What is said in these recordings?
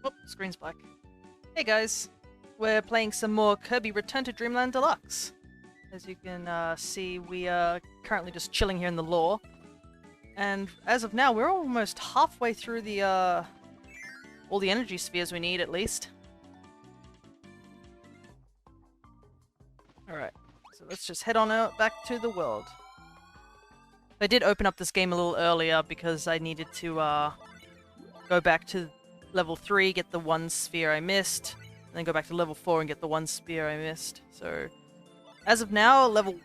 Oh, screen's black. Hey guys, we're playing some more Kirby Return to Dreamland Deluxe. As you can see, we are currently just chilling here in the lore. And as of now, we're almost halfway through the all the energy spheres we need, at least. Alright, so let's just head on out back to the world. I did open up this game a little earlier because I needed to go back to level 3, get the one sphere I missed, and then go back to level 4 and get the one sphere I missed. So, as of now, levels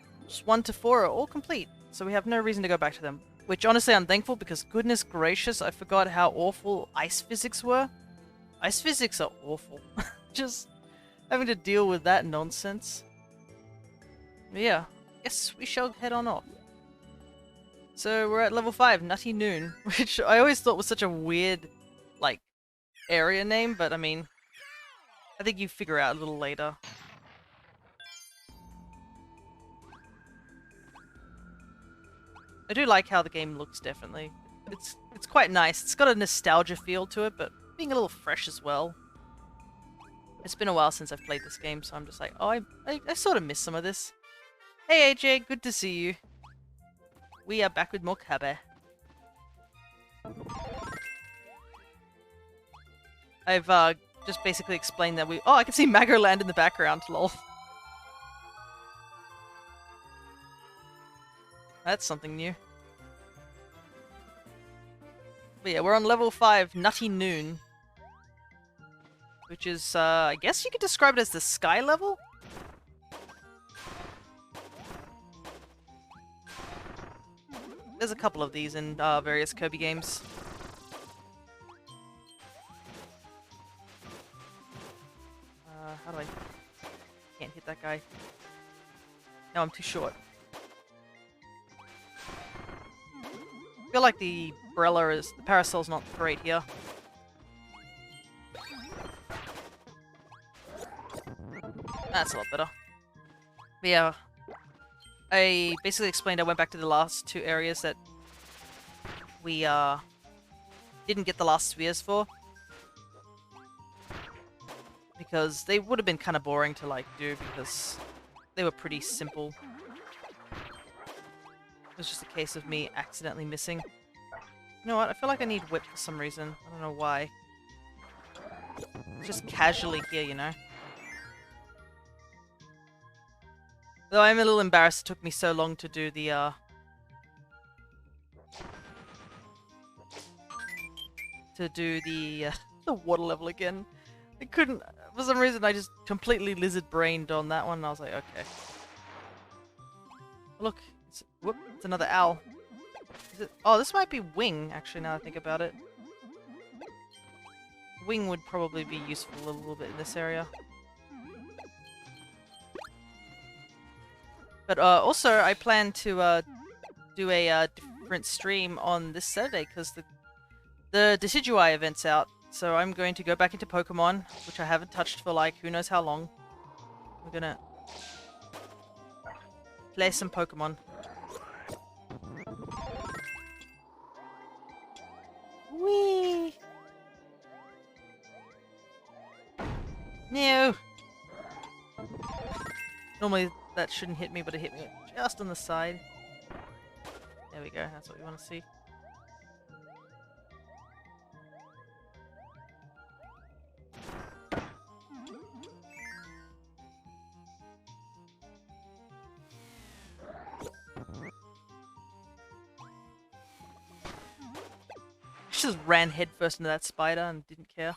1 to 4 are all complete, so we have no reason to go back to them. Which, honestly, I'm thankful because, goodness gracious, I forgot how awful ice physics were. Ice physics are awful. Just having to deal with that nonsense. But yeah, yes, we shall head on off. So we're at level 5, Nutty Noon, which I always thought was such a weird, like, area name, but I mean, I think you figure out a little later. I do like how the game looks, definitely. It's quite nice. It's got a nostalgia feel to it, but being a little fresh as well. It's been a while since I've played this game, so I'm just like, oh, I sort of miss some of this. Hey AJ, good to see you. We are back with more Kirby. I've just basically explained that we... Oh, I can see Magoland in the background, lol. That's something new. But yeah, we're on level 5, Nutty Noon. Which is, I guess you could describe it as the sky level? There's a couple of these in various Kirby games. How do I... Can't hit that guy. No, I'm too short. I feel like the parasol's not great here. That's a lot better. But yeah, I basically explained I went back to the last two areas that we didn't get the last spheres for. Because they would have been kind of boring to like do because they were pretty simple. It was just a case of me accidentally missing. You know what? I feel like I need whip for some reason. I don't know why. Just casually here, you know? Though I'm a little embarrassed it took me so long to do the the water level again. I couldn't, for some reason I just completely lizard-brained on that one and I was like, okay. Look, whoop, it's another owl. Is it, oh, this might be Wing, actually, now I think about it. Wing would probably be useful a little bit in this area. But also, I plan to do a different stream on this Saturday because the Decidueye event's out. So I'm going to go back into Pokemon, which I haven't touched for like who knows how long. We're gonna play some Pokemon. Whee! No! Normally that shouldn't hit me, but it hit me just on the side. There we go, that's what we want to see. Just ran headfirst into that spider and didn't care.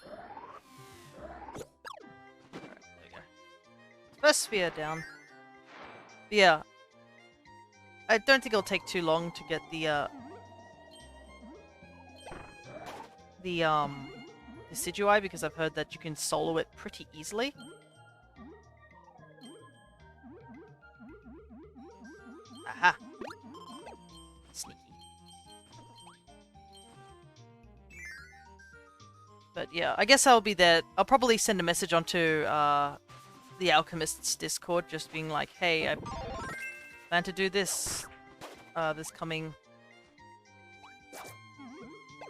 Alright, there we go. First sphere down. But yeah. I don't think it'll take too long to get the Decidueye because I've heard that you can solo it pretty easily. Aha! Sneaky. But yeah, I guess I'll be there. I'll probably send a message onto the Alchemist's Discord, just being like, "Hey, I plan to do this this coming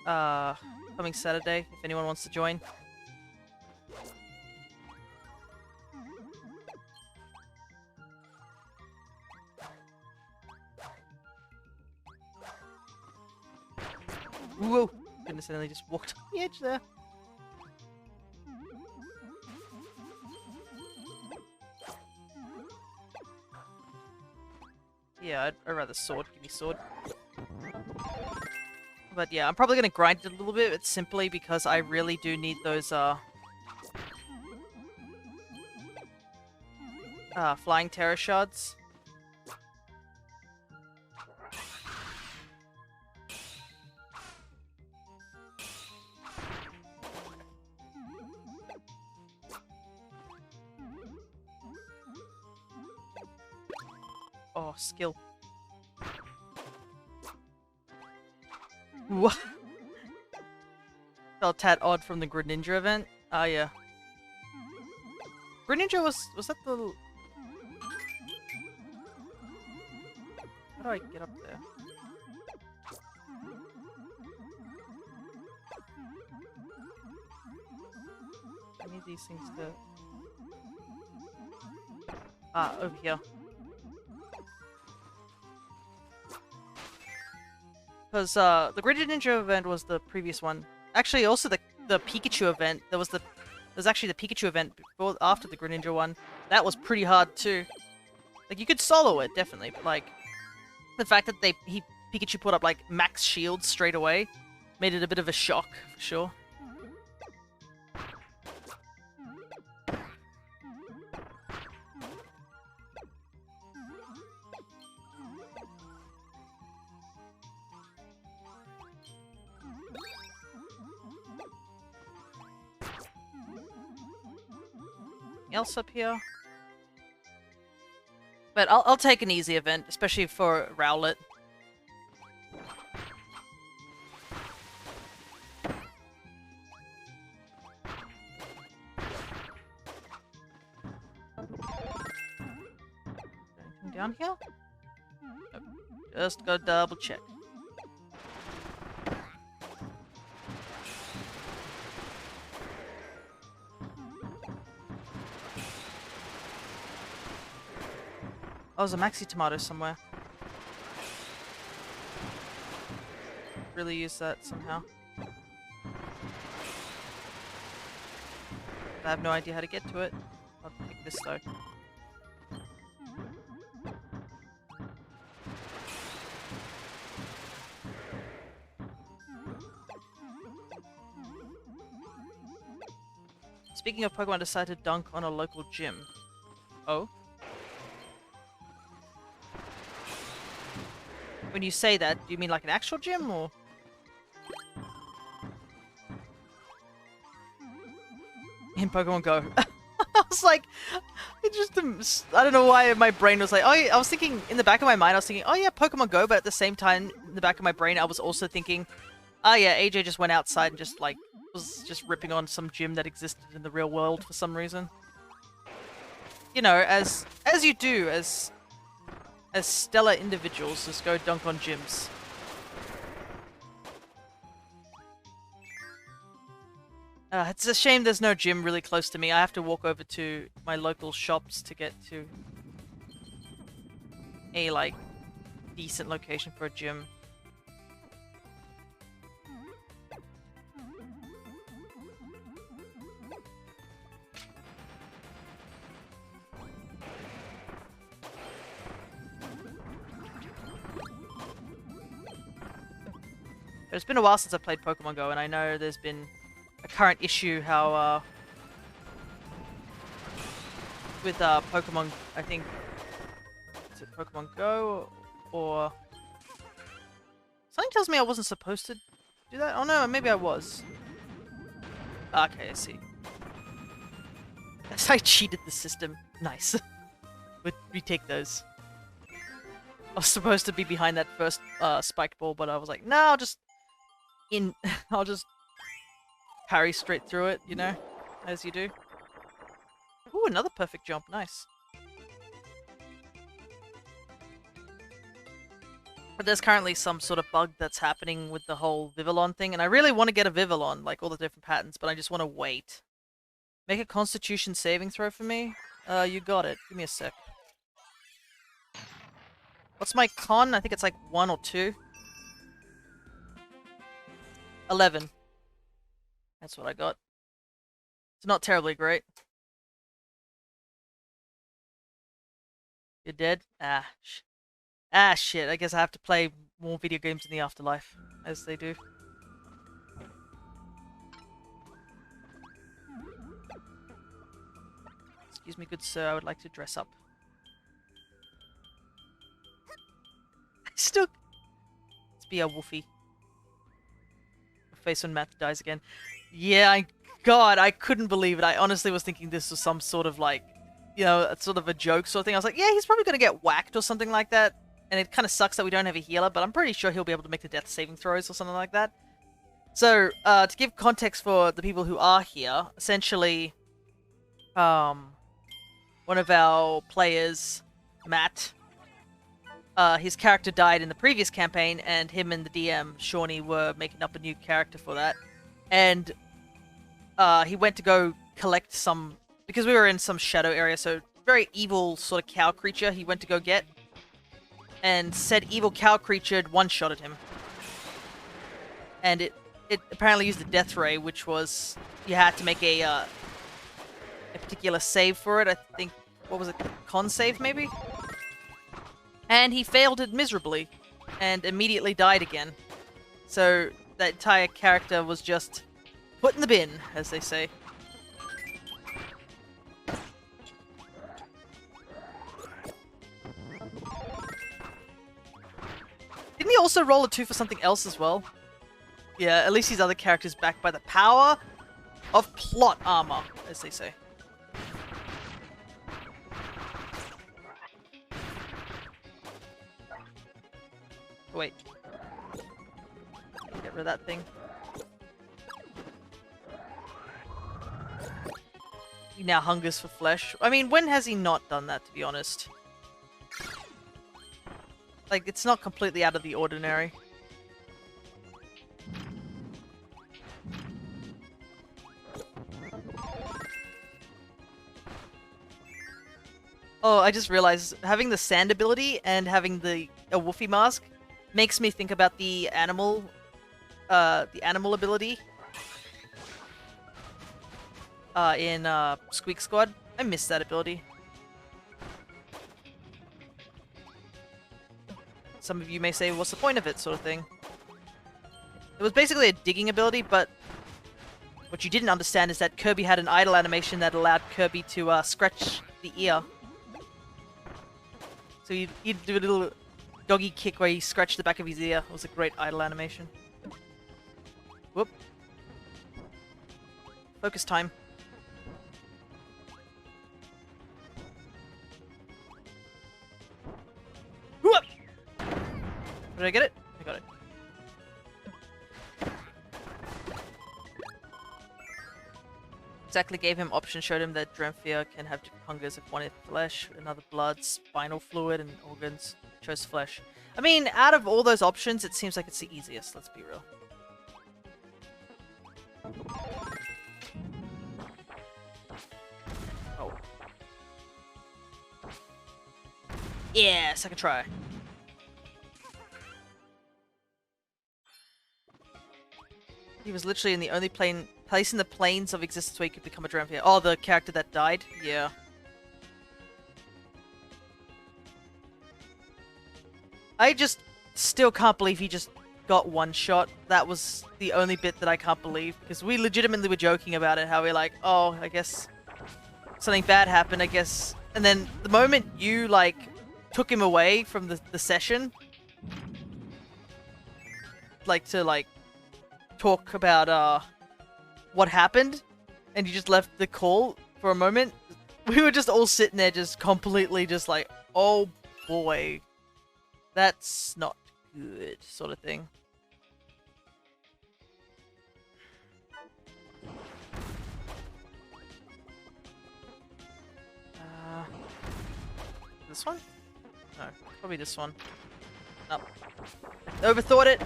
Saturday. If anyone wants to join." Whoa! Goodness, and they just walked on the edge there. Yeah, I'd rather sword. Give me sword. But yeah, I'm probably gonna grind it a little bit. It's simply because I really do need those flying terror shards. Oh, skill. What? Felt tad odd from the Greninja event. Ah, yeah. Greninja was that the... How do I get up there? I need these things to... Ah, over here. Because the Greninja event was the previous one. Actually, also the Pikachu event. There was actually the Pikachu event before, after the Greninja one. That was pretty hard too. Like, you could solo it, definitely, but like the fact that Pikachu put up like max shields straight away made it a bit of a shock for sure. Else up here? But I'll take an easy event, especially for Rowlet. Anything down here? Nope. Just go double check. Oh, there's a Maxi Tomato somewhere. Really use that somehow. I have no idea how to get to it. I'll take this though. Speaking of Pokemon, I decided to dunk on a local gym. Oh? When you say that, do you mean like an actual gym, or...? In Pokemon Go. I was like... It just... I don't know why my brain was like... Oh, I was thinking... In the back of my mind, I was thinking, oh yeah, Pokemon Go, but at the same time, in the back of my brain, I was also thinking... Oh yeah, AJ just went outside and just, like... Was just ripping on some gym that existed in the real world for some reason. You know, as you do, as stellar individuals, just go dunk on gyms. It's a shame there's no gym really close to me. I have to walk over to my local shops to get to a, like, decent location for a gym. But it's been a while since I played Pokemon Go, and I know there's been a current issue how, with, Pokemon, I think, is it Pokemon Go, or... Something tells me I wasn't supposed to do that? Oh no, maybe I was. Okay, I see. Yes, I cheated the system. Nice. We'd retake those. I was supposed to be behind that first, spiked ball, but I was like, no, I'll just parry straight through it, you know, as you do. Ooh, another perfect jump, nice. But there's currently some sort of bug that's happening with the whole Vivillon thing, and I really want to get a Vivillon, like all the different patterns, but I just want to wait. Make a Constitution saving throw for me? You got it. Give me a sec. What's my con? I think it's like 1 or 2. 11. That's what I got. It's not terribly great. You're dead? Ah, shit. I guess I have to play more video games in the afterlife, as they do. Excuse me, good sir, I would like to dress up. Still... Let's be a woofie. Face when Matt dies again. Yeah, God, I couldn't believe it. I honestly was thinking this was some sort of like, you know, sort of a joke sort of thing. I was like, yeah, he's probably going to get whacked or something like that. And it kind of sucks that we don't have a healer, but I'm pretty sure he'll be able to make the death saving throws or something like that. So, to give context for the people who are here, essentially, one of our players, Matt, his character died in the previous campaign, and him and the DM, Shawnee, were making up a new character for that. And he went to go collect some... Because we were in some shadow area, so very evil sort of cow creature he went to go get. And said evil cow creature one-shotted him. And it apparently used a death ray, which was... You had to make a particular save for it. I think... What was it? Con save, maybe? And he failed it miserably. And immediately died again. So, that entire character was just... put in the bin, as they say. Didn't he also roll a 2 for something else as well? Yeah, at least his other character's backed by the power of plot armor, as they say. Oh, wait. Get rid of that thing. He now hungers for flesh. I mean, when has he not done that, to be honest? Like, it's not completely out of the ordinary. Oh, I just realized having the sand ability and having a woofie mask makes me think about the animal ability in Squeak Squad. I miss that ability. Some of you may say, what's the point of it, sort of thing. It was basically a digging ability, but what you didn't understand is that Kirby had an idle animation that allowed Kirby to scratch the ear. So you'd do a little doggy kick where he scratched the back of his ear. It was a great idle animation. Whoop. Focus time. Whoop! Did I get it? I got it. Exactly gave him options, showed him that Dramphia can have different hungers if one is flesh, another blood, spinal fluid, and organs. Chose flesh. I mean, out of all those options, it seems like it's the easiest, let's be real. Oh. Yeah, second try. He was literally in the only place in the planes of existence where he could become a Dramphia. Oh, the character that died? Yeah. I just still can't believe he just got one shot. That was the only bit that I can't believe. Because we legitimately were joking about it. How we're like, oh, I guess something bad happened, I guess. And then the moment you, like, took him away from the session, like, to, like, talk about what happened, and you just left the call for a moment, we were just all sitting there just completely just like, oh boy, that's not good, sort of thing. This one? No, probably this one. Nope. Overthought it.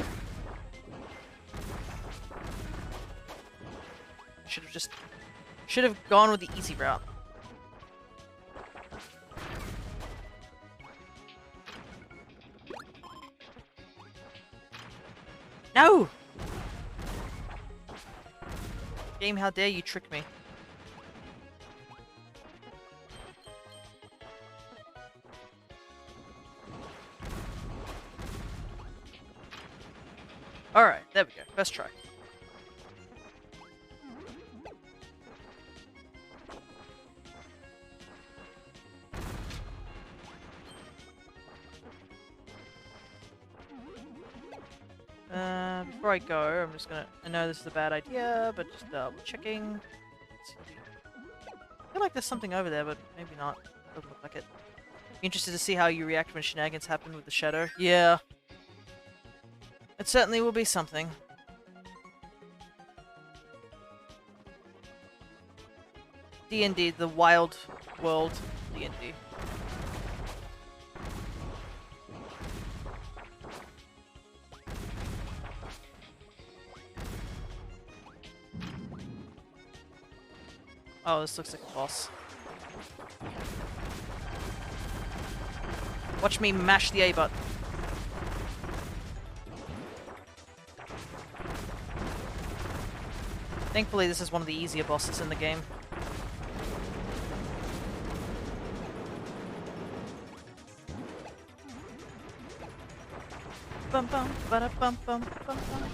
Should have gone with the easy route. No! Game, how dare you trick me? Alright, there we go. First try. Before I go, I'm just gonna... I know this is a bad idea, but just checking. I feel like there's something over there, but maybe not. Doesn't look like it. Be interested to see how you react when shenanigans happen with the shadow. Yeah. It certainly will be something. D&D, the wild world D&D. Oh, this looks like a boss. Watch me mash the A button. Thankfully, this is one of the easier bosses in the game. Bum bum, bada bum bum bum bum.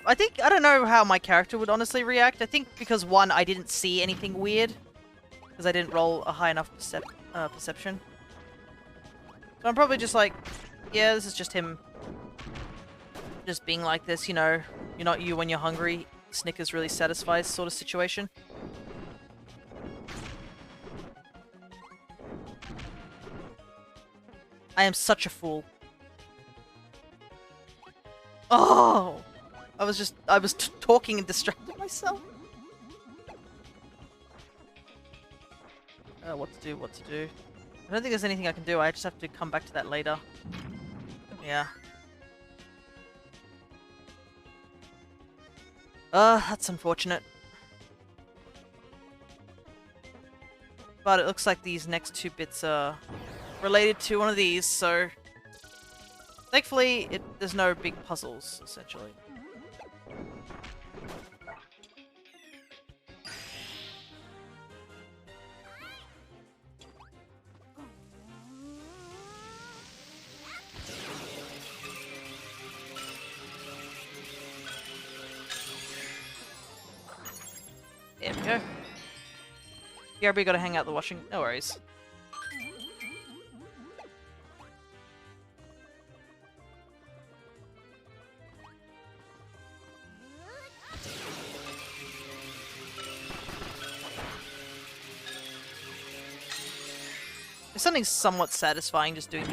I don't know how my character would honestly react. I think because one, I didn't see anything weird. Because I didn't roll a high enough perception. So I'm probably just like, yeah, this is just him just being like this, you know. You're not you when you're hungry. Snickers really satisfies sort of situation. I am such a fool. Oh! I was talking and distracted myself. What to do. I don't think there's anything I can do. I just have to come back to that later. Yeah. That's unfortunate. But it looks like these next two bits are related to one of these, so... Thankfully, there's no big puzzles, essentially. There we go. Kirby gotta hang out the washing. No worries. There's something somewhat satisfying just doing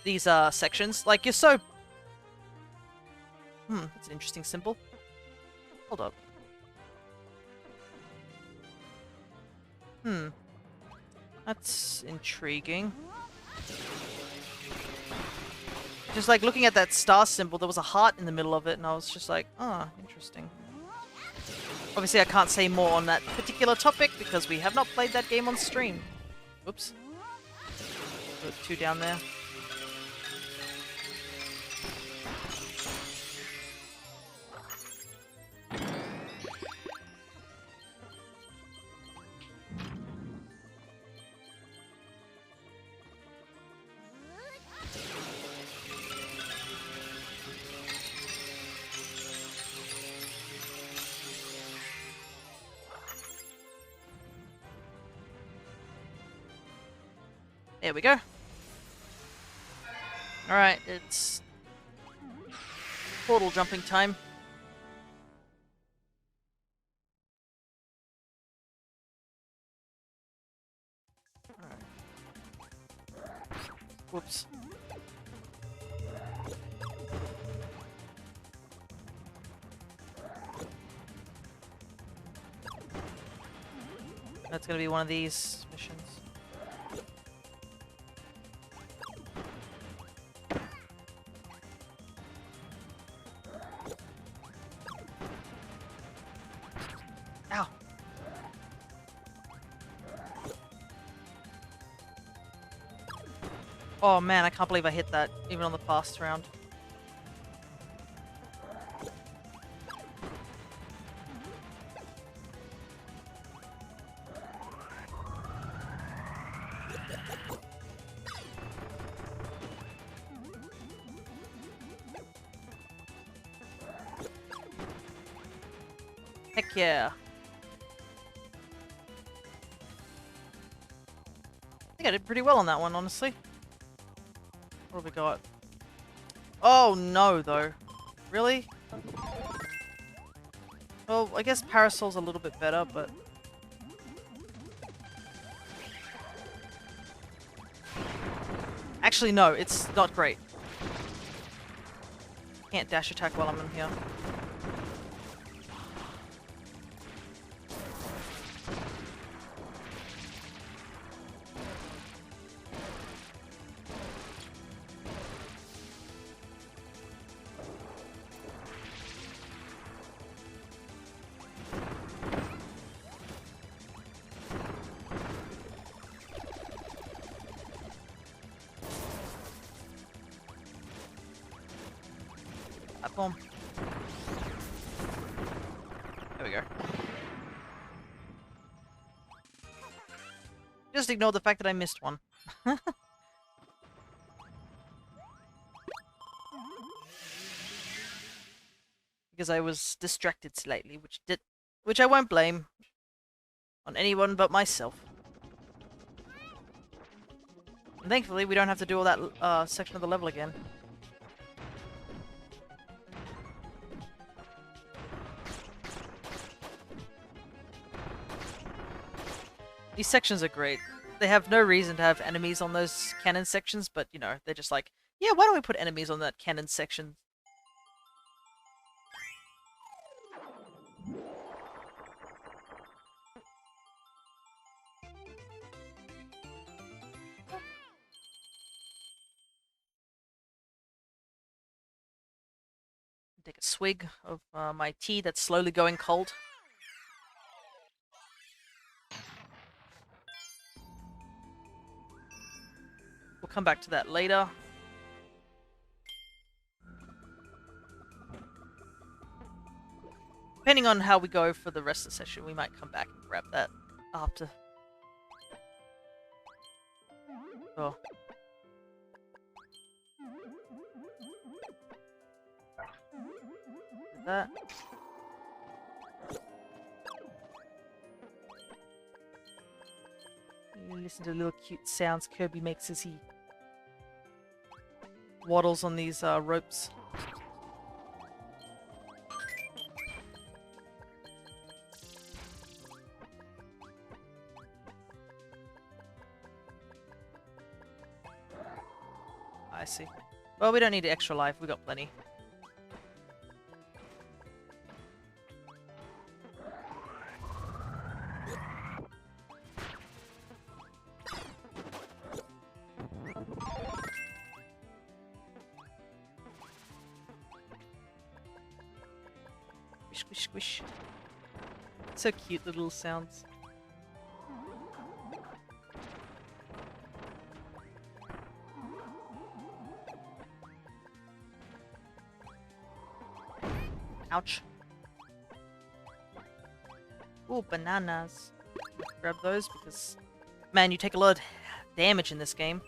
these sections. Like, you're so... that's an interesting symbol. Hold up. That's intriguing. Just like looking at that star symbol, there was a heart in the middle of it, and I was just like, oh, interesting. Obviously, I can't say more on that particular topic because we have not played that game on stream. Oops. There's two down there. There we go. Alright, it's portal jumping time. Alright. Whoops. That's gonna be one of these missions. Ow. Oh man, I can't believe I hit that, even on the past round. Heck yeah. I think I did pretty well on that one, honestly. What have we got? Oh no, though. Really? Well, I guess Parasol's a little bit better, but... Actually, no, it's not great. Can't dash attack while I'm in here. Platform. There we go. Just ignore the fact that I missed one. Because I was distracted slightly, which I won't blame on anyone but myself. And thankfully, we don't have to do all that section of the level again. These sections are great. They have no reason to have enemies on those cannon sections, but, you know, they're just like, yeah, why don't we put enemies on that cannon section? Take a swig of my tea that's slowly going cold. We'll come back to that later. Depending on how we go for the rest of the session, we might come back and grab that after. Oh. That. You listen to the little cute sounds Kirby makes as he waddles on these ropes. I see. Well, we don't need extra life. We got plenty. Squish, squish, squish. So cute, the little sounds. Ouch. Ooh, bananas. Grab those because, man, you take a lot of damage in this game,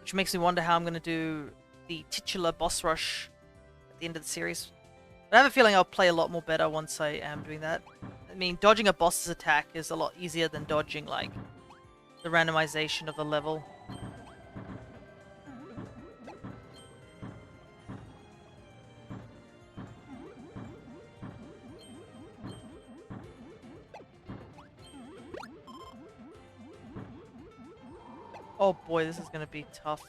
which makes me wonder how I'm going to do the titular boss rush at the end of the series. But I have a feeling I'll play a lot more better once I am doing that. I mean, dodging a boss's attack is a lot easier than dodging, like, the randomization of the level. Oh boy, this is gonna be tough.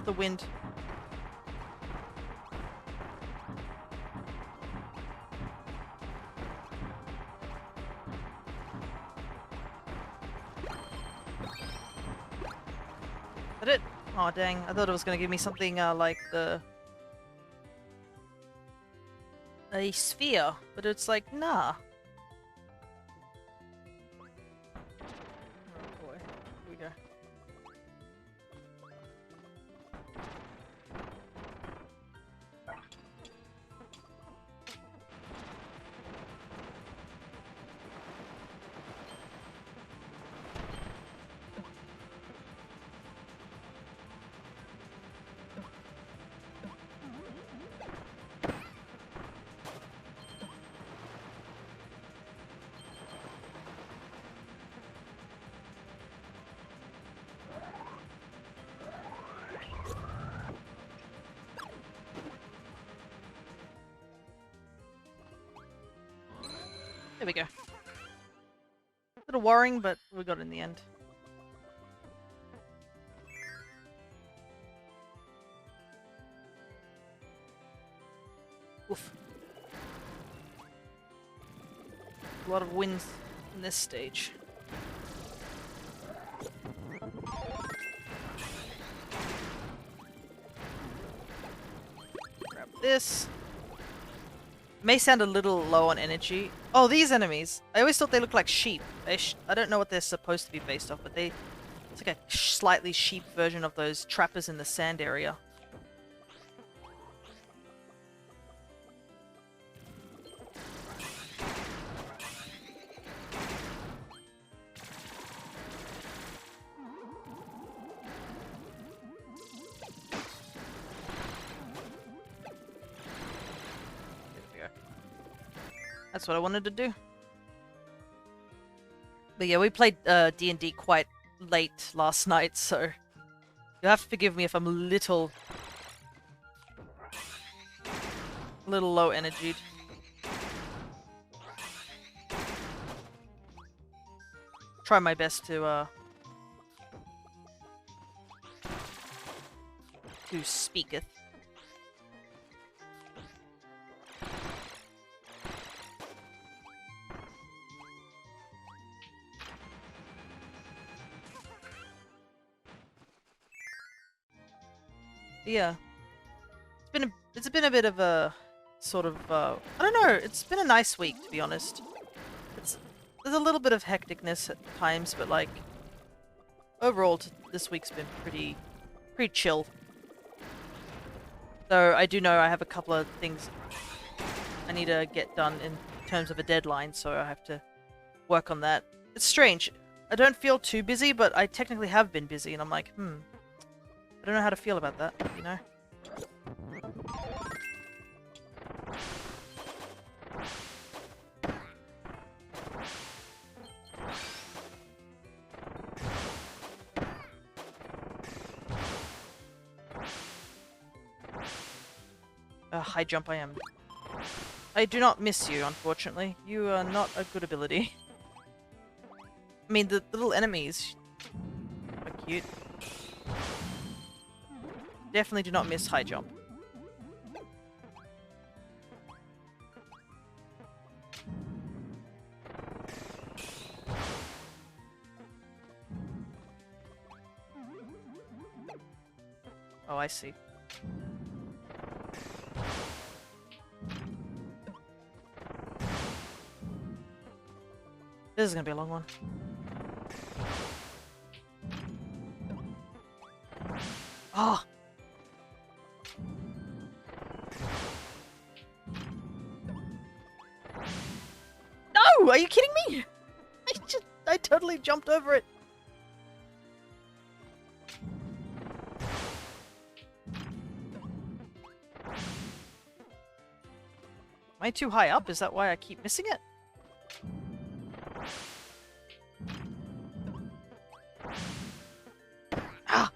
The wind. Is that it? Oh dang, I thought it was gonna give me something like a sphere, but it's like, nah. Oh boy, here we go. There we go. A little worrying, but we got it in the end. Oof. A lot of wins in this stage. Grab this. May sound a little low on energy. Oh, these enemies. I always thought they looked like sheep. I don't know what they're supposed to be based off, but it's like a slightly sheep version of those trappers in the sand area. That's what I wanted to do. But yeah, we played D&D quite late last night, so you'll have to forgive me if I'm a little low energied. Try my best to speaketh. Yeah, it's been a bit of a sort of I don't know. It's been a nice week, to be honest. There's a little bit of hecticness at times, but like overall, this week's been pretty chill. Though I do know I have a couple of things I need to get done in terms of a deadline, so I have to work on that. It's strange. I don't feel too busy, but I technically have been busy, and I'm like, I don't know how to feel about that, you know? High jump I am. I do not miss you, unfortunately. You are not a good ability. I mean, the little enemies are cute. Definitely do not miss high jump. Oh, I see. This is gonna be a long one. Ah! No! Are you kidding me? I totally jumped over it. Am I too high up? Is that why I keep missing it? Ah!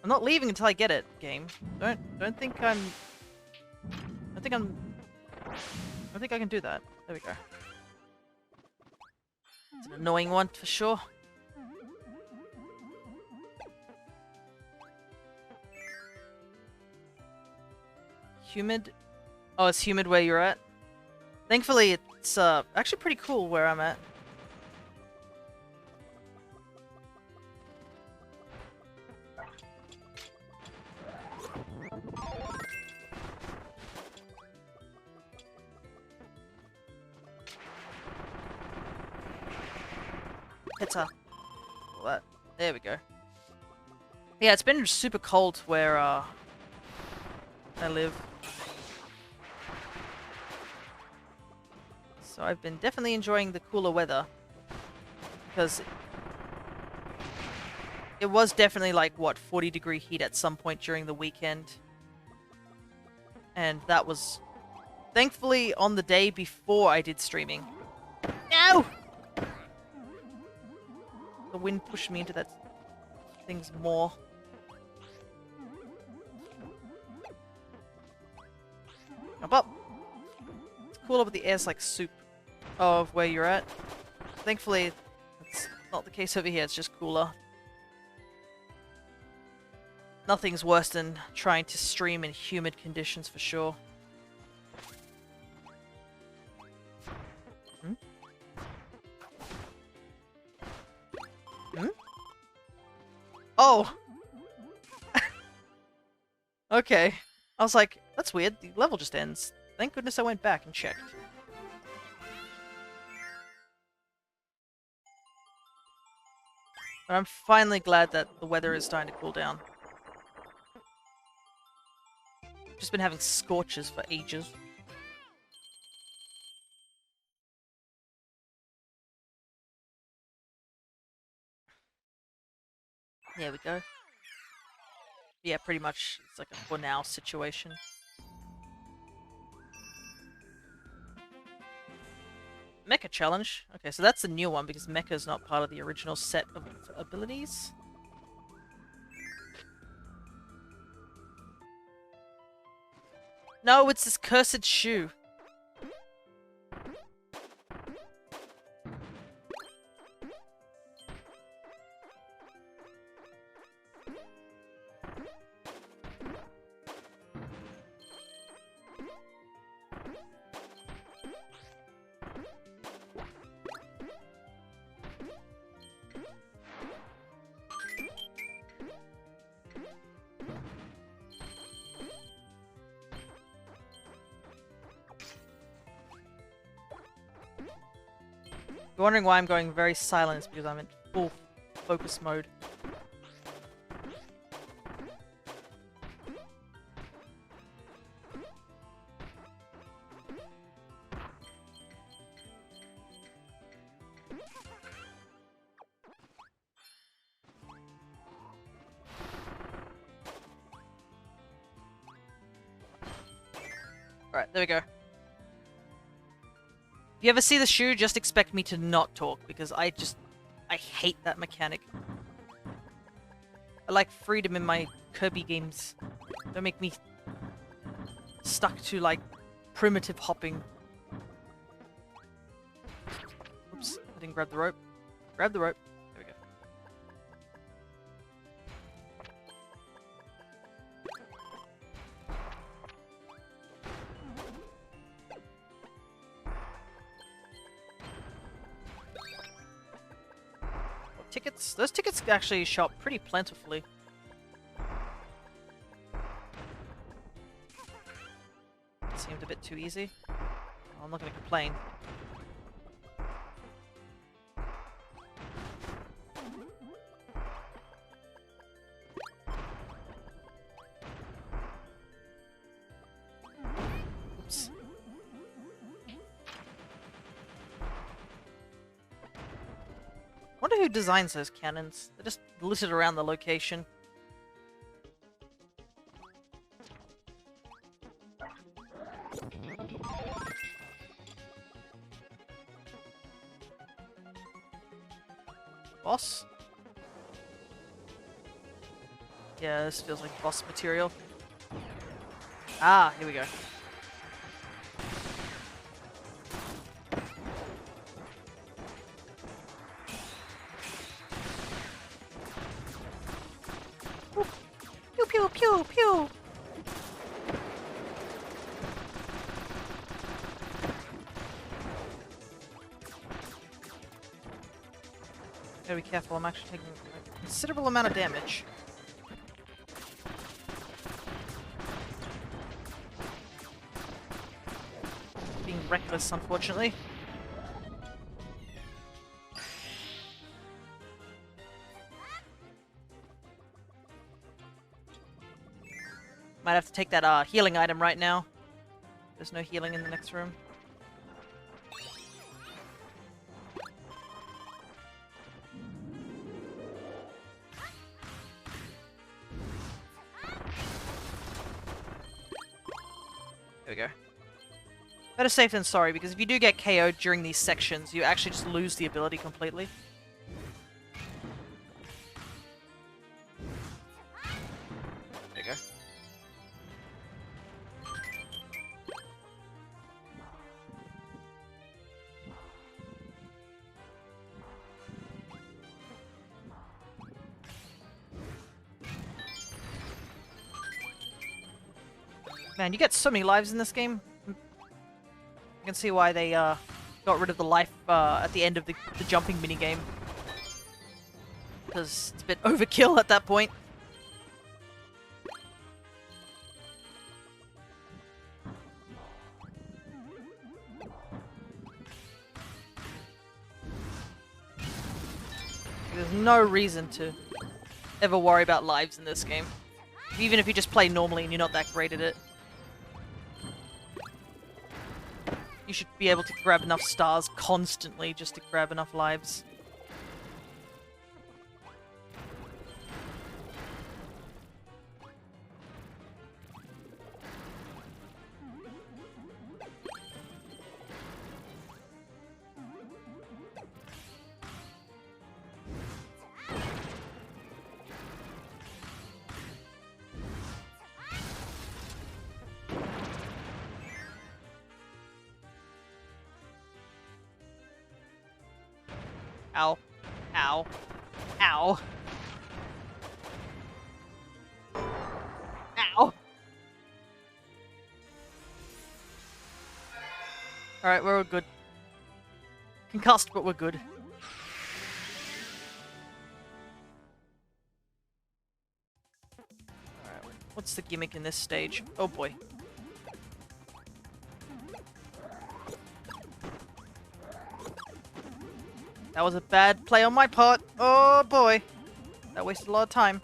I'm not leaving until I get it, game. Don't think I'm... I think I can do that. There we go. It's an annoying one for sure. Humid? Oh, it's humid where you're at? Thankfully, it's actually pretty cool where I'm at. Pizza. There we go. Yeah, it's been super cold where I live. So I've been definitely enjoying the cooler weather. Because it was definitely like, what, 40-degree heat at some point during the weekend. And that was thankfully on the day before I did streaming. No! The wind pushed me into that thing's maw. Jump up! It's cooler, but the air's like soup of where you're at. Thankfully, it's not the case over here, it's just cooler. Nothing's worse than trying to stream in humid conditions for sure. Hmm? Hmm? Oh! Okay. I was like, that's weird, the level just ends. Thank goodness I went back and checked. But I'm finally glad that the weather is starting to cool down. Just been having scorches for ages. There we go. Yeah, pretty much it's like a for now situation. Mecha challenge. Okay, so that's the new one because Mecha is not part of the original set of abilities. No, it's this cursed shoe. You're wondering why I'm going very silent, it's because I'm in full focus mode. Alright, there we go. If you ever see the shoe, just expect me to not talk, because I hate that mechanic. I like freedom in my Kirby games. Don't make me stuck to, like, primitive hopping. Oops, I didn't grab the rope. Grab the rope. There we go. Tickets? Those tickets actually show up pretty plentifully. Seemed a bit too easy. Well, I'm not going to complain. Oops. Wonder who designs those cannons. They're just littered around the location. Boss? Yeah, this feels like boss material. Ah, here we go. Pew pew pew pew! Gotta be careful, I'm actually taking a considerable amount of damage. Being reckless, unfortunately. Might have to take that healing item right now. There's no healing in the next room. There we go. Better safe than sorry, because if you do get KO'd during these sections, you actually just lose the ability completely. There you go. Man, you get so many lives in this game. You can see why they got rid of the life at the end of the jumping minigame. Because it's a bit overkill at that point. There's no reason to ever worry about lives in this game. Even if you just play normally and you're not that great at it. You should be able to grab enough stars constantly just to grab enough lives. Ow. Ow. Ow. Ow. Alright, we're all good. Concussed, but we're good. Alright, what's the gimmick in this stage? Oh boy. That was a bad play on my part. Oh boy. That wasted a lot of time.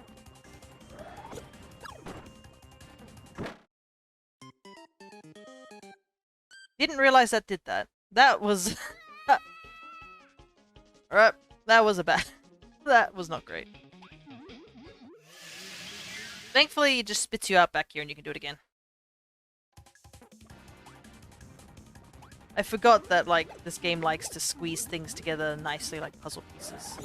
Didn't realize that did that. That was... Alright, that was a bad... That was not great. Thankfully, it just spits you out back here and you can do it again. I forgot that, like, this game likes to squeeze things together nicely like puzzle pieces.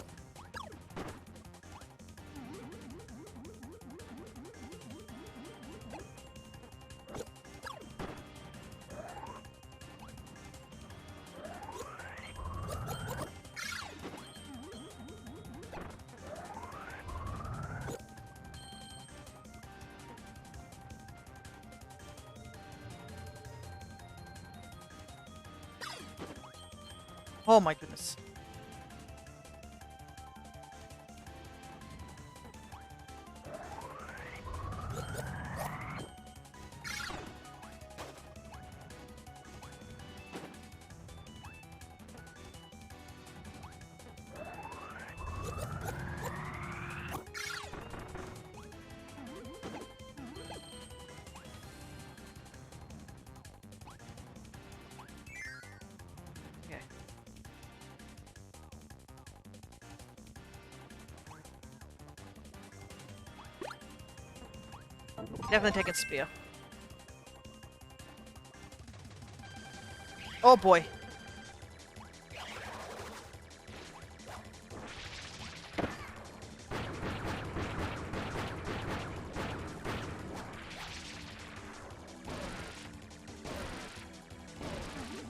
Oh my goodness. Definitely taking spear. Oh boy.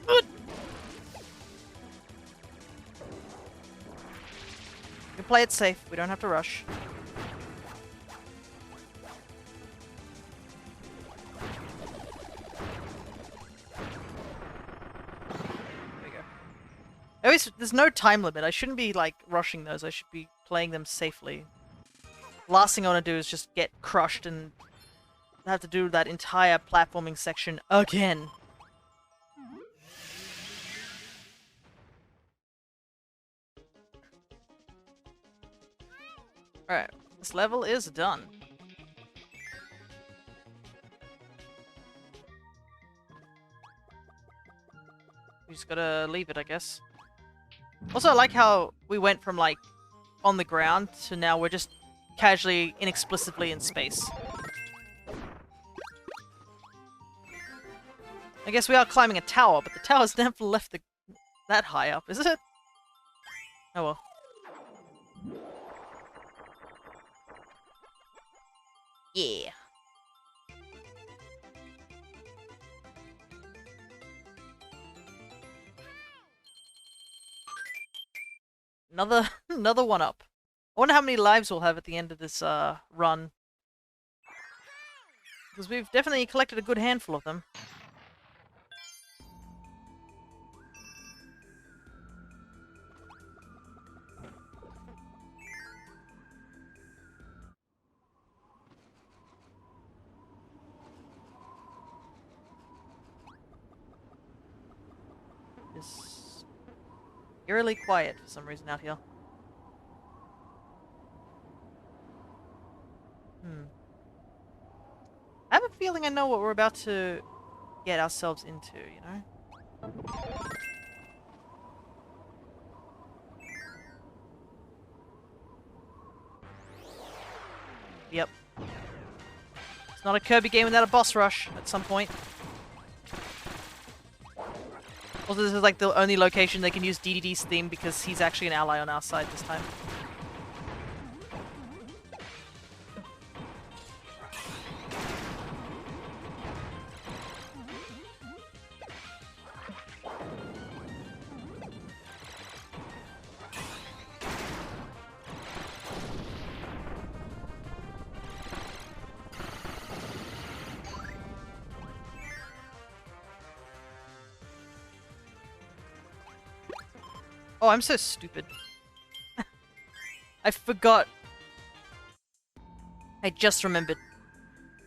We can play it safe. We don't have to rush. There's no time limit. I shouldn't be, like, rushing those. I should be playing them safely. Last thing I want to do is just get crushed and have to do that entire platforming section again. Alright, this level is done. We just gotta leave it, I guess. Also, I like how we went from, like, on the ground to now we're just casually, inexplicably in space. I guess we are climbing a tower, but the tower's never left that high up, is it? Oh well. Yeah. Another one up. I wonder how many lives we'll have at the end of this run. Because we've definitely collected a good handful of them. It's eerily quiet for some reason out here. I have a feeling I know what we're about to get ourselves into, you know? Yep. It's not a Kirby game without a boss rush at some point. Also, this is like the only location they can use DDD's theme because he's actually an ally on our side this time. Oh, I'm so stupid. I forgot. I just remembered.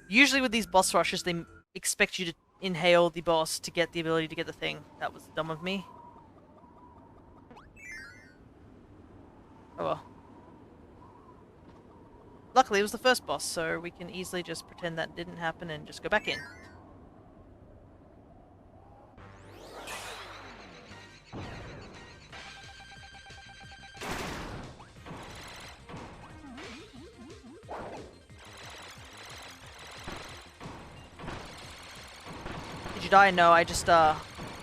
Usually with these boss rushes, they expect you to inhale the boss to get the ability to get the thing. That was dumb of me. Oh well. Luckily, it was the first boss, so we can easily just pretend that didn't happen and just go back in. Did you die? No, I just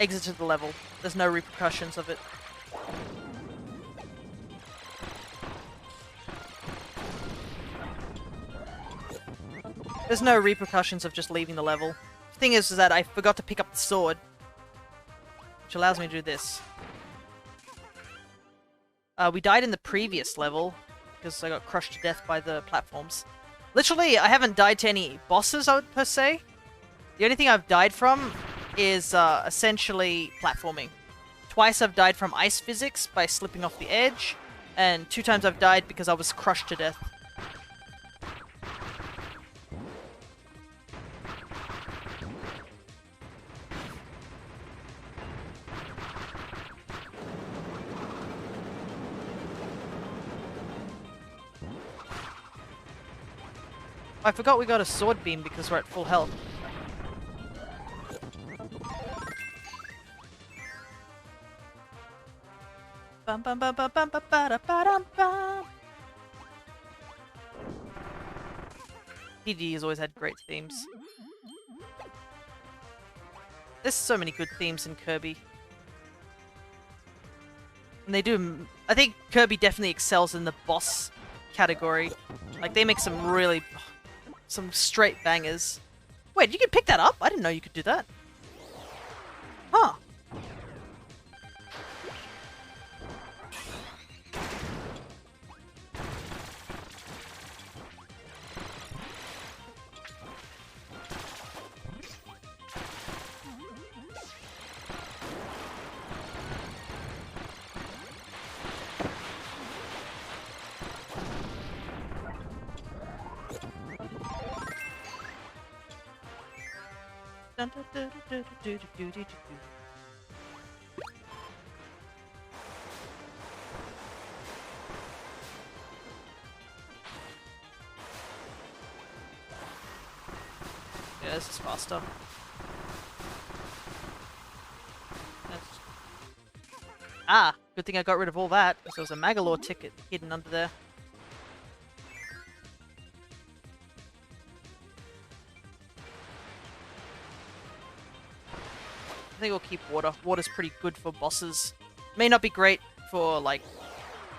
exited the level. There's no repercussions of it. There's no repercussions of just leaving the level. The thing is that I forgot to pick up the sword, which allows me to do this. We died in the previous level because I got crushed to death by the platforms. Literally, I haven't died to any bosses, per se. The only thing I've died from is essentially platforming. Twice I've died from ice physics by slipping off the edge, and 2 times I've died because I was crushed to death. I forgot we got a sword beam because we're at full health. Bum bum bum bum bum bum ba ba dum bum. PD has always had great themes. There's so many good themes in Kirby. And they do... I think Kirby definitely excels in the boss category. Like, they make some really... some straight bangers. Wait, you can pick that up? I didn't know you could do that. Huh. Yeah, this is faster. Ah! Good thing I got rid of all that, because there was a Magalore ticket hidden under there. I think we'll keep water. Water's pretty good for bosses. May not be great for, like,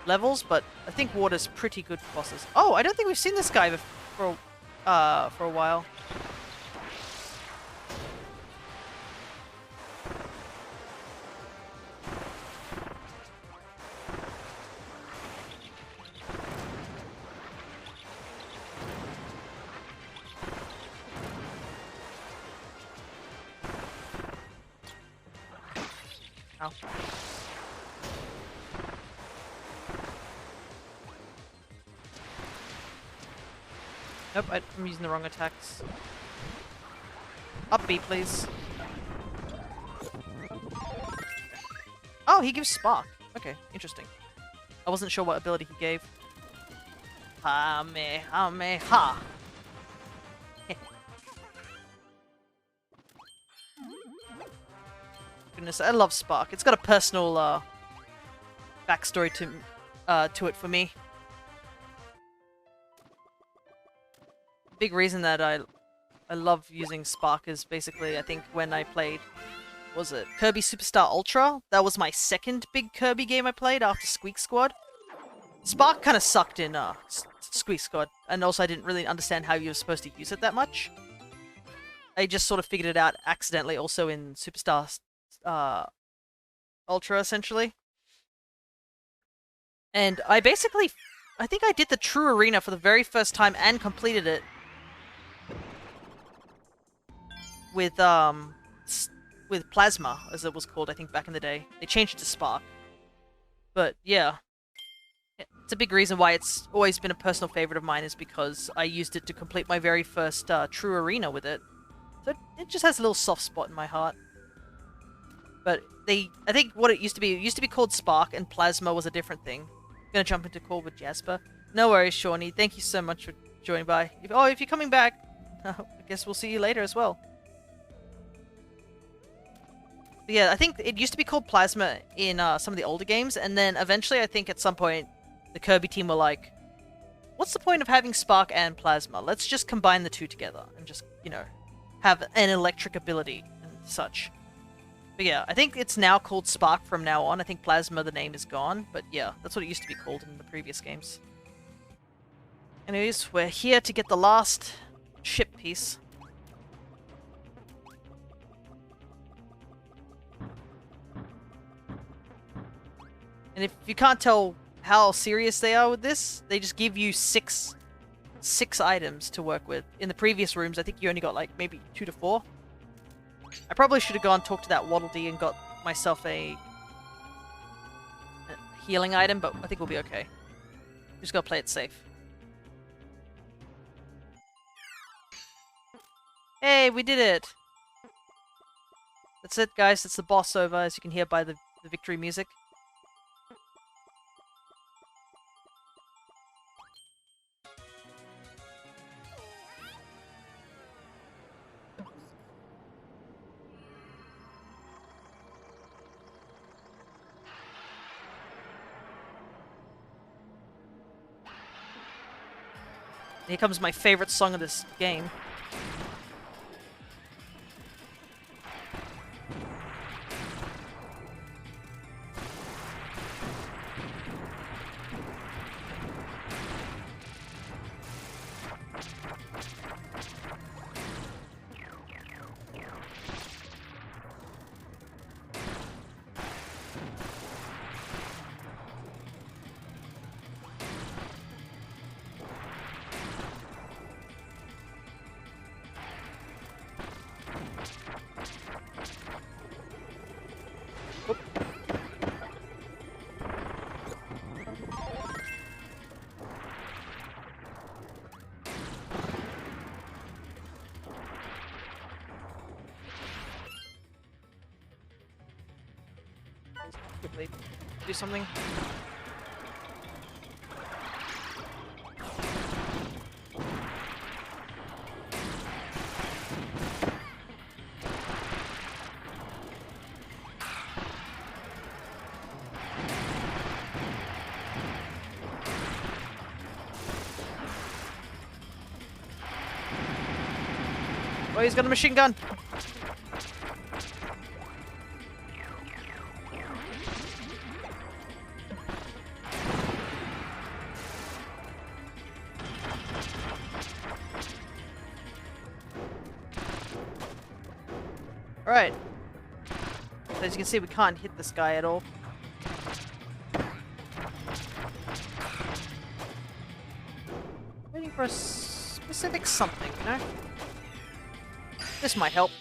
levels, but I think water's pretty good for bosses. Oh, I don't think we've seen this guy for a while. Ow. Nope, I'm using the wrong attacks. Up B, please. Oh, he gives Spark. Okay, interesting. I wasn't sure what ability he gave. Ha. Goodness, I love Spark. It's got a personal backstory to it for me. Big reason that I love using Spark is basically, I think, when I played, was it Kirby Superstar Ultra? That was my second big Kirby game I played after Squeak Squad. Spark kind of sucked in Squeak Squad, and also I didn't really understand how you were supposed to use it that much. I just sort of figured it out accidentally also in Superstar Ultra, essentially. And I think I did the True Arena for the very first time and completed it with Plasma, as it was called, I think, back in the day. They changed it to Spark. But, yeah. It's a big reason why it's always been a personal favorite of mine, is because I used it to complete my very first True Arena with it. So it just has a little soft spot in my heart. But I think what it used to be called Spark, and Plasma was a different thing. I'm gonna jump into call with Jasper. No worries, Shawnee. Thank you so much for joining by. If you're coming back, I guess we'll see you later as well. But yeah, I think it used to be called Plasma in some of the older games, and then eventually I think at some point the Kirby team were like, what's the point of having Spark and Plasma? Let's just combine the two together and just, have an electric ability and such. But yeah, I think it's now called Spark from now on. I think Plasma, the name, is gone. But yeah, that's what it used to be called in the previous games. Anyways, we're here to get the last ship piece. And if you can't tell how serious they are with this, they just give you six items to work with. In the previous rooms, I think you only got like maybe 2 to 4. I probably should have gone talk to that Waddle Dee and got myself a healing item, but I think we'll be okay. Just gotta play it safe. Hey, we did it! That's it, guys. It's the boss over, as you can hear by the victory music. Here comes my favorite song of this game. Quickly do something. Oh, he's got a machine gun. Alright. So as you can see, we can't hit this guy at all. Waiting for a specific something, you know? This might help.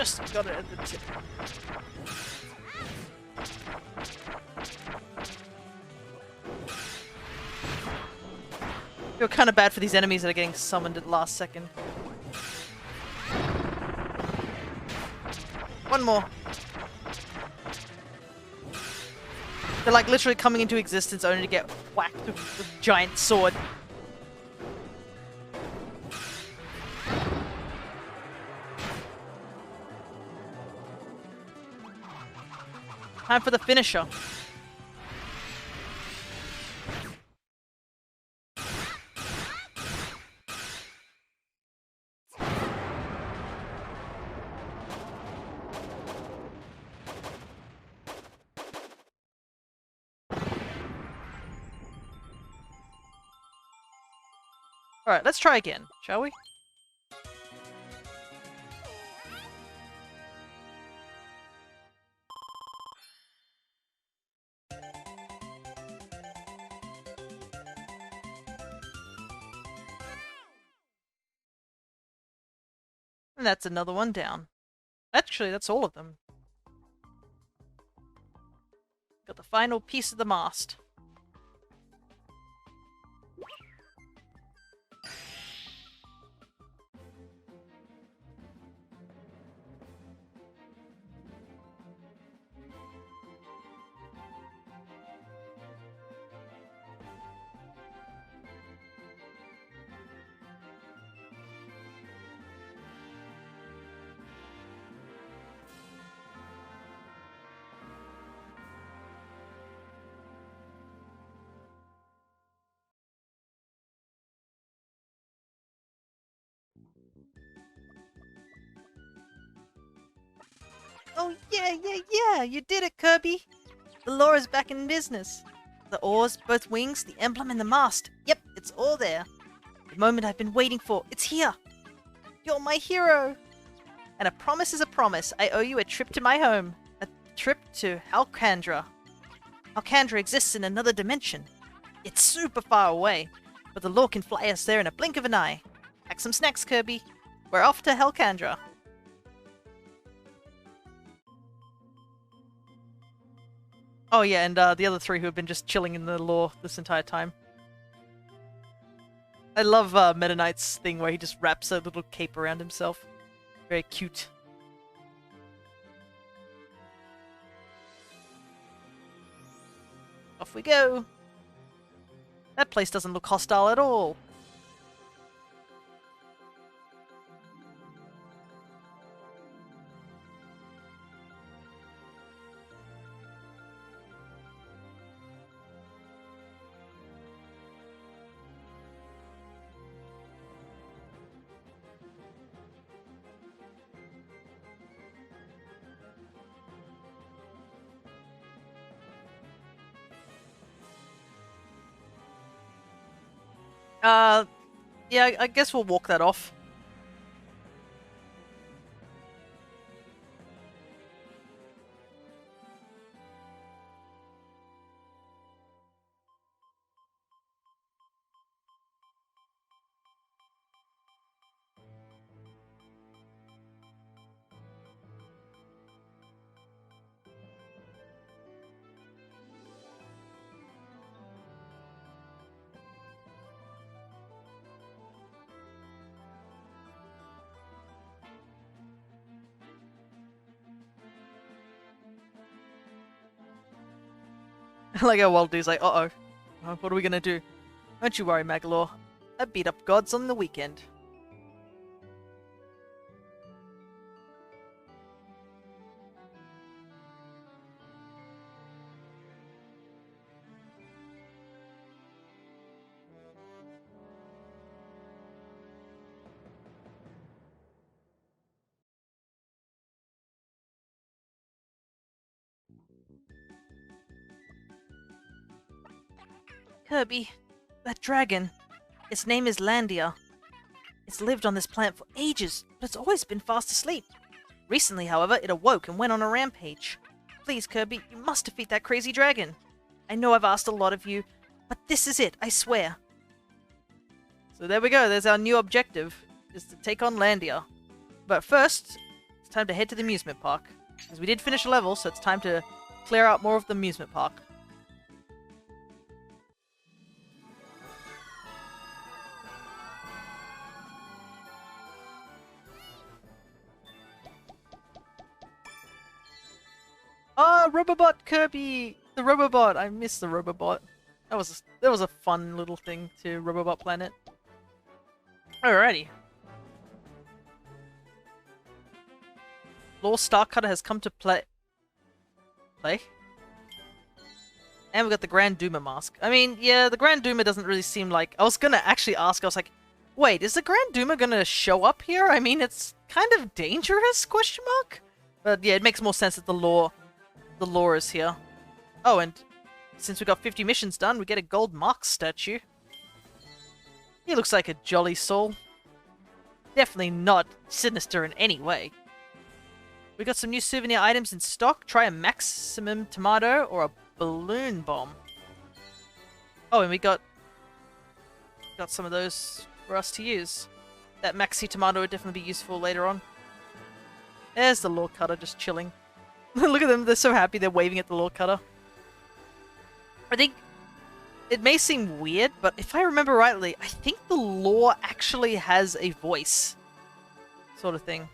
Just got it at the tip. Feel kind of bad for these enemies that are getting summoned at last second. One more. They're like literally coming into existence only to get whacked with a giant sword. Time for the finisher. Alright, let's try again, shall we? And that's another one down. Actually, that's all of them. Got the final piece of the mast. Oh yeah, you did it, Kirby! The lore is back in business. The oars, both wings, the emblem, and the mast. Yep, it's all there. The moment I've been waiting for, it's here! You're my hero! And a promise is a promise. I owe you a trip to my home. A trip to Halcandra. Halcandra exists in another dimension. It's super far away, but the lore can fly us there in a blink of an eye. Pack some snacks, Kirby. We're off to Halcandra. Oh yeah, and the other three who have been just chilling in the lore this entire time. I love Meta Knight's thing where he just wraps a little cape around himself. Very cute. Off we go! That place doesn't look hostile at all. Yeah, I guess we'll walk that off. Like how Waldy's like, uh-oh. What are we gonna do? Don't you worry, Magalore. I beat up gods on the weekend. Kirby, that dragon. Its name is Landia. It's lived on this planet for ages, but it's always been fast asleep. Recently, however, it awoke and went on a rampage. Please, Kirby, you must defeat that crazy dragon. I know I've asked a lot of you, but this is it, I swear. So there we go, there's our new objective, is to take on Landia. But first, it's time to head to the amusement park. Because we did finish a level, so it's time to clear out more of the amusement park. Ah, Robobot Kirby! The Robobot! I miss the Robobot. That was a fun little thing to Robobot Planet. Alrighty. Lore Starcutter has come to play. And we got the Grand Duma mask. I mean, yeah, the Grand Duma doesn't really seem like... I was gonna actually ask, I was like, wait, is the Grand Duma gonna show up here? I mean, it's kind of dangerous, question mark? But yeah, it makes more sense that the lore is here. Oh, and since we got 50 missions done, we get a gold Mark statue. He looks like a jolly soul. Definitely not sinister in any way. We got some new souvenir items in stock. Try a maximum tomato or a balloon bomb. Oh, and we got some of those for us to use. That maxi tomato would definitely be useful later on. There's the lore cutter just chilling. Look at them, they're so happy they're waving at the lore cutter. I think it may seem weird, but if I remember rightly, I think the lore actually has a voice. Sort of thing.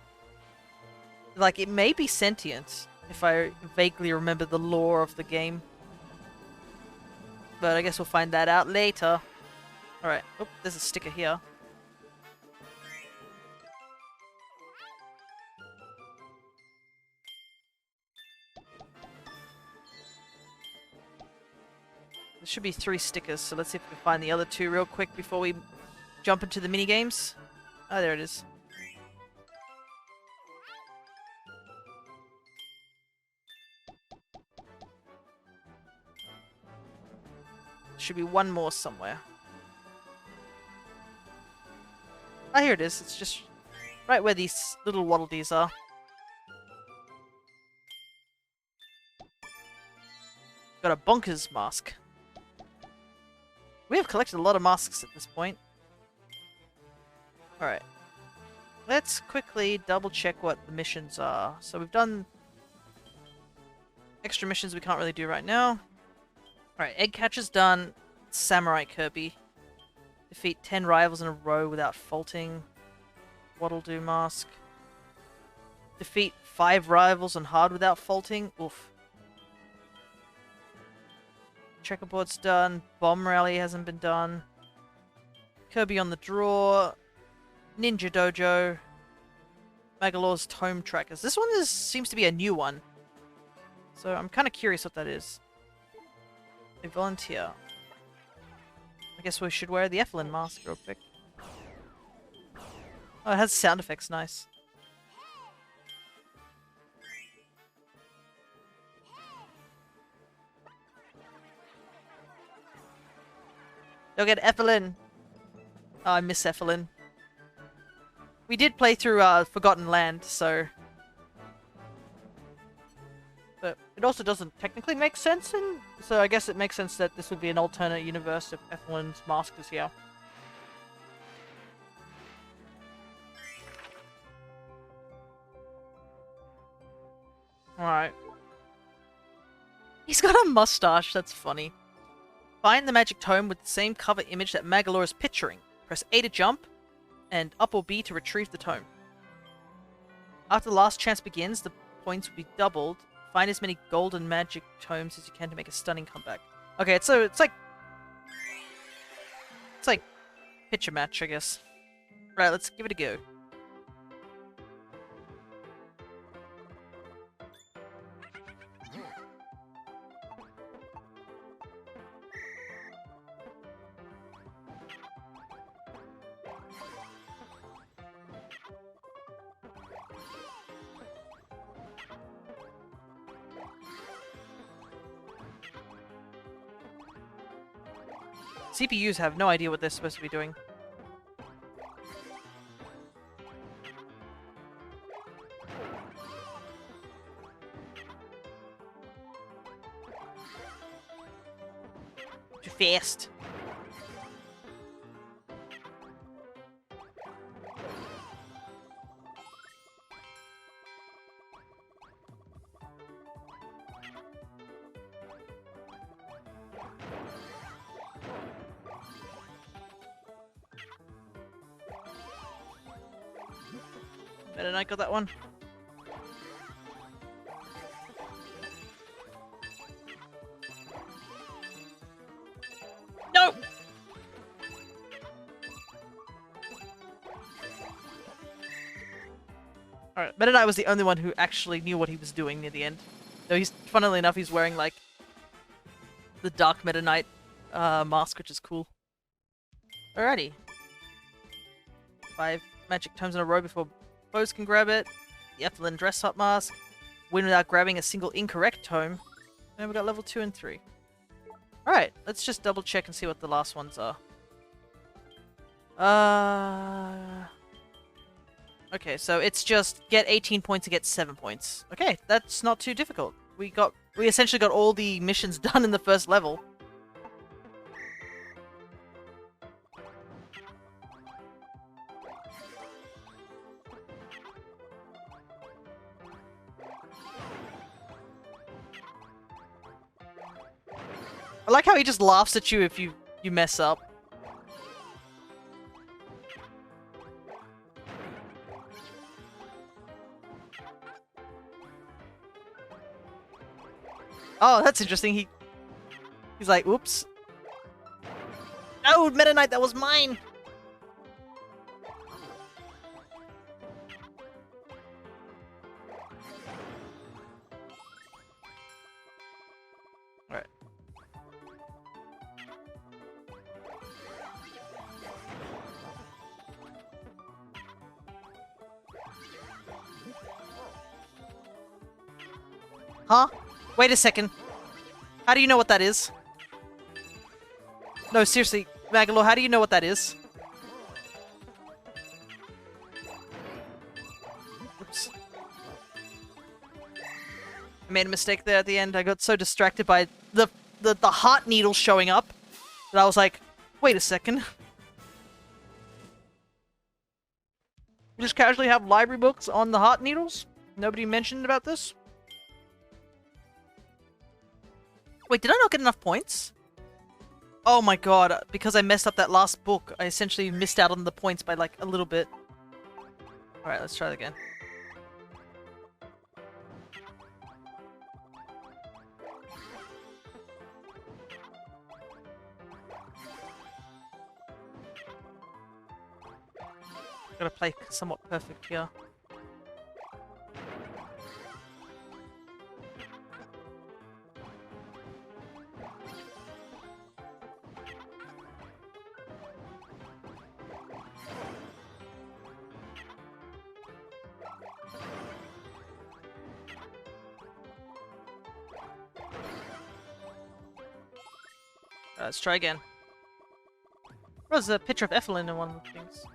Like, it may be sentient, if I vaguely remember the lore of the game. But I guess we'll find that out later. Alright, oh, there's a sticker here. There should be 3 stickers, so let's see if we can find the other 2 real quick before we jump into the minigames. Oh, there it is. Should be 1 more somewhere. Ah, here it is. It's just right where these little Waddle Dees are. Got a bonkers mask. We have collected a lot of masks at this point. Alright. Let's quickly double check what the missions are. So we've done extra missions we can't really do right now. Alright, Egg Catcher's done. Samurai Kirby. Defeat 10 rivals in a row without faulting. Waddle Doo mask. Defeat 5 rivals on hard without faulting. Oof. Checkerboard's done. Bomb Rally hasn't been done. Kirby on the Draw. Ninja Dojo. Magalore's Tome Trackers. This one seems to be a new one. So I'm kind of curious what that is. A volunteer. I guess we should wear the Effelin mask real quick. Oh, it has sound effects, nice. Go get Effelin! Oh, I miss Effelin. We did play through Forgotten Land, so... But it also doesn't technically make sense, so I guess it makes sense that this would be an alternate universe if Effelin's mask is here. Alright. He's got a mustache, that's funny. Find the magic tome with the same cover image that Magalore is picturing. Press A to jump, and up or B to retrieve the tome. After the last chance begins, the points will be doubled. Find as many golden magic tomes as you can to make a stunning comeback. Okay, so it's like picture match, I guess. Right, let's give it a go. CPUs have no idea what they're supposed to be doing. Too fast. Meta Knight got that one. No! Alright, Meta Knight was the only one who actually knew what he was doing near the end. Though he's, funnily enough, he's wearing, like, the Dark Meta Knight mask, which is cool. Alrighty. 5 magic tomes in a row before foes can grab it. The Ethelyn Dress Up Mask. Win without grabbing a single incorrect tome. And we got level 2 and 3. Alright, let's just double check and see what the last ones are. Okay, so it's just get 18 points to get 7 points. Okay, that's not too difficult. We essentially got all the missions done in the first level. I like how he just laughs at you if you mess up. Oh, that's interesting. He's like, "Oops. No, Meta Knight, that was mine." All right. Huh? Wait a second. How do you know what that is? No, seriously, Magalore, how do you know what that is? Oops. I made a mistake there at the end. I got so distracted by the heart needle showing up that I was like, wait a second. We just casually have library books on the heart needles? Nobody mentioned about this? Wait, did I not get enough points? Oh my god, because I messed up that last book, I essentially missed out on the points by like a little bit. Alright, let's try that again. Gotta play somewhat perfect here. Let's try again. There's a picture of Ethelyn in one of the things.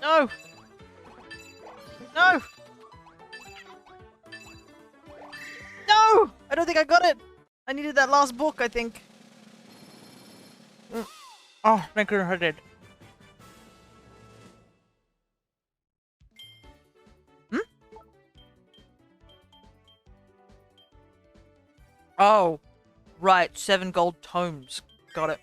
No! No! No! I don't think I got it! I needed that last book, I think. Oh, thank goodness I did. Hmm? Oh, right. 7 gold tomes. Got it.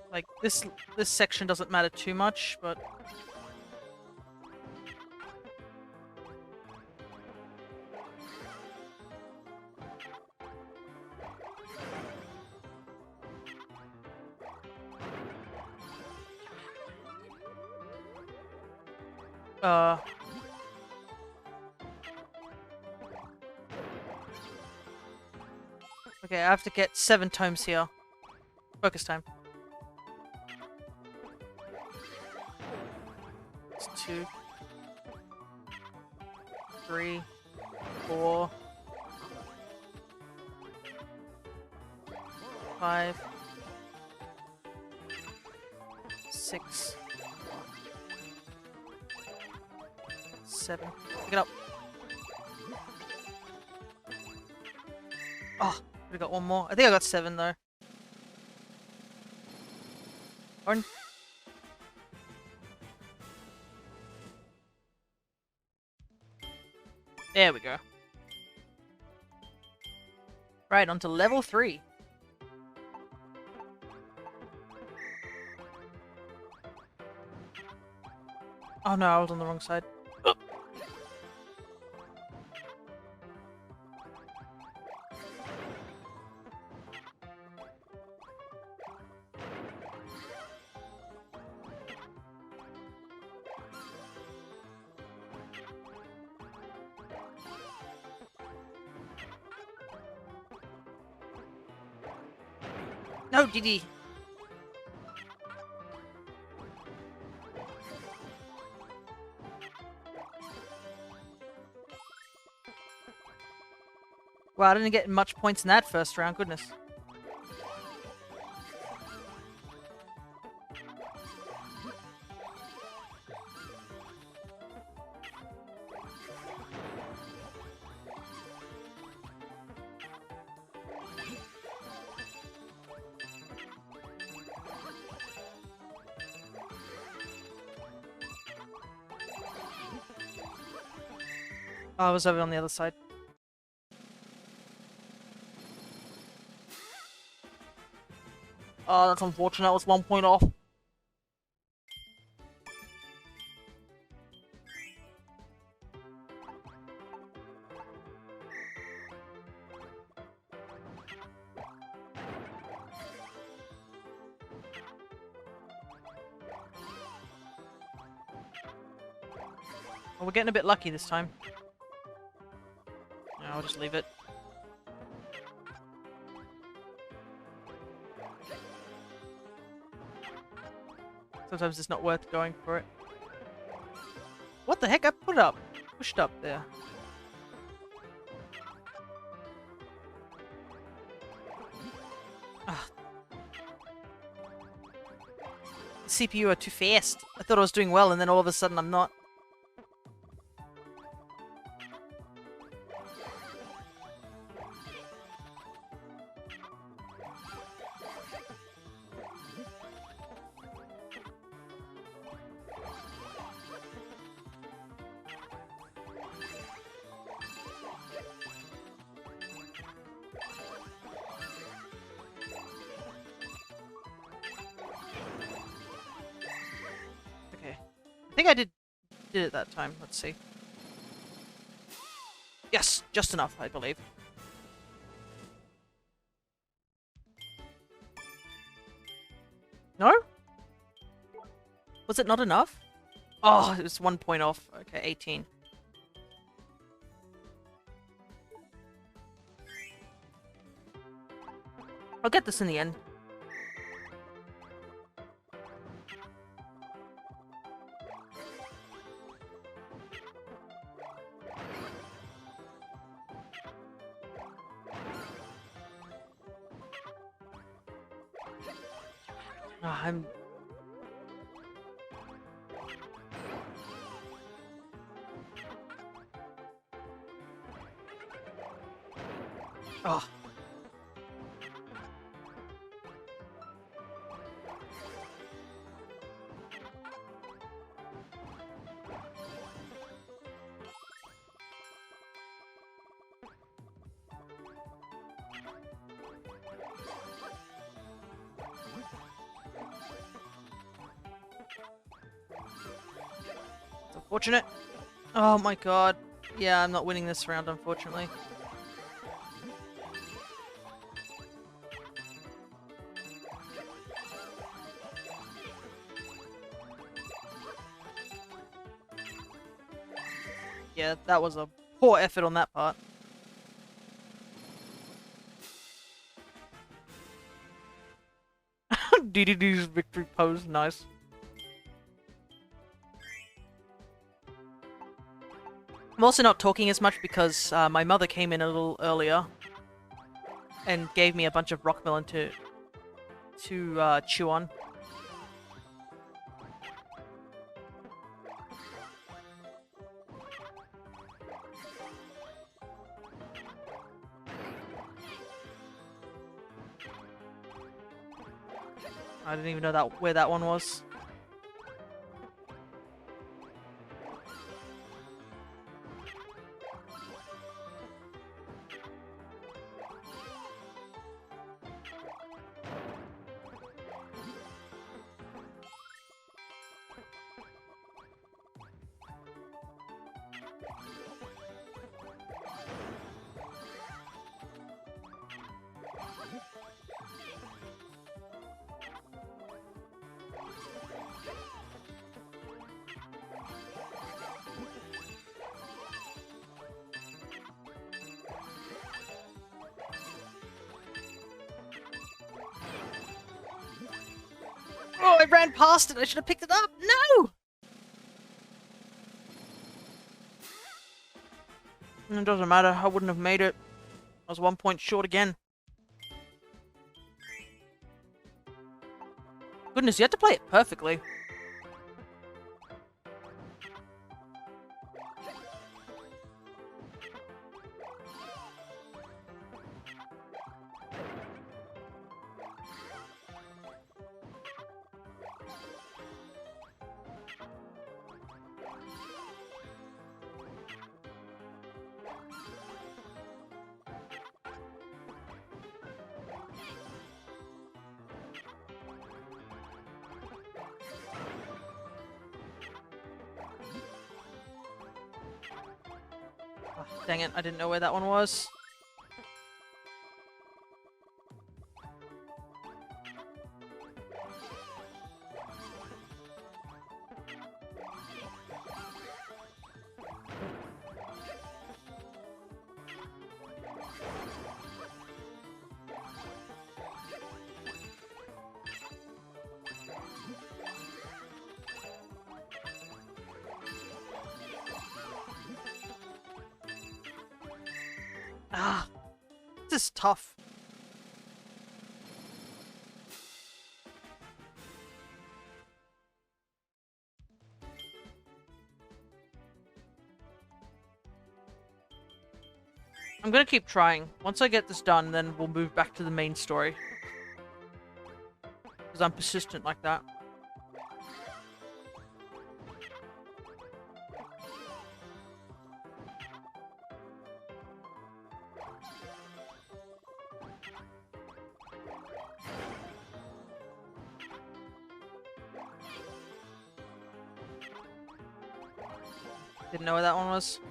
Like, this section doesn't matter too much, but... Okay, I have to get 7 tomes here. Focus time. It's 2, 3, 4, 5, 6, 7. Pick it up. Oh, we got one more. I think I got 7 though. Orange. There we go. Right, on to level 3. Oh no, I was on the wrong side. No, Didi. Wow, I didn't get much points in that first round, goodness. Oh, I was over on the other side. Oh, that's unfortunate. I was 1 point off. Well, we're getting a bit lucky this time. No, I'll just leave it. Sometimes it's not worth going for it. What the heck? I put it up. Pushed up there. Ah. The CPU are too fast. I thought I was doing well and then all of a sudden I'm not. I think I did it that time. Let's see. Yes, just enough, I believe. No? Was it not enough? Oh, it was 1 point off. Okay, 18. I'll get this in the end. I'm... Oh. Unfortunate. Oh my god. Yeah, I'm not winning this round, unfortunately. Yeah, that was a poor effort on that part. DDD's victory pose, nice. I'm also not talking as much because my mother came in a little earlier and gave me a bunch of rock melon to chew on. I didn't even know where that one was. Oh, I ran past it. I should have picked it up. No! It doesn't matter. I wouldn't have made it. I was 1 point short again. Goodness, you had to play it perfectly. Oh, dang it, I didn't know where that one was. Ah, this is tough. I'm gonna keep trying. Once I get this done, then we'll move back to the main story. Because I'm persistent like that. Didn't know where that one was.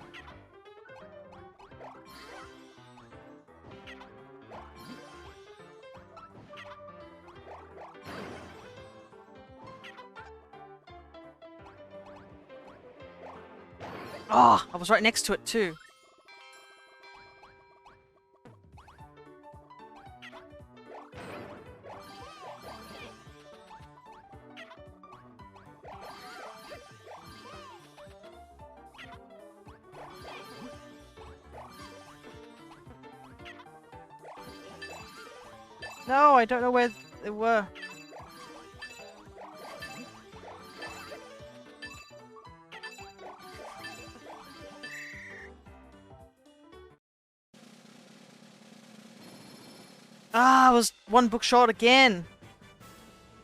Oh, I was right next to it too. No, I don't know where they were. Ah, I was one book short again.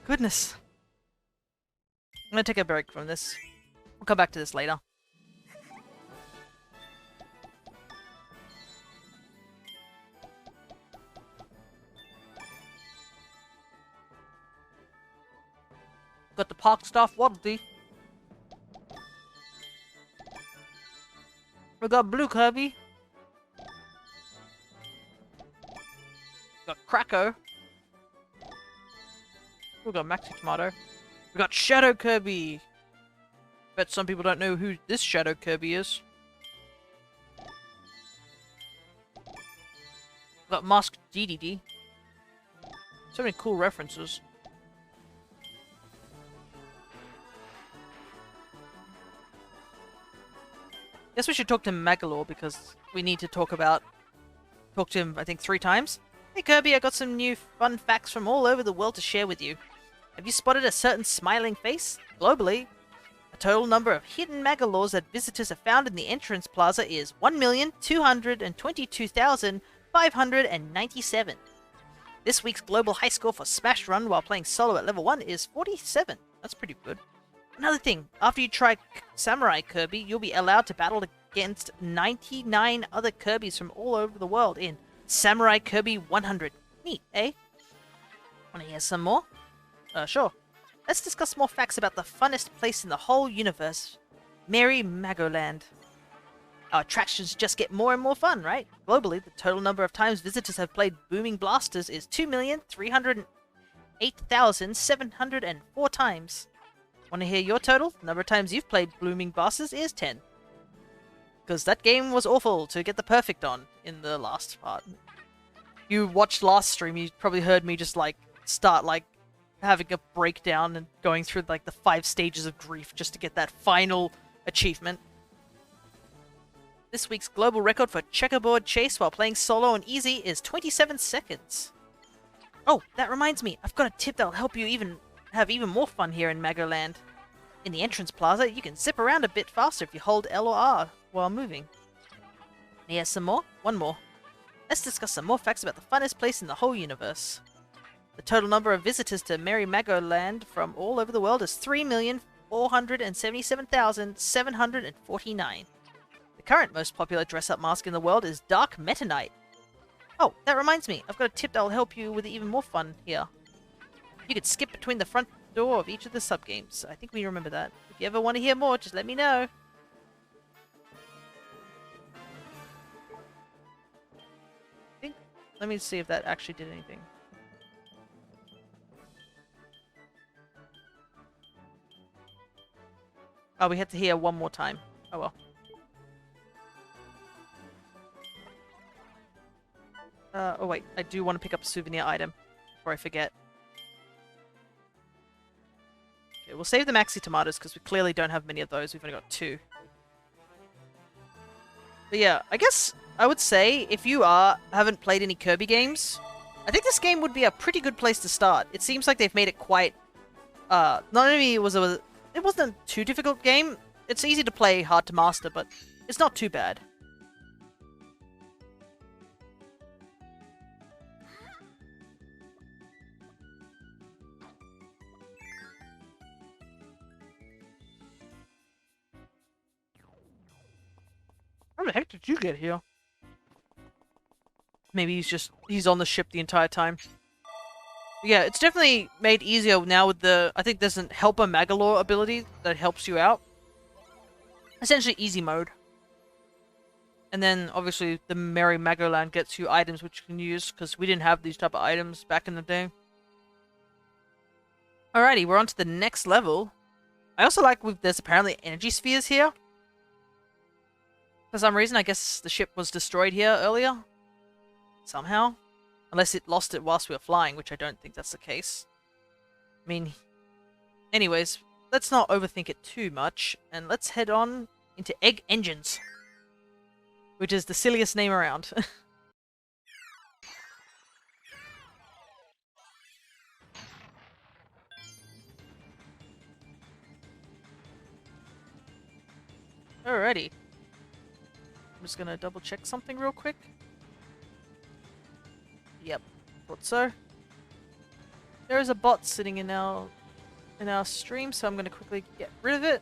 Goodness. I'm gonna take a break from this. We'll come back to this later. Got the park staff Waddle Dee. We got Blue Kirby. We got Kracko. We got Maxi Tomato. We got Shadow Kirby. Bet some people don't know who this Shadow Kirby is. We got Masked DDD. So many cool references. Guess we should talk to Magalore because we need to talk to him, I think, 3 times. Hey Kirby, I got some new fun facts from all over the world to share with you. Have you spotted a certain smiling face? Globally, a total number of hidden Magalores that visitors have found in the entrance plaza is 1,222,597. This week's global high score for Smash Run while playing solo at level 1 is 47. That's pretty good. Another thing, after you try Samurai Kirby, you'll be allowed to battle against 99 other Kirbys from all over the world in Samurai Kirby 100. Neat, eh? Wanna hear some more? Sure. Let's discuss more facts about the funnest place in the whole universe, Merry Magoland. Our attractions just get more and more fun, right? Globally, the total number of times visitors have played Booming Blasters is 2,308,704 times. Want to hear your total? The number of times you've played Booming Blasters is 10. Because that game was awful to get the perfect on in the last part. You watched last stream, you probably heard me just start having a breakdown and going through the 5 stages of grief just to get that final achievement. This week's global record for checkerboard chase while playing solo and easy is 27 seconds. Oh, that reminds me, I've got a tip that'll help you have even more fun here in Magoland. In the entrance plaza, you can zip around a bit faster if you hold L or R while moving. Yeah, some more? One more. Let's discuss some more facts about the funnest place in the whole universe. The total number of visitors to Merry Magoland from all over the world is 3,477,749. The current most popular dress-up mask in the world is Dark Meta Knight. Oh, that reminds me, I've got a tip that'll help you with even more fun here. You could skip between the front door of each of the sub-games. I think we remember that. If you ever want to hear more, just let me know. Let me see if that actually did anything. Oh, we had to hear one more time. Oh well. Oh wait, I do want to pick up a souvenir item before I forget. Okay, we'll save the maxi tomatoes because we clearly don't have many of those. We've only got 2. But yeah, I guess I would say if you haven't played any Kirby games, I think this game would be a pretty good place to start. It seems like they've made it quite not only it wasn't a too difficult game. It's easy to play, hard to master, but it's not too bad. How the heck did you get here? Maybe he's on the ship the entire time. Yeah, it's definitely made easier now with I think there's an Helper Magalore ability that helps you out. Essentially easy mode. And then, obviously, the Merry Magoland gets you items which you can use, because we didn't have these type of items back in the day. Alrighty, we're on to the next level. I also like there's apparently energy spheres here. For some reason, I guess the ship was destroyed here earlier. Somehow. Unless it lost it whilst we were flying, which I don't think that's the case. I mean, anyways, let's not overthink it too much, and let's head on into Egg Engines. Which is the silliest name around. Alrighty. I'm just gonna double check something real quick. Yep, thought so. There is a bot sitting in our stream, so I'm gonna quickly get rid of it.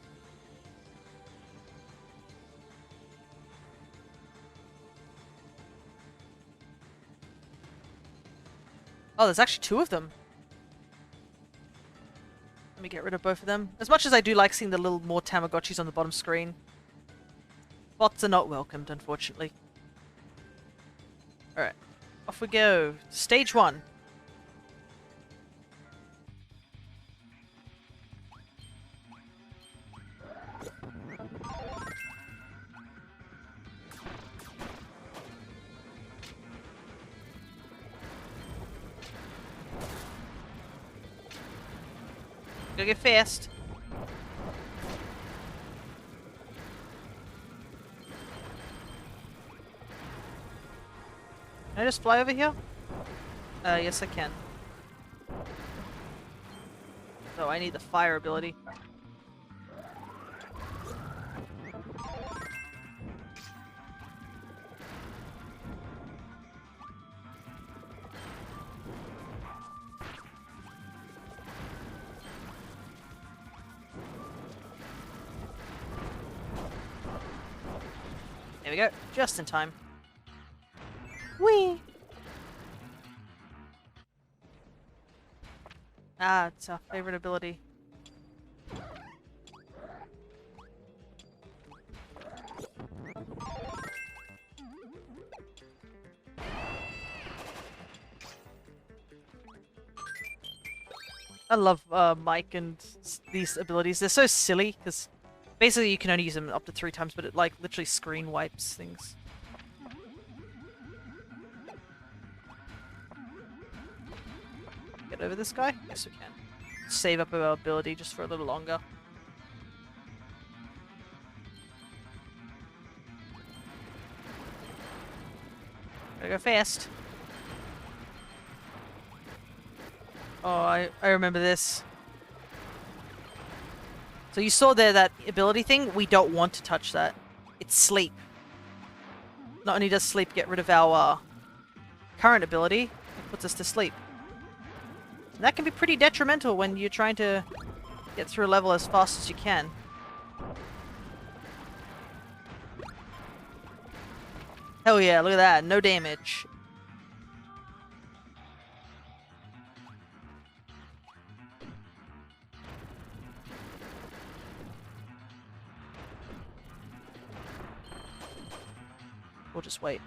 Oh, there's actually 2 of them. Let me get rid of both of them. As much as I do like seeing the little more Tamagotchis on the bottom screen, bots are not welcomed, unfortunately. Alright. Off we go. Stage 1. Gotta get fast. Can I just fly over here? Yes I can. So I need the fire ability. There we go. Just in time. Whee! Ah, it's our favorite ability. I love Mike and these abilities. They're so silly, because basically you can only use them up to 3 times, but it like literally screen wipes things. Get over this guy? Yes, we can. Save up our ability just for a little longer. Gotta go fast. Oh, I remember this. So you saw there that ability thing? We don't want to touch that. It's sleep. Not only does sleep get rid of our current ability, it puts us to sleep. And that can be pretty detrimental when you're trying to get through a level as fast as you can. Hell yeah, look at that. No damage. We'll just wait.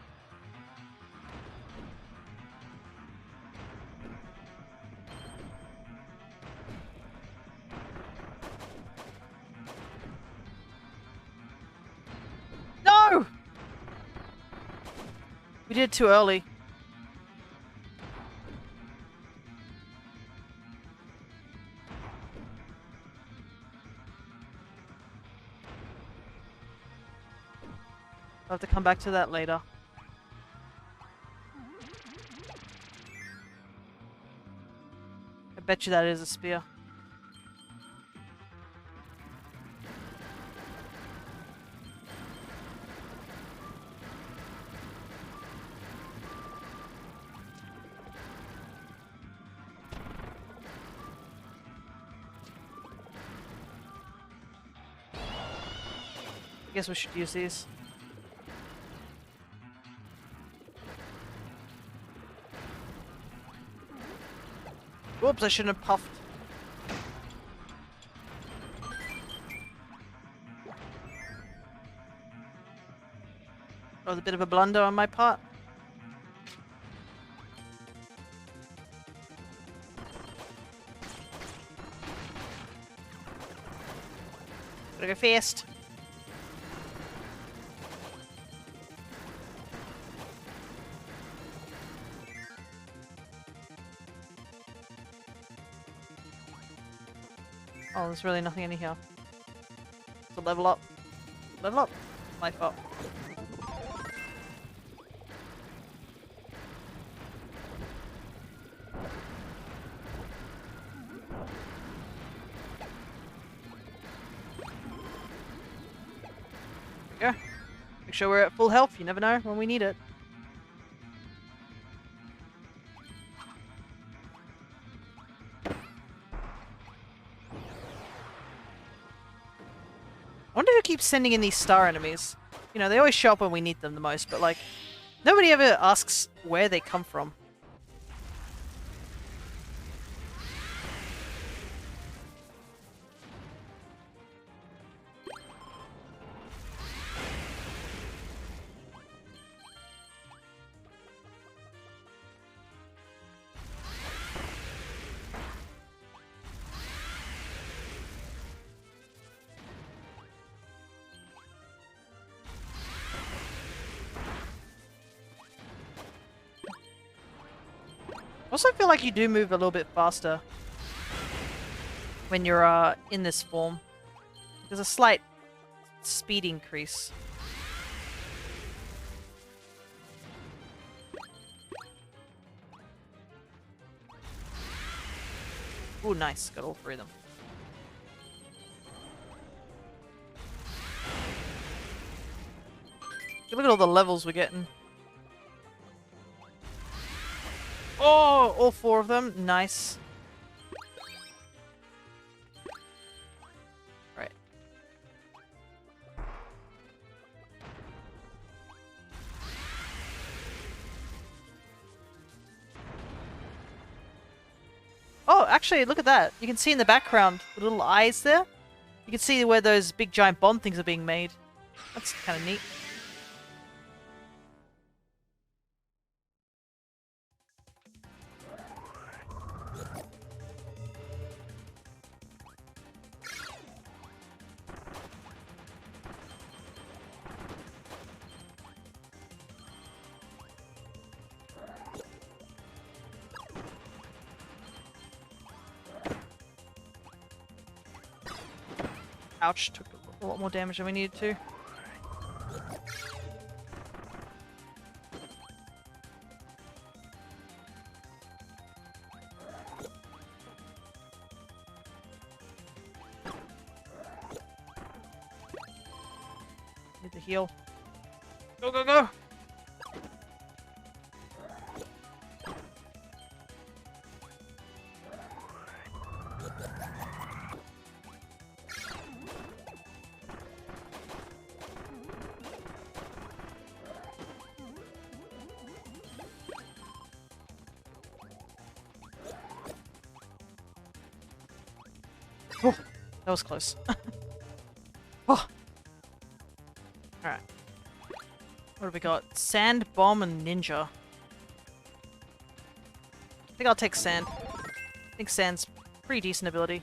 No! We did it too early. I'll have to come back to that later. I bet you that is a spear. I guess we should use these. Whoops, I shouldn't have puffed. That was a bit of a blunder on my part. Gotta go fast. Oh, there's really nothing in here. So level up. Level up. Life up. There we go. Make sure we're at full health. You never know when we need it. I wonder who keeps sending in these star enemies. You know, they always show up when we need them the most, but like, nobody ever asks where they come from. Also, I feel like you do move a little bit faster when you're in this form. There's a slight speed increase. Ooh, nice. Got all 3 of them. Look at all the levels we're getting. Oh, all 4 of them. Nice. Right. actually, look at that. You can see in the background the little eyes there. You can see where those big giant bomb things are being made. That's kind of neat. Ouch, took a lot more damage than we needed to. Need to heal. Go, go, go! Oh, that was close. Oh. Alright. What have we got? Sand, bomb, and ninja. I think I'll take sand. I think sand's pretty decent ability.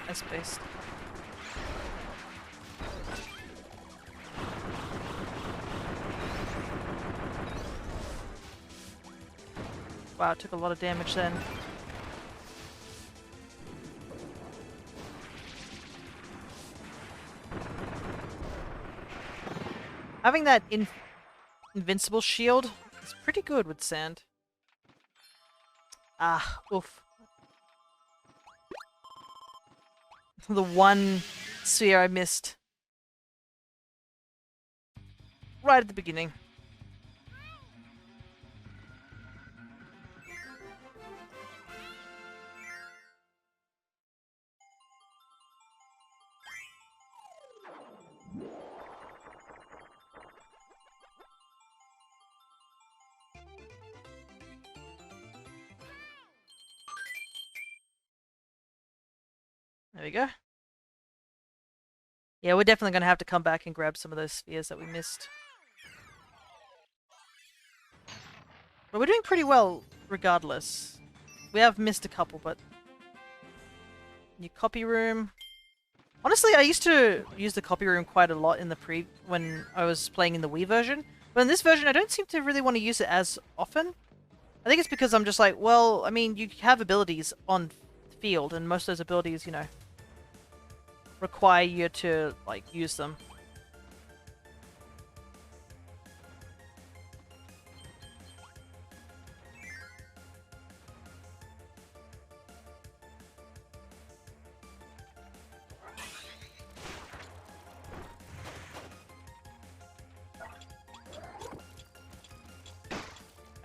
Nice based. Wow, it took a lot of damage then. Having that invincible shield is pretty good with sand. Ah, oof. The one sphere I missed. Right at the beginning. There we go. Yeah, we're definitely going to have to come back and grab some of those spheres that we missed. But we're doing pretty well regardless. We have missed a couple, but... New copy room. Honestly, I used to use the copy room quite a lot in the when I was playing in the Wii version. But in this version, I don't seem to really want to use it as often. I think it's because I'm just like, well, I mean, you have abilities on field, and most of those abilities, you know, require you to, like, use them.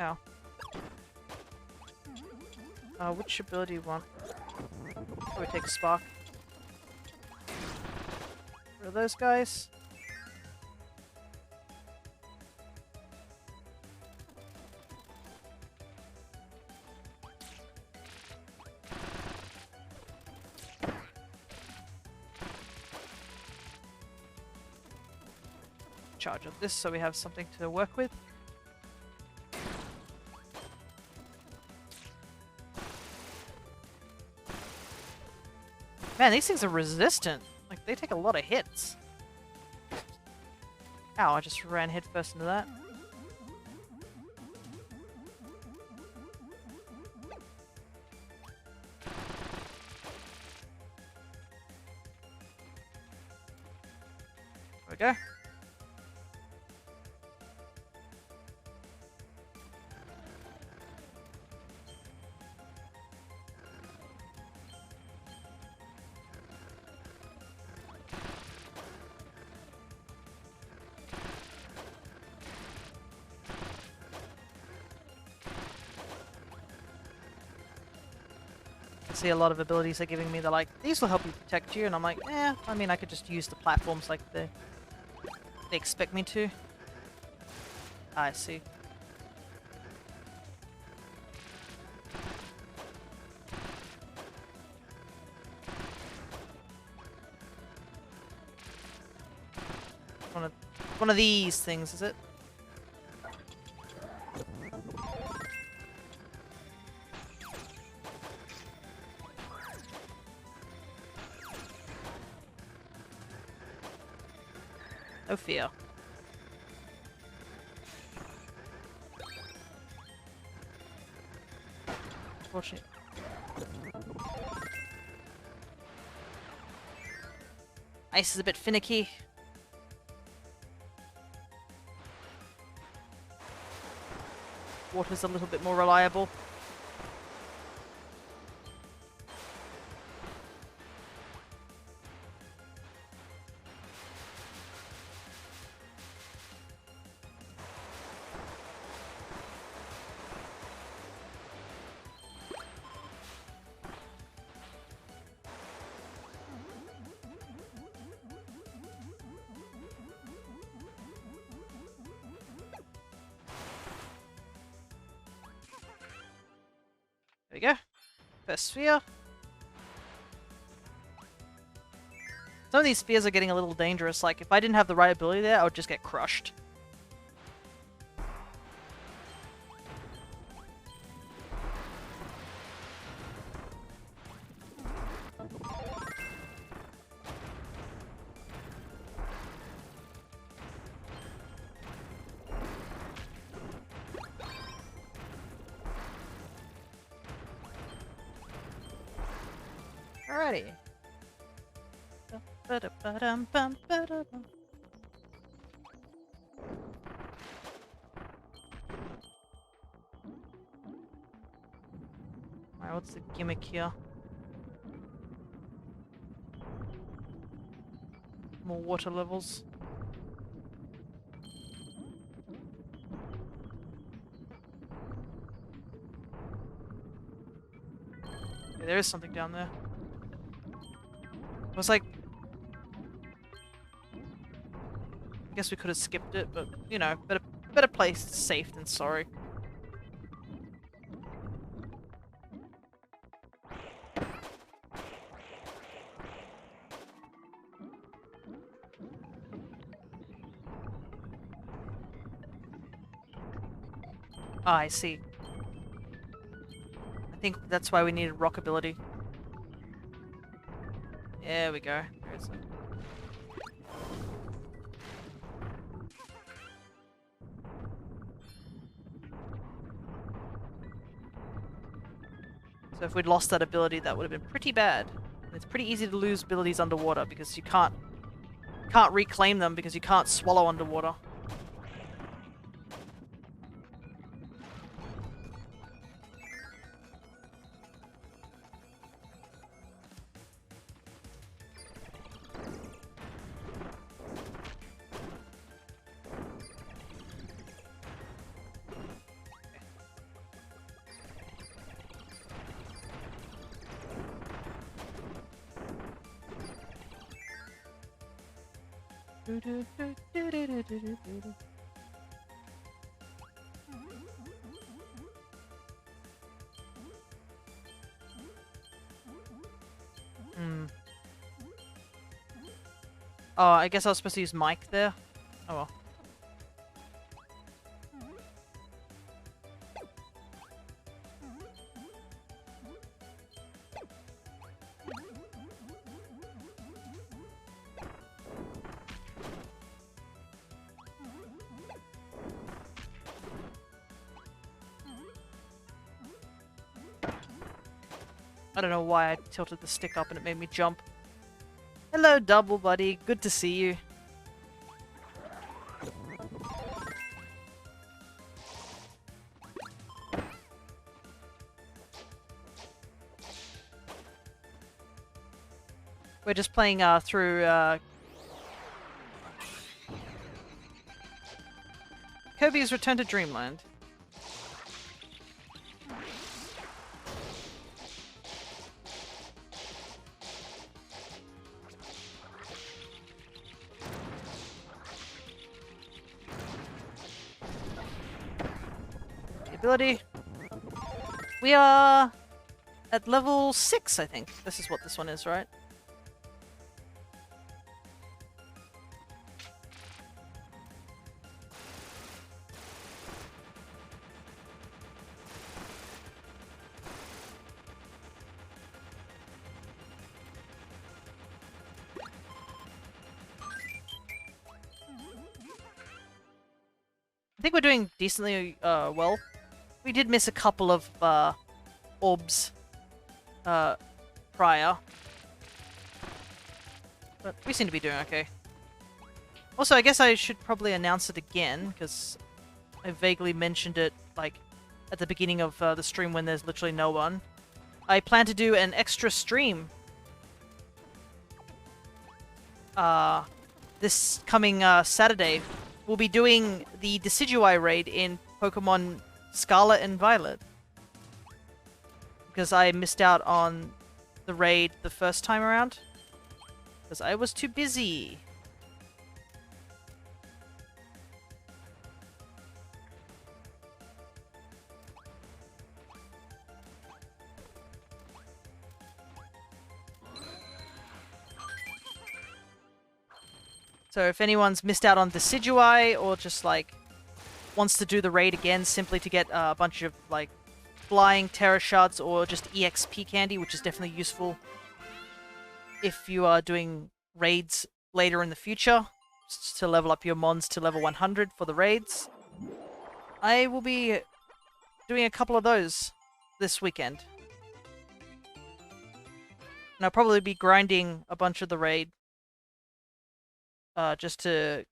Ow. Which ability do you want? Probably take Spark. What are those guys? Charge up this so we have something to work with. Man, these things are resistant. Like, they take a lot of hits. Ow, I just ran headfirst into that. There we go. see a lot of abilities they're giving me. They're like, these will help you protect you, and I'm like, eh. I mean, I could just use the platforms like they expect me to. I see. One of these things, is it? No fear. Unfortunately. Ice is a bit finicky. Water's a little bit more reliable. There we go. First sphere. Some of these spheres are getting a little dangerous. Like, if I didn't have the right ability there, I would just get crushed. Alrighty. Alright, what's the gimmick here? More water levels. Yeah, there is something down there. It was like... I guess we could have skipped it, but, you know, better play safe than sorry. Ah, I see. I think that's why we needed rock ability. There we go. There is it. So if we'd lost that ability, that would have been pretty bad. And it's pretty easy to lose abilities underwater because you can't reclaim them because you can't swallow underwater. Oh, I guess I was supposed to use Mike there. Oh well. I don't know why I tilted the stick up and it made me jump. Hello, Double Buddy. Good to see you. We're just playing through Kirby's Return to Dreamland. ability. We are at level 6, I think. This is what this one is, right? I think we're doing decently well. We did miss a couple of orbs prior. But we seem to be doing okay. Also, I guess I should probably announce it again, because I vaguely mentioned it, like, at the beginning of the stream when there's literally no one. I plan to do an extra stream this coming Saturday. We'll be doing the Decidueye raid in Pokemon Scarlet and Violet. Because I missed out on the raid the first time around. Because I was too busy. So if anyone's missed out on Decidueye or just like wants to do the raid again simply to get a bunch of like flying Terra shards or just EXP candy, which is definitely useful if you are doing raids later in the future, just to level up your mons to level 100 for the raids, I will be doing a couple of those this weekend. And I'll probably be grinding a bunch of the raid just to,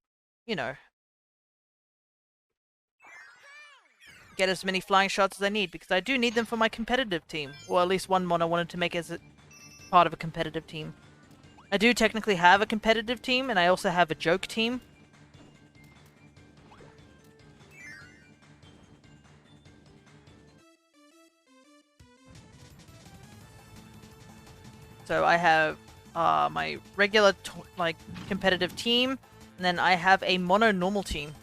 you know, get as many flying shots as I need, because I do need them for my competitive team, or at least one mod I wanted to make as a part of a competitive team. I do technically have a competitive team, and I also have a joke team. So I have my regular like competitive team, and then I have a mono normal team.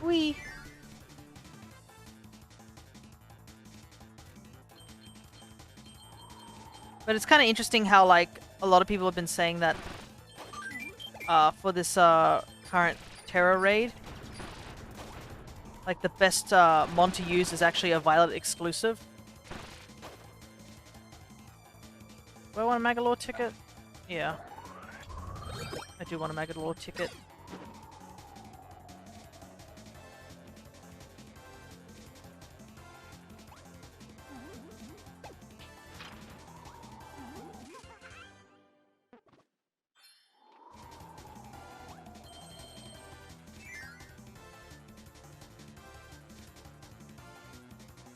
Whee! But it's kind of interesting how, like, a lot of people have been saying that for this current Terra raid, like, the best mon to use is actually a Violet exclusive. Do I want a Magolor ticket? Yeah. I do want a Magolor ticket.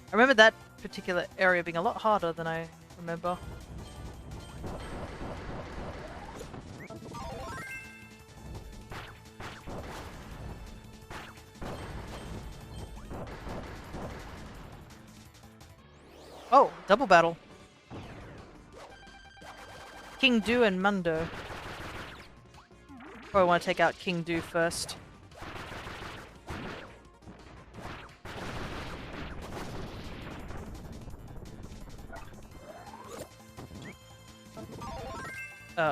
I remember that particular area being a lot harder than I remember. Oh, double battle. King Do and Mundo. Probably want to take out King Do first.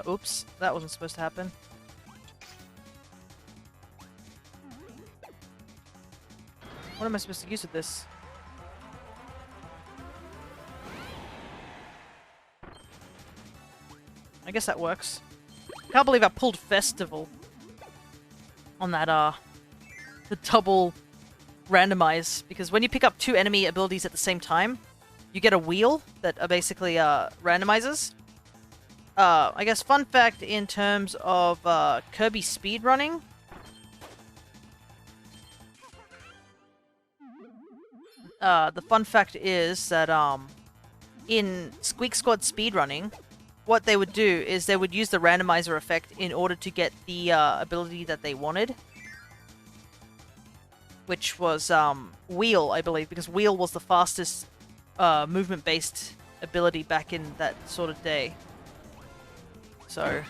Oops, that wasn't supposed to happen. What am I supposed to use with this? I guess that works. Can't believe I pulled Festival on that, the double randomize, because when you pick up two enemy abilities at the same time, you get a wheel that basically randomizes. I guess fun fact in terms of Kirby speedrunning. The fun fact is that in Squeak Squad speedrunning, what they would do is they would use the randomizer effect in order to get the ability that they wanted, which was Wheel, I believe, because Wheel was the fastest movement-based ability back in that sort of day. So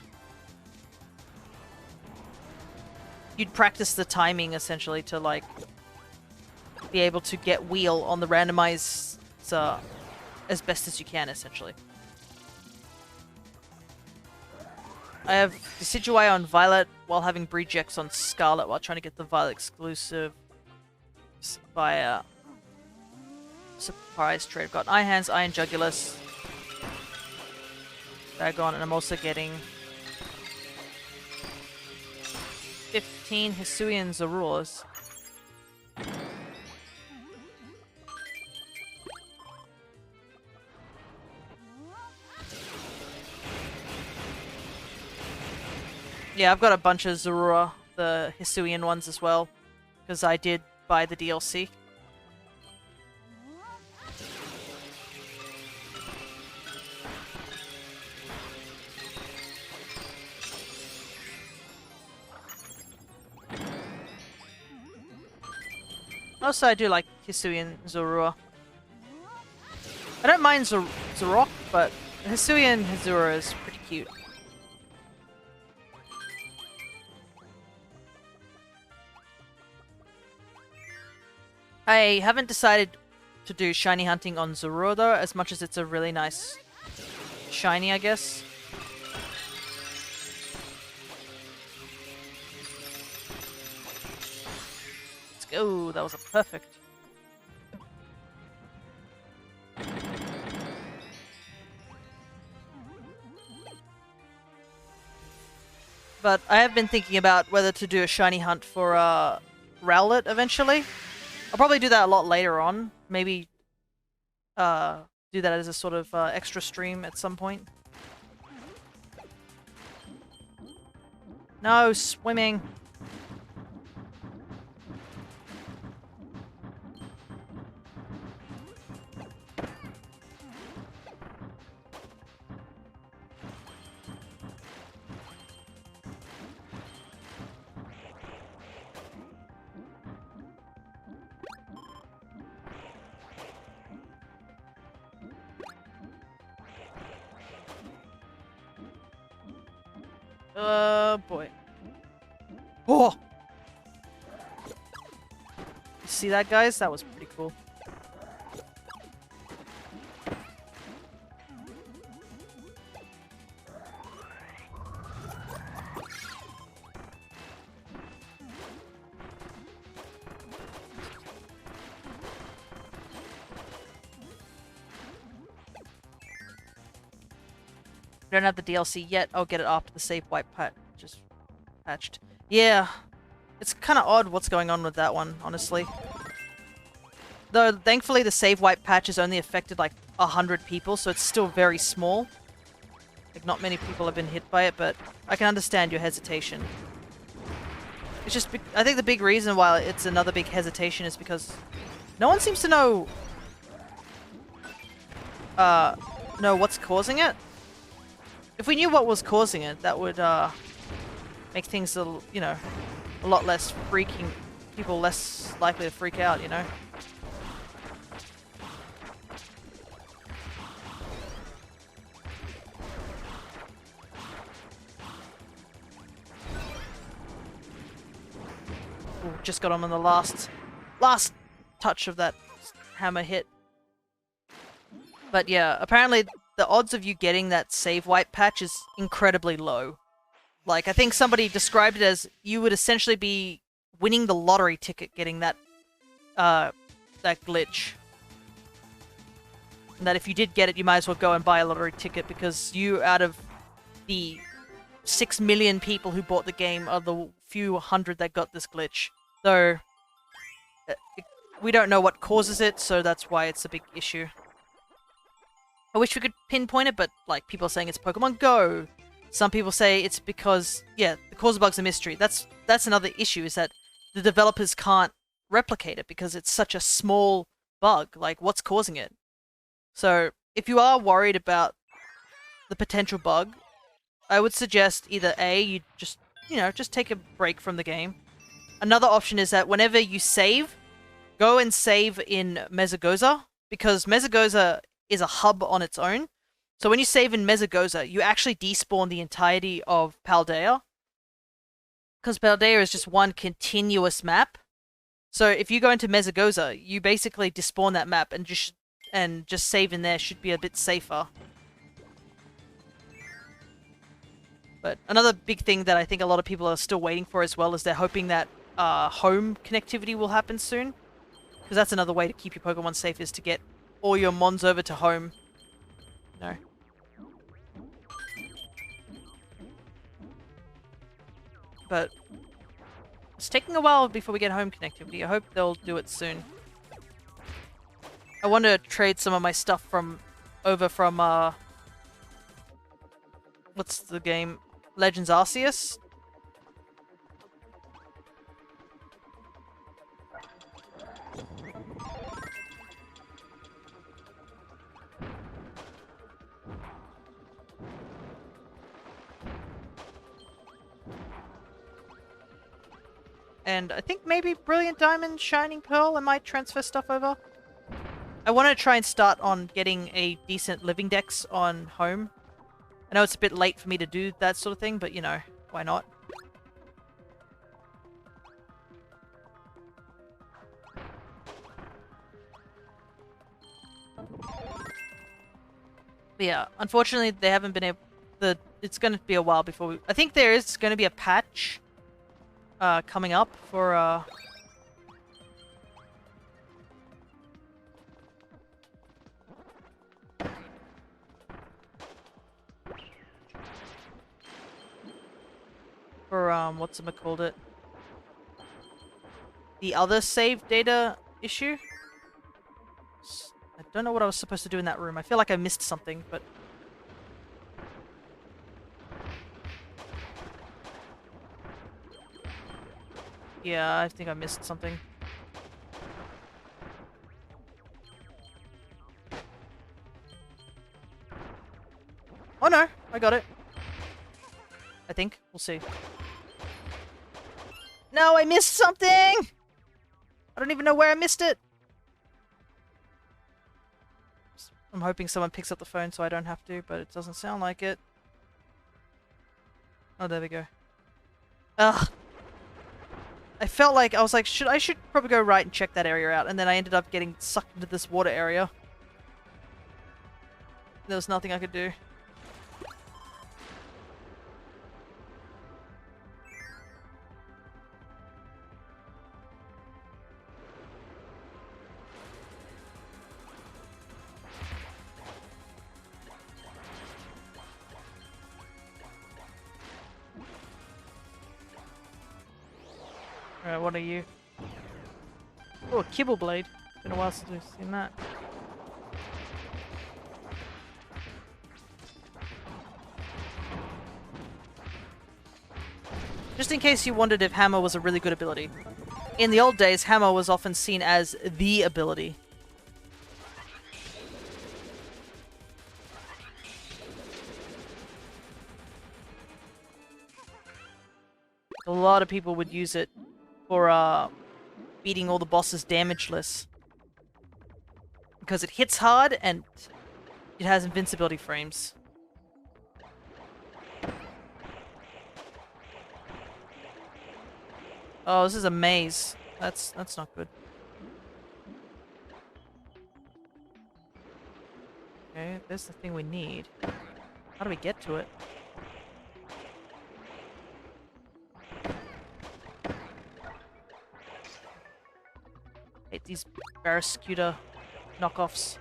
you'd practice the timing essentially to like be able to get Wheel on the randomized as best as you can, essentially. I have Decidueye on Violet while having Breejex on Scarlet while trying to get the Violet exclusive via surprise trade. I've got Iron Hands, Iron Jugulus, Bagon, and I'm also getting 15 Hisuian Zarulas. Yeah, I've got a bunch of Zorua, the Hisuian ones as well, because I did buy the DLC. Also, I do like Hisuian Zorua. I don't mind Zorok, but Hisuian Zorua is pretty cute. I haven't decided to do shiny hunting on Zorua though, as much as it's a really nice shiny, I guess. Let's go, that was a perfect. But I have been thinking about whether to do a shiny hunt for Rowlet eventually. I'll probably do that a lot later on. Maybe do that as a sort of extra stream at some point. No, swimming. Boy. Oh! You see that, guys? That was pretty cool. Don't have the DLC yet. I'll get it after the save wipe just patched. Yeah, it's kind of odd what's going on with that one, honestly. Though, thankfully, the save wipe patch has only affected like 100 people, so it's still very small. Like, not many people have been hit by it, but I can understand your hesitation. It's just, I think the big reason why it's another big hesitation is because no one seems to know what's causing it. If we knew what was causing it, that would make things a lot less freaking, people less likely to freak out, you know? Ooh, just got him on the last touch of that hammer hit. But yeah, apparently the odds of you getting that save wipe patch is incredibly low. Like, I think somebody described it as you would essentially be winning the lottery ticket getting that glitch. And that if you did get it, you might as well go and buy a lottery ticket because you, out of the 6 million people who bought the game, are the few hundred that got this glitch. Though, we don't know what causes it, so that's why it's a big issue. I wish we could pinpoint it, but like people are saying it's Pokemon Go. Some people say it's because, yeah, the cause of bug's a mystery. That's another issue, is that the developers can't replicate it because it's such a small bug. Like, what's causing it? So if you are worried about the potential bug, I would suggest either A, you just, just take a break from the game. Another option is that whenever you save, go and save in Mesagoza, because Mesagoza is a hub on its own. So when you save in Mesagoza, you actually despawn the entirety of Paldea, because Paldea is just one continuous map. So if you go into Mesagoza, you basically despawn that map and just save in there should be a bit safer. But another big thing that I think a lot of people are still waiting for as well is they're hoping that home connectivity will happen soon. Because that's another way to keep your Pokemon safe, is to get all your Mons over to home. No. But it's taking a while before we get home connectivity. I hope they'll do it soon. I want to trade some of my stuff over from what's the game? Legends Arceus? And I think maybe Brilliant Diamond, Shining Pearl, I might transfer stuff over. I want to try and start on getting a decent living dex on home. I know it's a bit late for me to do that sort of thing, but why not? But yeah, unfortunately they haven't been able... It's going to be a while before we... I think there is going to be a patch coming up for whatchamacallit, the other save data issue. I don't know what I was supposed to do in that room. I feel like I missed something, but... yeah, I think I missed something. Oh no, I got it. I think. We'll see. No, I missed something! I don't even know where I missed it! I'm hoping someone picks up the phone so I don't have to, but it doesn't sound like it. Oh, there we go. Ugh. I felt like, I was like, I should probably go right and check that area out, and then I ended up getting sucked into this water area. There was nothing I could do. Alright, what are you? Oh, a Kibble Blade. Been a while since we've seen that. Just in case you wondered if Hammer was a really good ability. In the old days, Hammer was often seen as the ability. A lot of people would use it for beating all the bosses damageless. Because it hits hard and it has invincibility frames. Oh, this is a maze. That's not good. Okay, there's the thing we need. How do we get to it? Hate these Barrascuda knockoffs.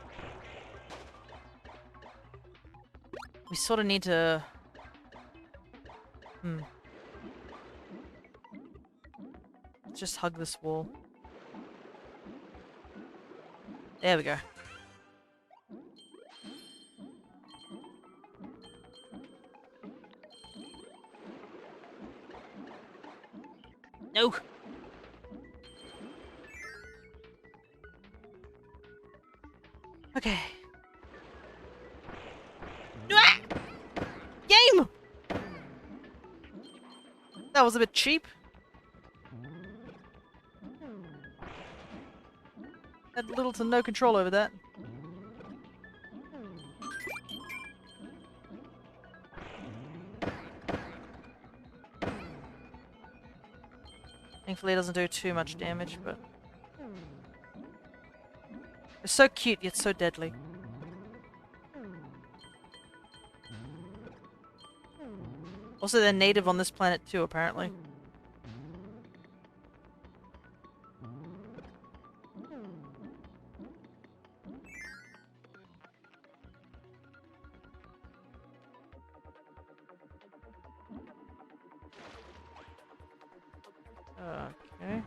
We sort of need to... just hug this wall. There we go. No! Okay. Ah! That was a bit cheap. Had little to no control over that. Thankfully it doesn't do too much damage, but... It's so cute, yet so deadly. Also, they're native on this planet too, apparently. Okay.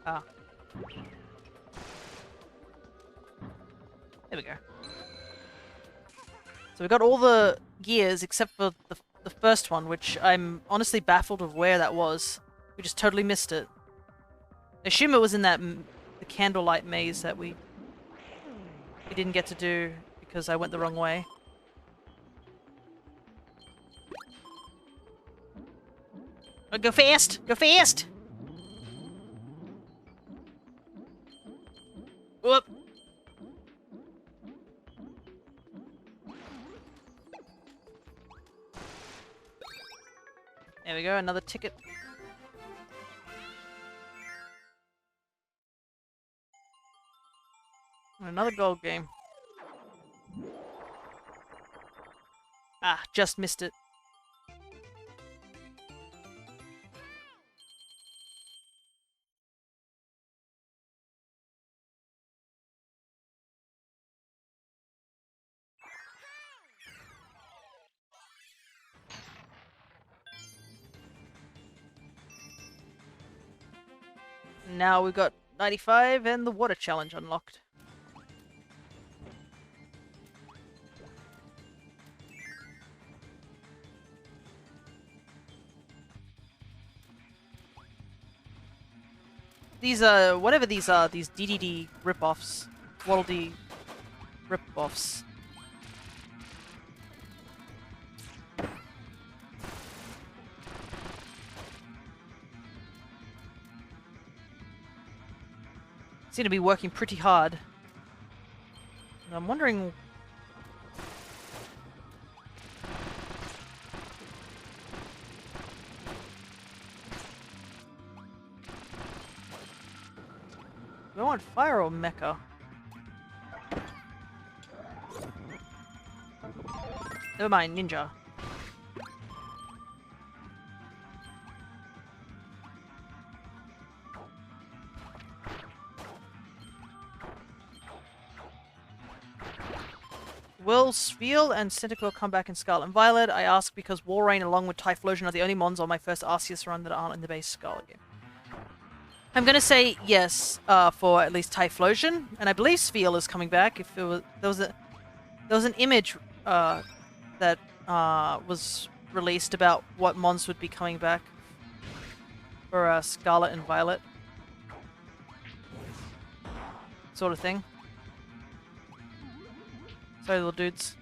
Ah. There we go. So we got all the gears except for the first one, which I'm honestly baffled of where that was. We just totally missed it. I assume it was in that the candlelight maze that we didn't get to do because I went the wrong way. Oh, go fast! Go fast! Whoop! There we go, another ticket. Another gold game. Ah, just missed it. Now we've got 95 and the water challenge unlocked. These whatever these are, these DDD rip-offs, Waddle Dee rip-offs. Seem to be working pretty hard. And I'm wondering... Do I want fire or mecha? Never mind, ninja. Will Spheal and Cyndaquil come back in Scarlet and Violet? I ask because Walrein along with Typhlosion are the only mons on my first Arceus run that aren't in the base Scarlet game. I'm gonna say yes for at least Typhlosion, and I believe Spheal is coming back. If it was there was an image that was released about what mons would be coming back for Scarlet and Violet, sort of thing. Sorry, little dudes.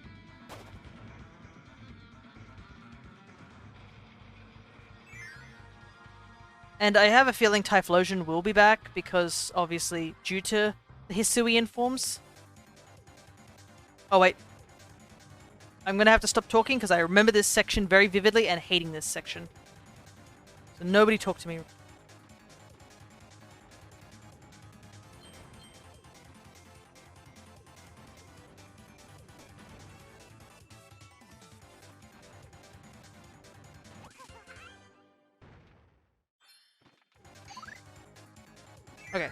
And I have a feeling Typhlosion will be back because, obviously, due to the Hisuian forms. Oh, wait. I'm gonna have to stop talking because I remember this section very vividly and hating this section. So nobody talk to me. Okay.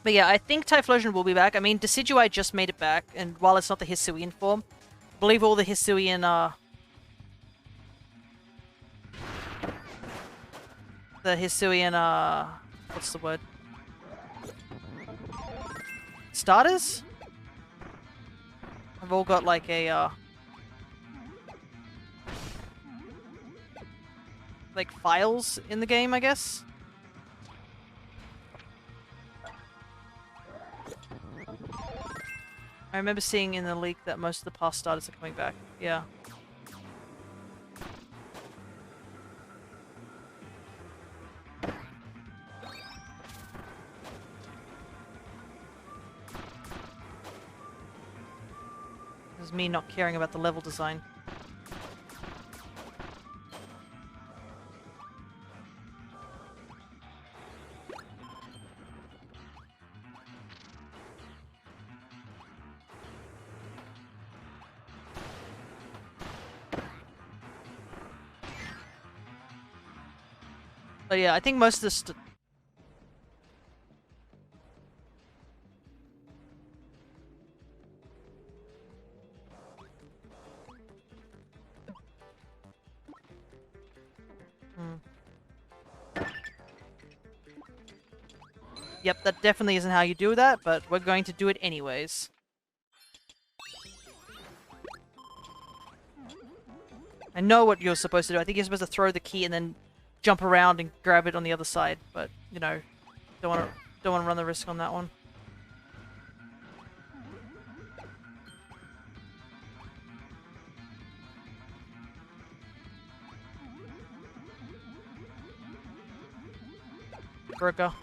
But yeah, I think Typhlosion will be back. I mean, Decidueye just made it back, and while it's not the Hisuian form, I believe all the Hisuian, what's the word? Starters? Have all got, like, a, like, files in the game, I guess? I remember seeing in the leak that most of the past starters are coming back. Yeah. This is me not caring about the level design. But yeah, I think most of the Yep, that definitely isn't how you do that, but we're going to do it anyways. I know what you're supposed to do. I think you're supposed to throw the key and then jump around and grab it on the other side, but, you know, don't want to run the risk on that one. Burger.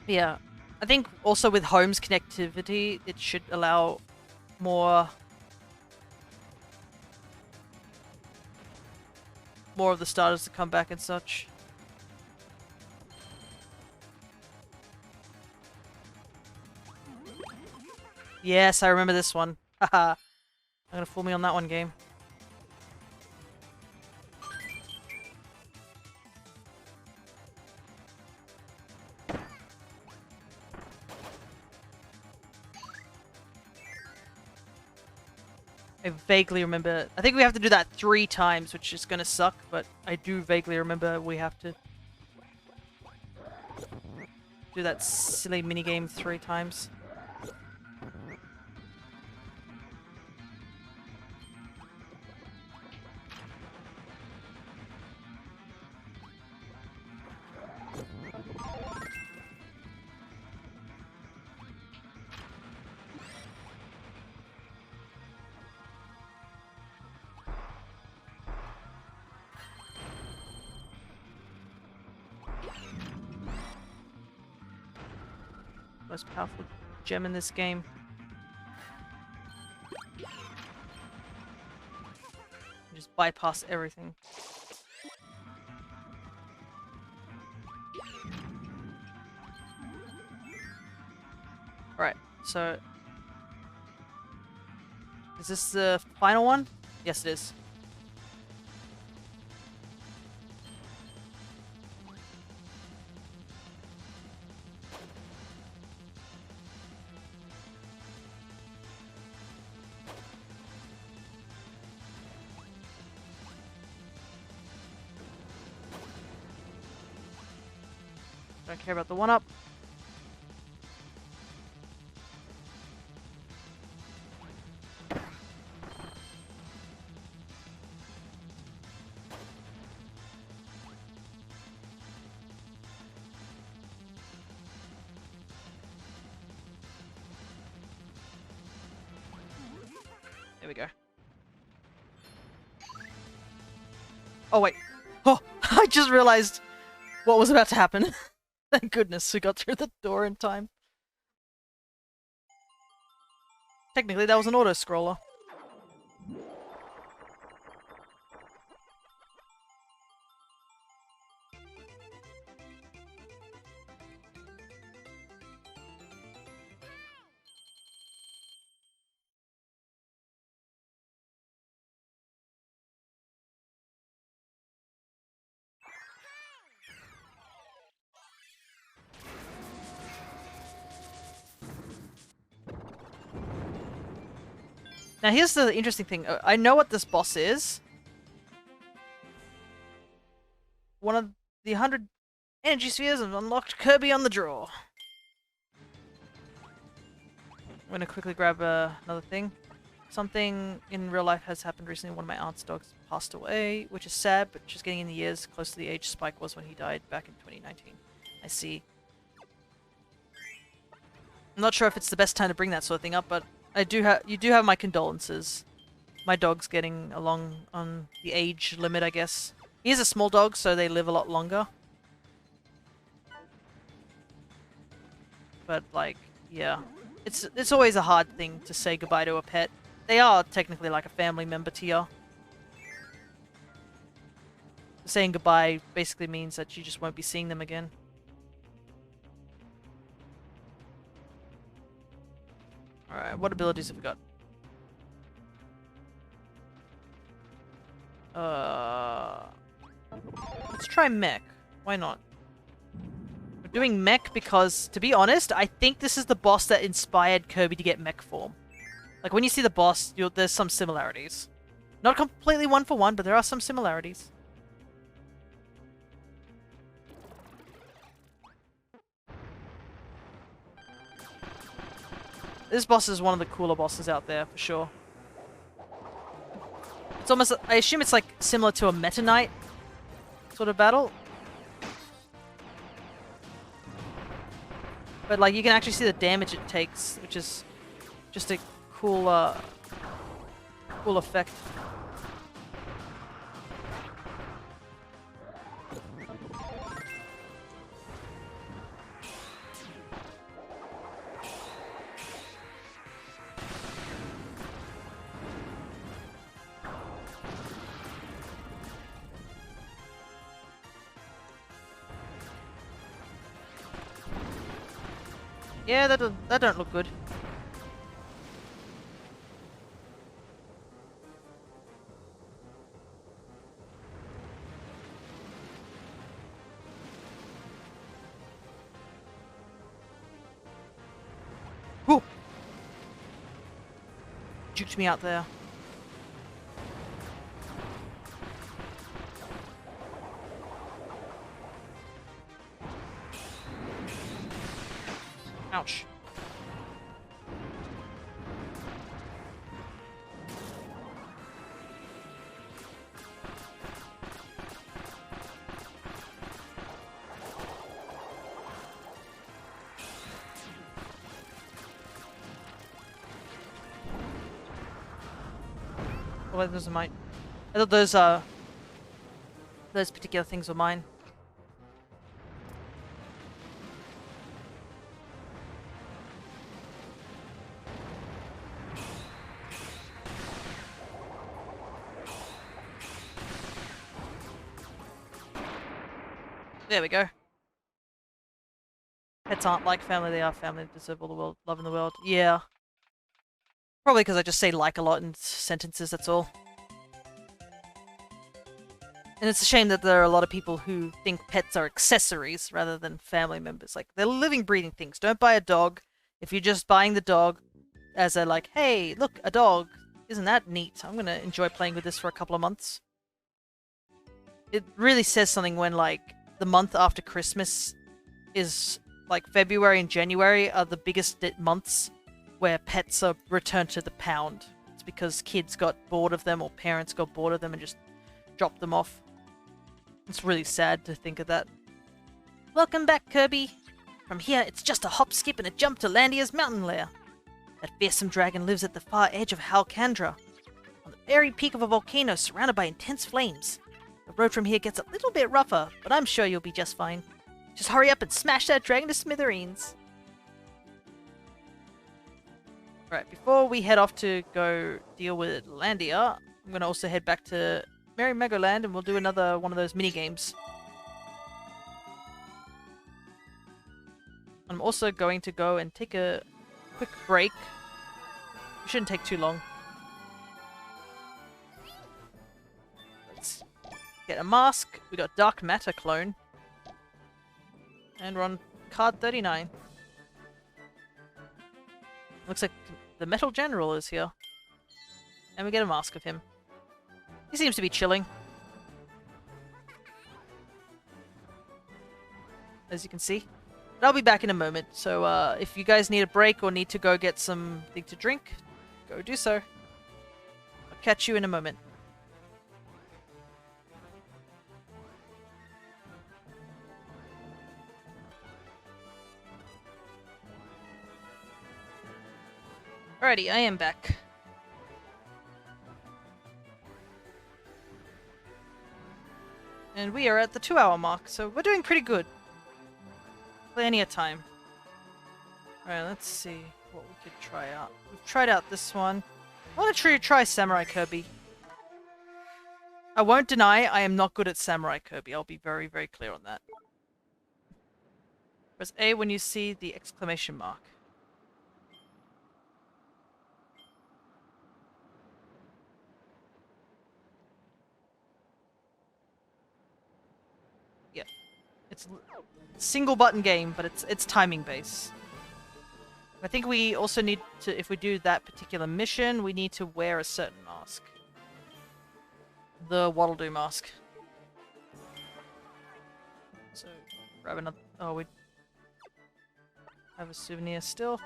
Yeah, I think also with Home's connectivity, it should allow more of the starters to come back and such. Yes, I remember this one. Haha. I'm gonna fool me on that one, game. I vaguely remember. I think we have to do that 3 times, which is gonna suck, but I do vaguely remember we have to do that silly minigame 3 times. Most powerful gem in this game. Just bypass everything. Alright, so... Is this the final one? Yes, it is. Don't care about the 1-up. There we go. Oh, wait. Oh, I just realized what was about to happen. Thank goodness we got through the door in time. Technically, that was an auto-scroller. Now here's the interesting thing. I know what this boss is. One of the 100 energy spheres have unlocked Kirby on the draw. I'm gonna quickly grab another thing. Something in real life has happened recently. One of my aunt's dogs passed away, which is sad, but just getting in the years close to the age Spike was when he died back in 2019. I see. I'm not sure if it's the best time to bring that sort of thing up, but you do have my condolences. My dog's getting along on the age limit, I guess. He is a small dog, so they live a lot longer. But like, yeah, it's always a hard thing to say goodbye to a pet. They are technically like a family member to you. Saying goodbye basically means that you just won't be seeing them again. Alright, what abilities have we got? Let's try mech. Why not? We're doing mech because, to be honest, I think this is the boss that inspired Kirby to get mech form. Like, when you see the boss, there's some similarities. Not completely one for one, but there are some similarities. This boss is one of the cooler bosses out there, for sure. It's almost, I assume it's like similar to a Meta Knight sort of battle. But like, you can actually see the damage it takes, which is just a cool, cool effect. Yeah, that don't look good. Whew! Juked me out there. Ouch. Oh, those are mine. I thought those particular things were mine. There we go. Pets aren't like family, they are family. They deserve all the world, love in the world. Yeah. Probably because I just say like a lot in sentences, that's all. And it's a shame that there are a lot of people who think pets are accessories rather than family members. Like, they're living, breathing things. Don't buy a dog if you're just buying the dog as a like, hey, look, a dog. Isn't that neat? I'm gonna enjoy playing with this for a couple of months. It really says something when, like, the month after Christmas is, like, February and January are the biggest months where pets are returned to the pound. It's because kids got bored of them or parents got bored of them and just dropped them off. It's really sad to think of that. Welcome back, Kirby! From here, it's just a hop, skip, and a jump to Landia's mountain lair. That fearsome dragon lives at the far edge of Halcandra, on the very peak of a volcano surrounded by intense flames. The road from here gets a little bit rougher, but I'm sure you'll be just fine. Just hurry up and smash that dragon to smithereens. Right, before we head off to go deal with Landia, I'm going to also head back to Merry Megaland and we'll do another one of those mini games. I'm also going to go and take a quick break. It shouldn't take too long. Let's get a mask. We got Dark Matter clone. And we're on card 39. Looks like the Metal General is here. And we get a mask of him. He seems to be chilling. As you can see. But I'll be back in a moment, so if you guys need a break or need to go get something to drink, go do so. I'll catch you in a moment. Alrighty, I am back. And we are at the 2-hour mark, so we're doing pretty good. Plenty of time. Alright, let's see what we could try out. We've tried out this one. I want to try Samurai Kirby. I won't deny I am not good at Samurai Kirby. I'll be very, very clear on that. Press A when you see the exclamation mark. Yeah. It's a single button game, but it's timing based. I think we also need to, if we do that particular mission, we need to wear a certain mask. The Waddle Doo mask. So, grab another... Oh, we have a souvenir still.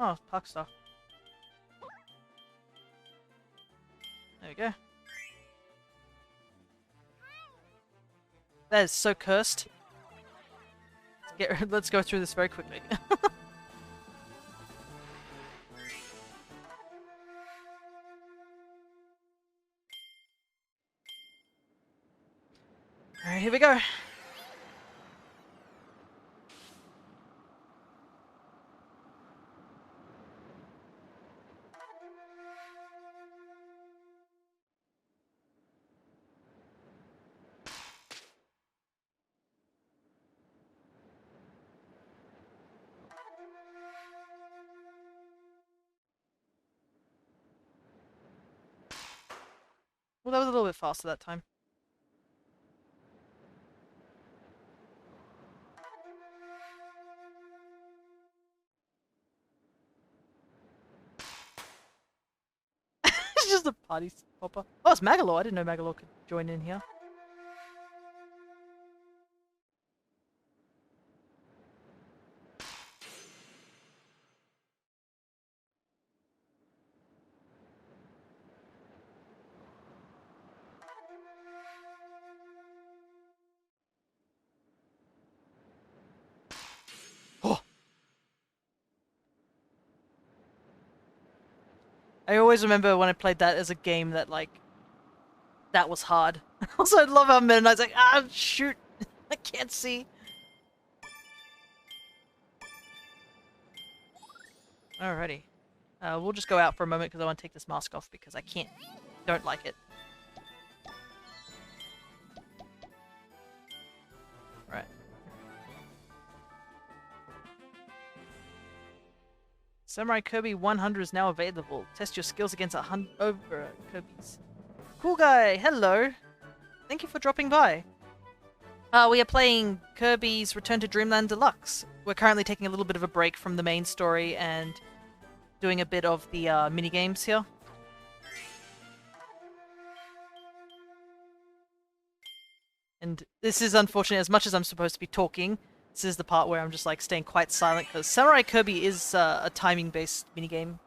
Oh, Park Star. There we go. That is so cursed. Let's go through this very quickly. Alright, here we go. Well, that was a little bit faster that time. It's just a party popper. Oh, it's Magolor. I didn't know Magolor could join in here. Oh! I always remember when I played that as a game that, like, that was hard. Also, I love how Meta Knight's like, ah, shoot! I can't see. Alrighty. We'll just go out for a moment because I want to take this mask off because I don't like it. Right. Samurai Kirby 100 is now available. Test your skills against 100 over Kirby's. Cool guy, hello. Thank you for dropping by. We are playing Kirby's Return to Dreamland Deluxe. We're currently taking a little bit of a break from the main story and doing a bit of the mini-games here. And this is unfortunate, as much as I'm supposed to be talking, this is the part where I'm just like staying quite silent, because Samurai Kirby is a timing-based minigame.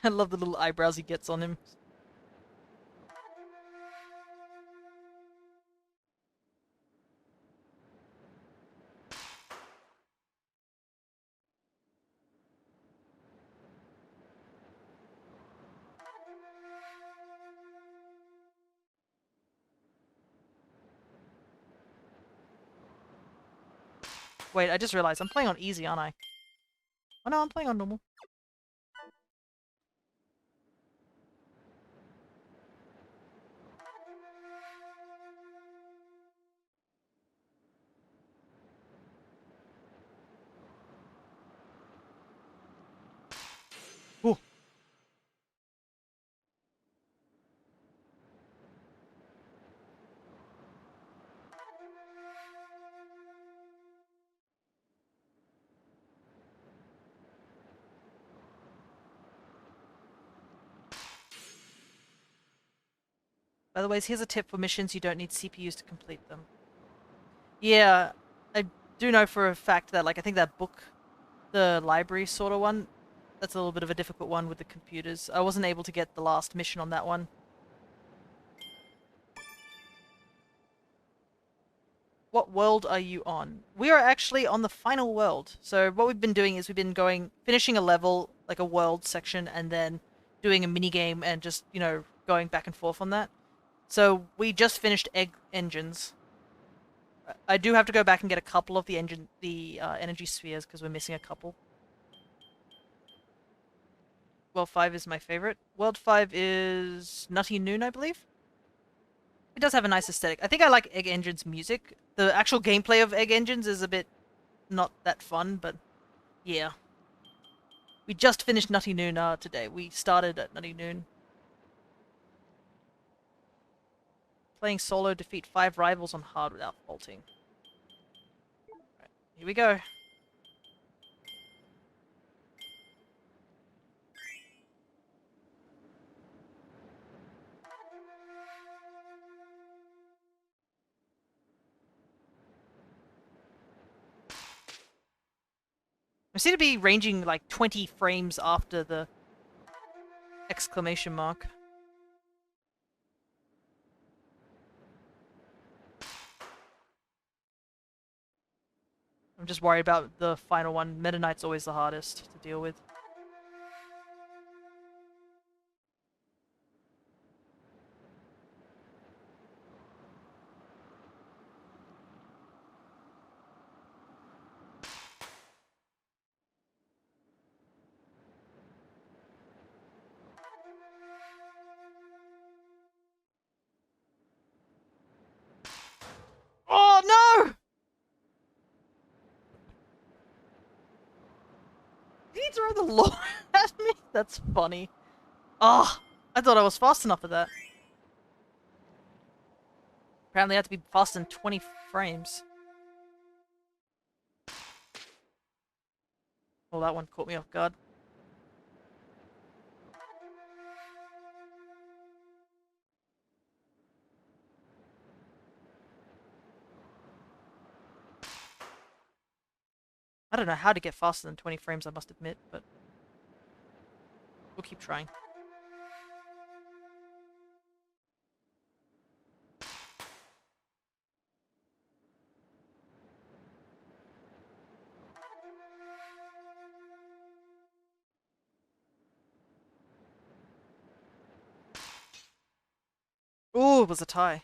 I love the little eyebrows he gets on him. Wait, I just realized I'm playing on easy, aren't I? Oh no, I'm playing on normal. Ooh. By the way, here's a tip for missions: you don't need CPUs to complete them. Yeah, I do know for a fact that, like, I think that book, the library sort of one, that's a little bit of a difficult one with the computers. I wasn't able to get the last mission on that one. What world are you on? We are actually on the final world. So what we've been doing is we've been finishing a level, like a world section, and then doing a mini game and just, going back and forth on that. So we just finished Egg Engines. I do have to go back and get a couple of the energy spheres because we're missing a couple. World 5 is my favorite. World 5 is Nutty Noon, I believe. It does have a nice aesthetic. I think I like Egg Engine's music. The actual gameplay of Egg Engines is a bit not that fun, but yeah. We just finished Nutty Noon today. We started at Nutty Noon. Playing solo, defeat 5 rivals on hard without faulting. Right, here we go. I seem to be ranging like 20 frames after the exclamation mark. I'm just worried about the final one. Meta Knight's always the hardest to deal with. Oh no! Did he throw the law at me? That's funny. Oh, I thought I was fast enough for that. Apparently I have to be faster than 20 frames. Oh, that one caught me off guard. I don't know how to get faster than 20 frames, I must admit, but we'll keep trying. Ooh, it was a tie.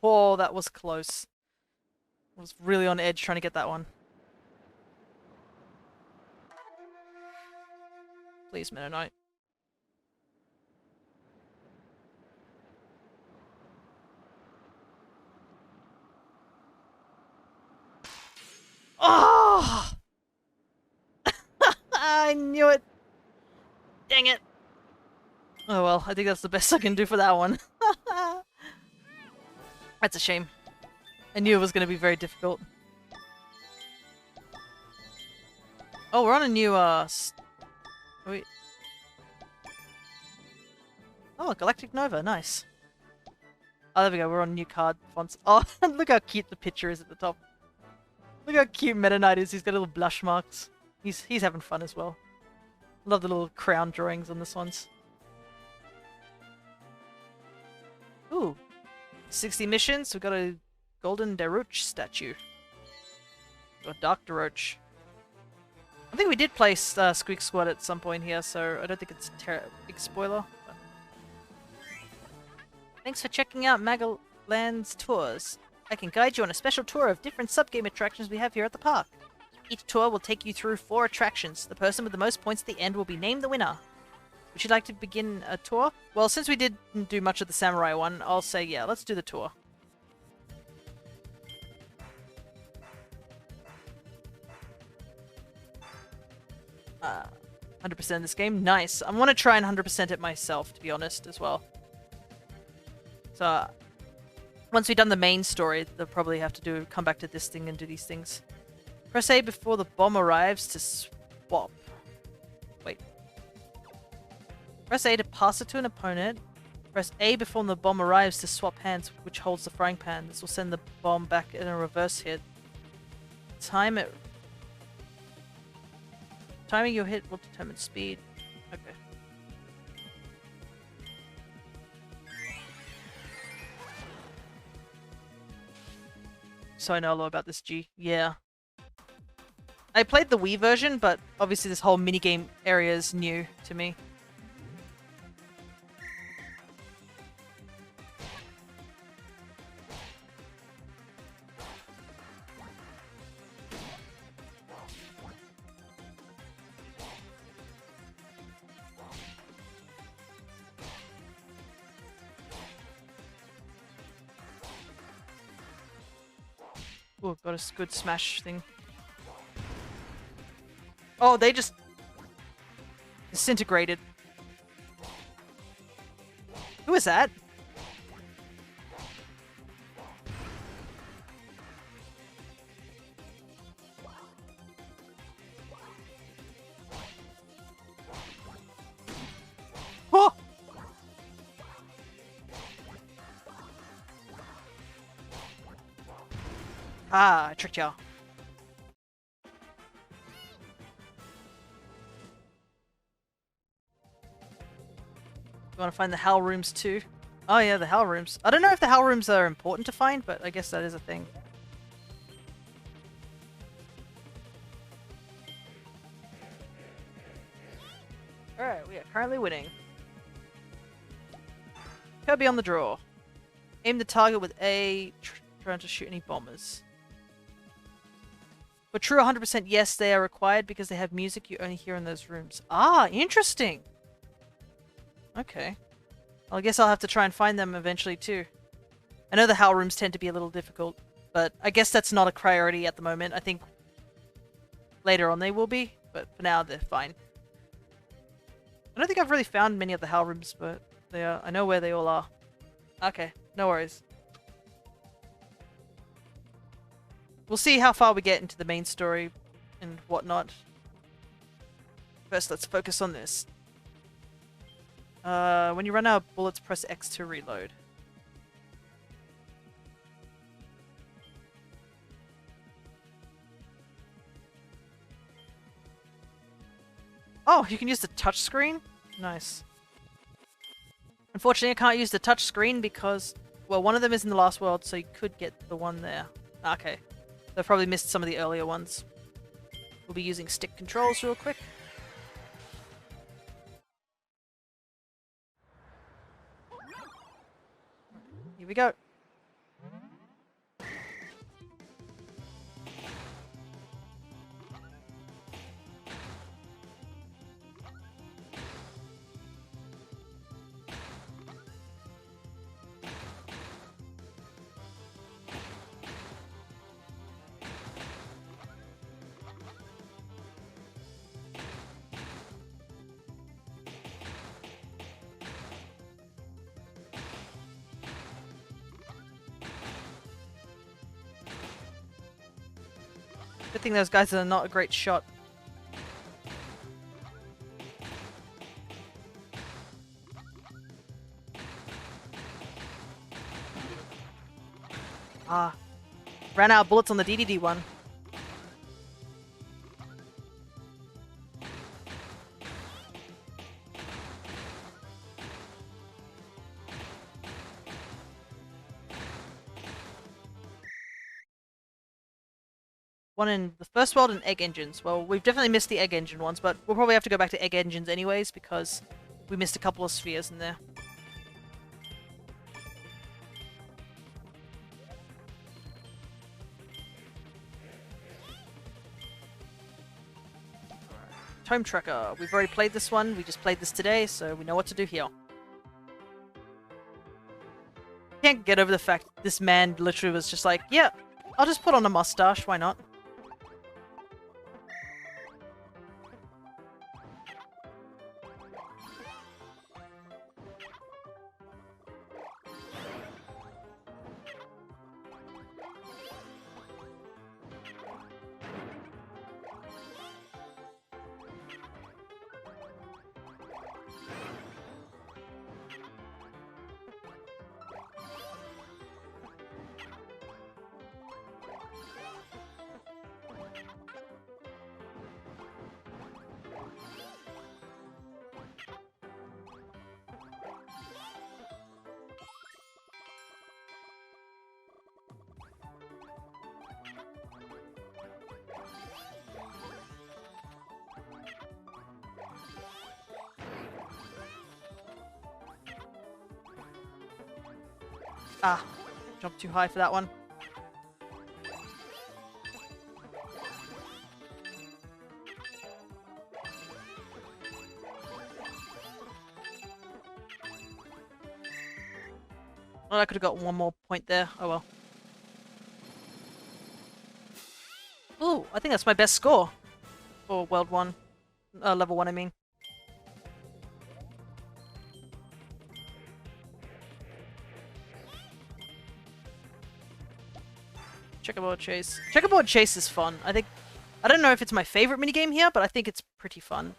Oh, that was close. I was really on edge trying to get that one. Please, Meta Knight. Oh! I knew it! Dang it! Oh well, I think that's the best I can do for that one. That's a shame. I knew it was going to be very difficult. Oh, we're on a new, wait. Oh, Galactic Nova, nice. Oh, there we go, we're on new card fonts. Oh, look how cute the picture is at the top. Look how cute Meta Knight is, he's got little blush marks. He's having fun as well. Love the little crown drawings on this ones. Ooh. 60 missions, we've got a golden Daruch statue. Got Dark Daruch. I think we did play Squeak Squad at some point here, so I don't think it's a big spoiler. But... Thanks for checking out Magaland's tours. I can guide you on a special tour of different sub-game attractions we have here at the park. Each tour will take you through 4 attractions. The person with the most points at the end will be named the winner. Would you like to begin a tour? Well, since we didn't do much of the samurai one, I'll say yeah, let's do the tour. Uh, 100% this game? Nice. I want to try and 100% it myself, to be honest, as well. So, once we've done the main story, they'll probably have to come back to this thing and do these things. Press A before the bomb arrives to swap. Wait. Press A to pass it to an opponent. Press A before the bomb arrives to swap hands, which holds the frying pan. This will send the bomb back in a reverse hit. Time it. Timing your hit will determine speed. Okay. So I know a lot about this G. Yeah. I played the Wii version, but obviously this whole minigame area is new to me. Oh, got a good smash thing. Oh, they just disintegrated. Who is that? Oh! Ah, I tricked y'all. You want to find the Hell Rooms too? Oh yeah, the Hell Rooms. I don't know if the Hell Rooms are important to find, but I guess that is a thing. Alright, we are currently winning. Kirby on the draw. Aim the target with A, trying to shoot any bombers. For true 100% yes, they are required because they have music you only hear in those rooms. Ah, interesting! Okay. Well, I guess I'll have to try and find them eventually too. I know the Hell Rooms tend to be a little difficult, but I guess that's not a priority at the moment. I think later on they will be, but for now they're fine. I don't think I've really found many of the Hell Rooms, but they are. I know where they all are. Okay, no worries. We'll see how far we get into the main story and whatnot. First, let's focus on this. When you run out of bullets, press X to reload. Oh, you can use the touch screen? Nice. Unfortunately, I can't use the touch screen because, well, one of them is in the last world, so you could get the one there. Okay. They've probably missed some of the earlier ones. We'll be using stick controls real quick. Here we go. Good thing those guys are not a great shot. Ah. Ran out of bullets on the DDD one. One in the first world and egg engines. Well, we've definitely missed the egg engine ones, but we'll probably have to go back to egg engines anyways because we missed a couple of spheres in there. Tome Tracker. We've already played this one. We just played this today, so we know what to do here. Can't get over the fact this man literally was just like, yeah, I'll just put on a mustache. Why not? Ah, jumped too high for that one. Well, I could have got one more point there. Oh well. Ooh, I think that's my best score for World 1. Level 1, I mean. Checkerboard chase. Checkerboard chase is fun. I don't know if it's my favorite minigame here, but I think it's pretty fun.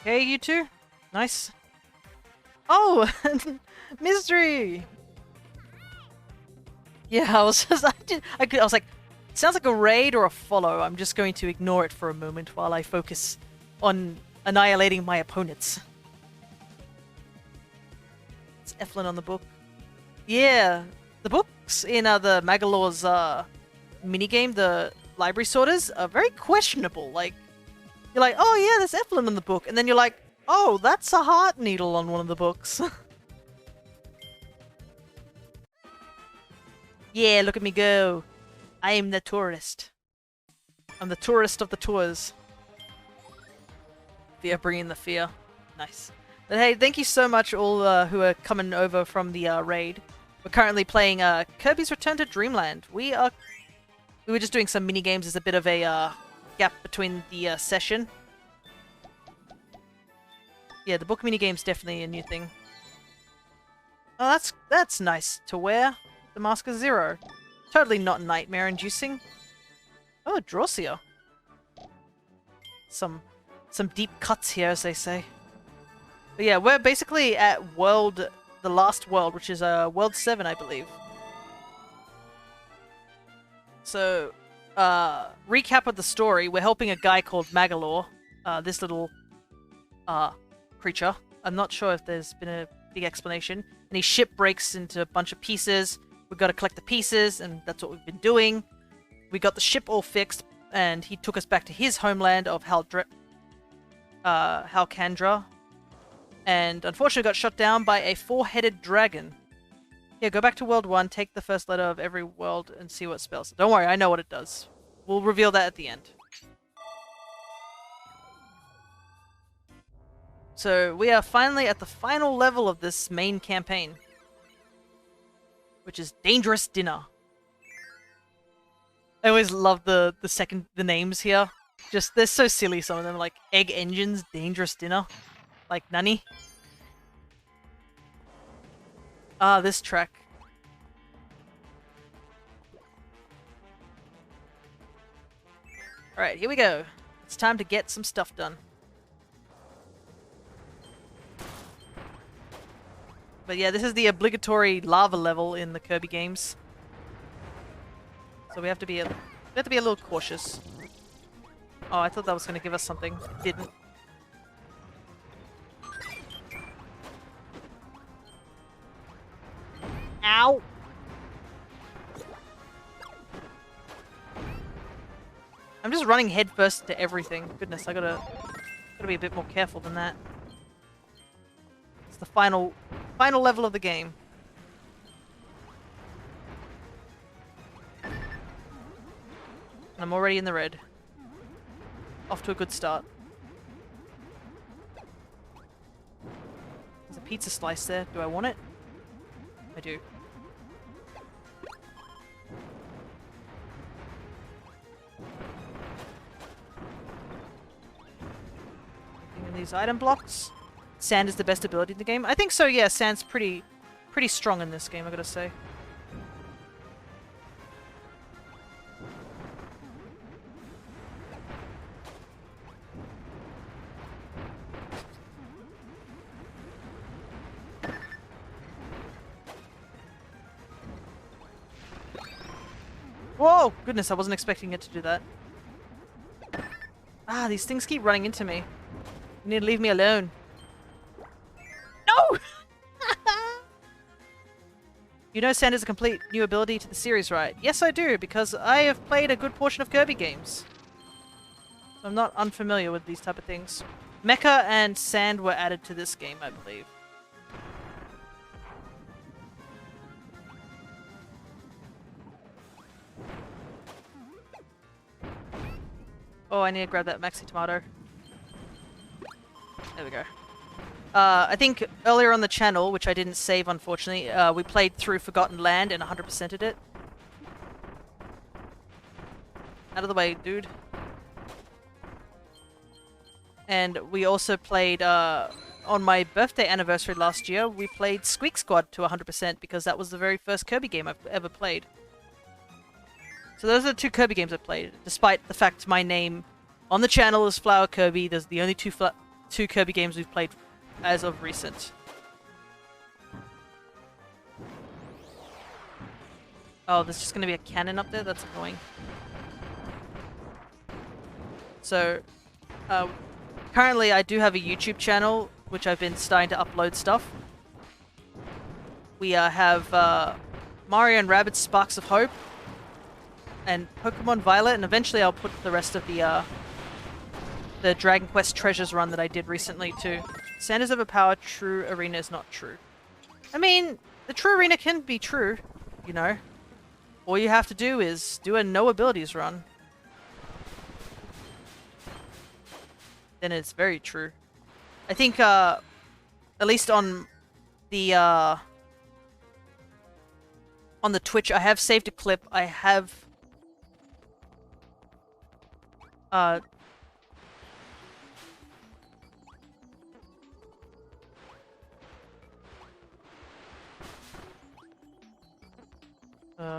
Okay, you two. Nice. Oh! Mystery! Yeah, I was just... I was like, sounds like a raid or a follow. I'm just going to ignore it for a moment while I focus on annihilating my opponents. It's Eflin on the book. Yeah, the books in the Magalor's minigame, the library sorters, are very questionable. Like, you're like, oh yeah, there's Eflin in the book. And then you're like, oh, that's a heart needle on one of the books. Yeah, look at me go. I am the tourist. I'm the tourist of the tours. Fear, bringing the fear. Nice. But hey, thank you so much all who are coming over from the raid. We're currently playing Kirby's Return to Dreamland. We were just doing some mini games as a bit of a gap between the session. Yeah, the book mini game's definitely a new thing. Oh, that's nice to wear. The Mask of Zero. Totally not nightmare-inducing. Oh, Drossia. Some deep cuts here, as they say. But yeah, we're basically at the last world, which is World 7, I believe. So, recap of the story. We're helping a guy called Magalor. This little creature. I'm not sure if there's been a big explanation. And his ship breaks into a bunch of pieces. We've got to collect the pieces, and that's what we've been doing. We got the ship all fixed, and he took us back to his homeland of Halkandra. And unfortunately got shot down by a four-headed dragon. Yeah, go back to World 1, take the first letter of every world, and see what it spells. Don't worry, I know what it does. We'll reveal that at the end. So, we are finally at the final level of this main campaign. Which is Dangerous Dinner. I always love the names here. Just, they're so silly, some of them. Like, Egg Engines, Dangerous Dinner. Like, nani? Ah, this track. Alright, here we go. It's time to get some stuff done. But yeah, this is the obligatory lava level in the Kirby games. So we have to be a little cautious. Oh, I thought that was going to give us something. It didn't. Ow! I'm just running headfirst to everything. Goodness, I gotta be a bit more careful than that. It's the final level of the game. And I'm already in the red. Off to a good start. There's a pizza slice there. Do I want it? I do. These item blocks. Sand is the best ability in the game. I think so, yeah. Sand's pretty pretty strong in this game, I gotta say. Whoa! Goodness, I wasn't expecting it to do that. Ah, these things keep running into me. You need to leave me alone. No! You know Sand is a complete new ability to the series, right? Yes, I do, because I have played a good portion of Kirby games. I'm not unfamiliar with these type of things. Mecha and Sand were added to this game, I believe. Oh, I need to grab that Maxi Tomato. There we go. I think earlier on the channel, which I didn't save unfortunately, we played through Forgotten Land and 100%ed it. Out of the way, dude. And we also played, on my birthday anniversary last year, we played Squeak Squad to 100% because that was the very first Kirby game I've ever played. So those are the 2 Kirby games I've played, despite the fact my name on the channel is Flower Kirby. There's the only two Kirby games we've played as of recent. Oh, there's just going to be a cannon up there? That's annoying. So, currently I do have a YouTube channel, which I've been starting to upload stuff. We have Mario and Rabbids Sparks of Hope, and Pokemon Violet, and eventually I'll put the rest of the Dragon Quest Treasures run that I did recently too. Sand is overpowered, true arena is not true. I mean, the true arena can be true, you know. All you have to do is do a no abilities run. Then it's very true. I think, at least on the Twitch, I have saved a clip. I have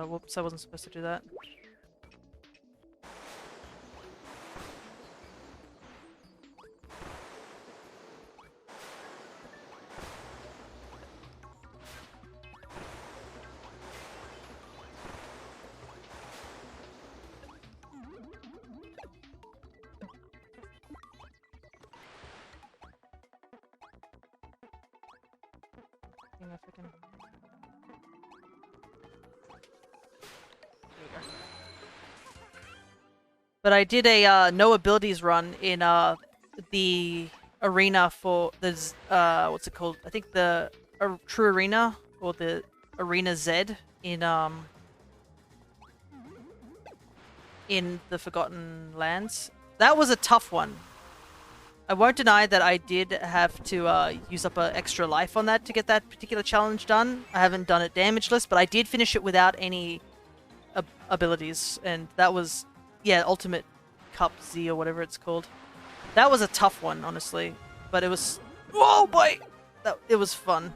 whoops, I wasn't supposed to do that. If I can... There we go. But I did a no abilities run in the arena for the what's it called? I think the True Arena or the Arena Z in the Forgotten Lands. That was a tough one. I won't deny that I did have to use up an extra life on that to get that particular challenge done. I haven't done it damageless, but I did finish it without any abilities, and that was, yeah, Ultimate Cup Z or whatever it's called. That was a tough one, honestly, but it was, oh boy, it was fun.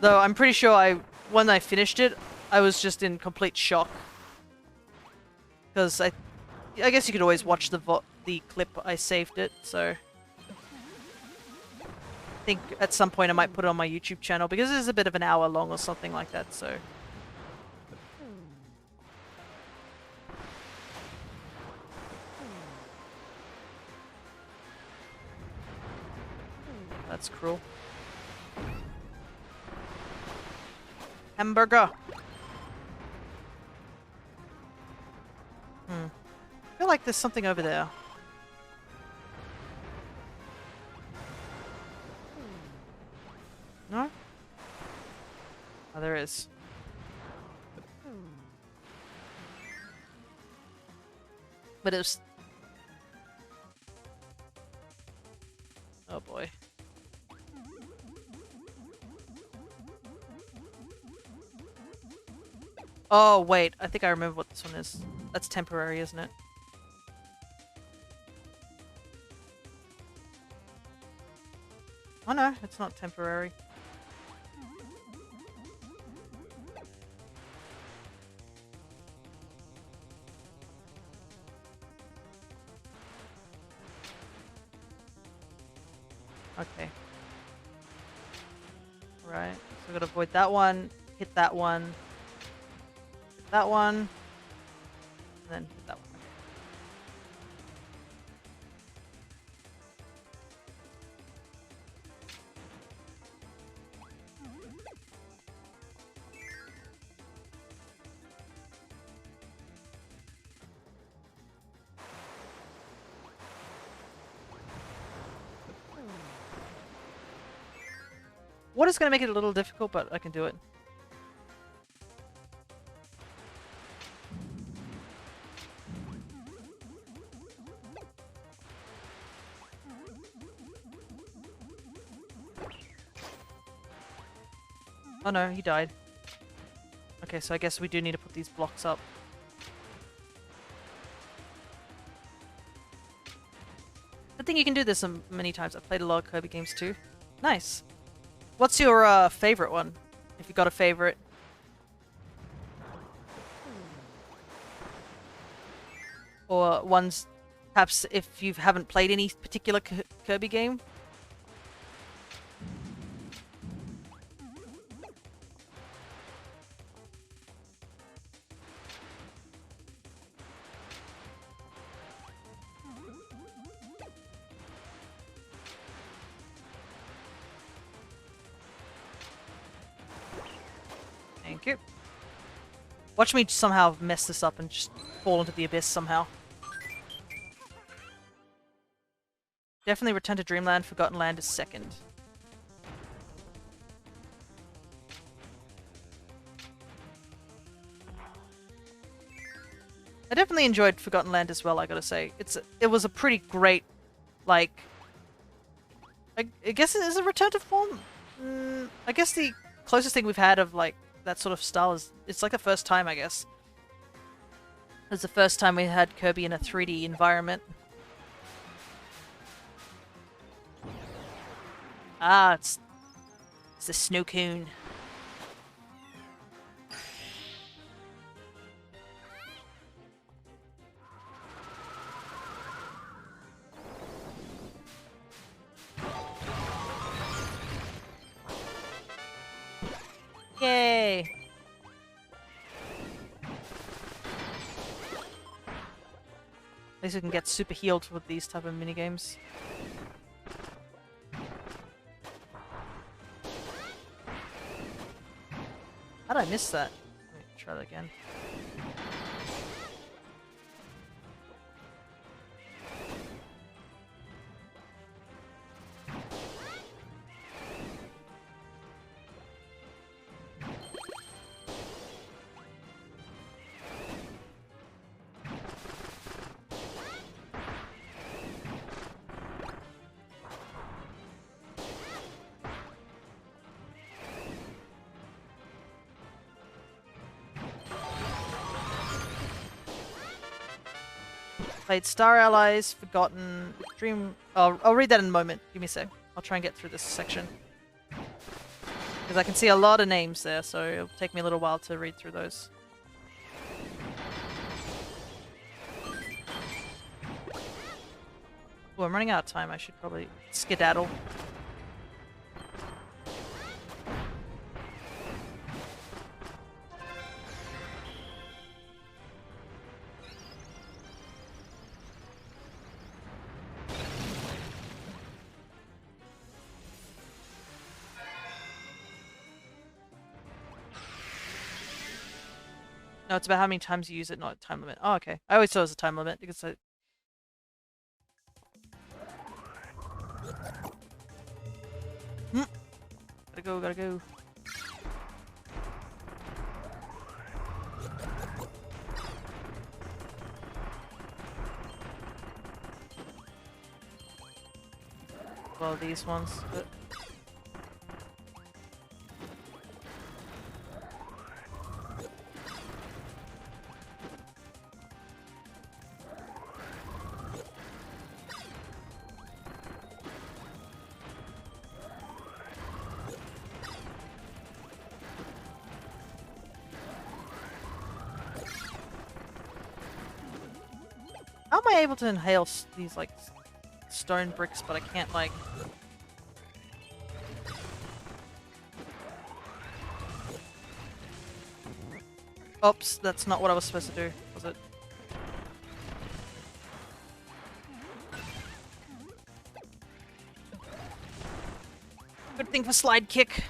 Though I'm pretty sure when I finished it, I was just in complete shock, because I guess you could always watch the clip I saved it, so I think at some point I might put it on my YouTube channel because it is a bit of an hour long or something like that, so that's cruel. Hamburger. I feel like there's something over there. No? Oh, there is. But it was... Oh boy. Oh wait, I think I remember what this one is. That's temporary, isn't it? Oh no, it's not temporary. Okay. Right. So we gotta avoid that one, hit that one, hit that one, and then hit that one. Water's gonna make it a little difficult, but I can do it. Oh no, he died. Okay, so I guess we do need to put these blocks up. I think you can do this many times. I've played a lot of Kirby games too. Nice. What's your favorite one? If you got a favorite. Or ones, perhaps if you haven't played any particular Kirby game. Thank you. Watch me somehow mess this up and just fall into the abyss somehow. Definitely Return to Dreamland, Forgotten Land is second. I definitely enjoyed Forgotten Land as well, I gotta say. It was a pretty great, like... I guess it is a return to form? I guess the closest thing we've had of, like, that sort of style is... It's like the first time, I guess. It's the first time we had Kirby in a 3D environment. Ah, it's the Snow Coon. Yay! At least we can get super healed with these type of minigames. How did I miss that? Let me try that again. Played Star Allies, Forgotten, Dream... Oh, I'll read that in a moment. Give me a sec. I'll try and get through this section. Because I can see a lot of names there, so it'll take me a little while to read through those. Oh, I'm running out of time. I should probably skedaddle. No, it's about how many times you use it, not a time limit. Oh, okay. I always thought it was a time limit because I... Gotta go, gotta go. Well, these ones. But... How am I able to inhale these, like, stone bricks, but I can't, like... Oops, that's not what I was supposed to do, was it? Good thing for slide kick.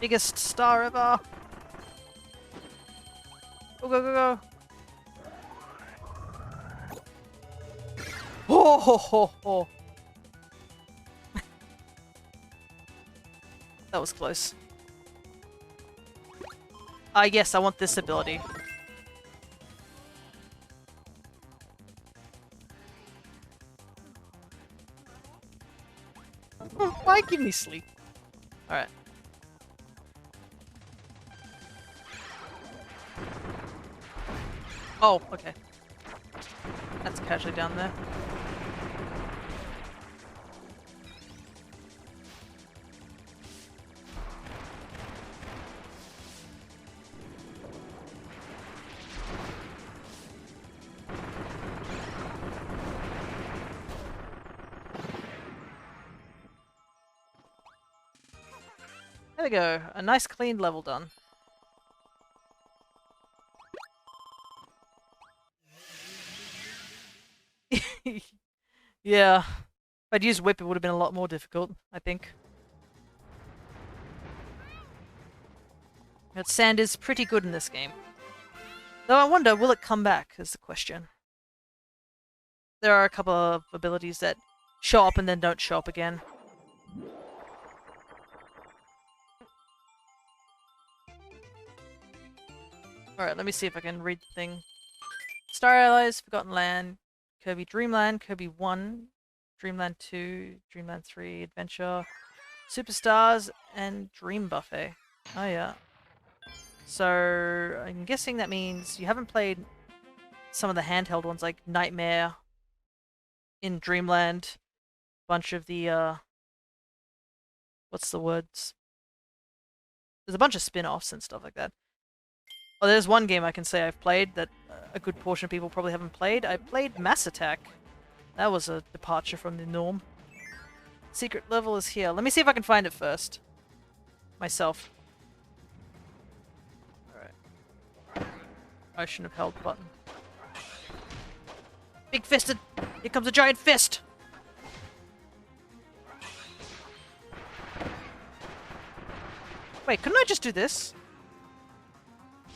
Biggest star ever. Go, go, go, go. Oh, ho, ho, ho. That was close. Yes, I want this ability. Why give me sleep? Alright. Oh, okay. That's casually down there. There we go. A nice clean level done. Yeah. If I'd used whip, it would have been a lot more difficult, I think. But sand is pretty good in this game. Though I wonder, will it come back, is the question. There are a couple of abilities that show up and then don't show up again. Alright, let me see if I can read the thing. Star Allies, Forgotten Land, Kirby Dreamland, Kirby 1, Dreamland 2, Dreamland 3, Adventure, Superstars, and Dream Buffet. Oh yeah. So, I'm guessing that means you haven't played some of the handheld ones like Nightmare in Dreamland, bunch of the, what's the words? There's a bunch of spin-offs and stuff like that. Oh, there's one game I can say I've played that a good portion of people probably haven't played. I played Mass Attack. That was a departure from the norm. Secret level is here. Let me see if I can find it first. Myself. Alright. I shouldn't have held the button. Big fisted! Here comes a giant fist! Wait, couldn't I just do this?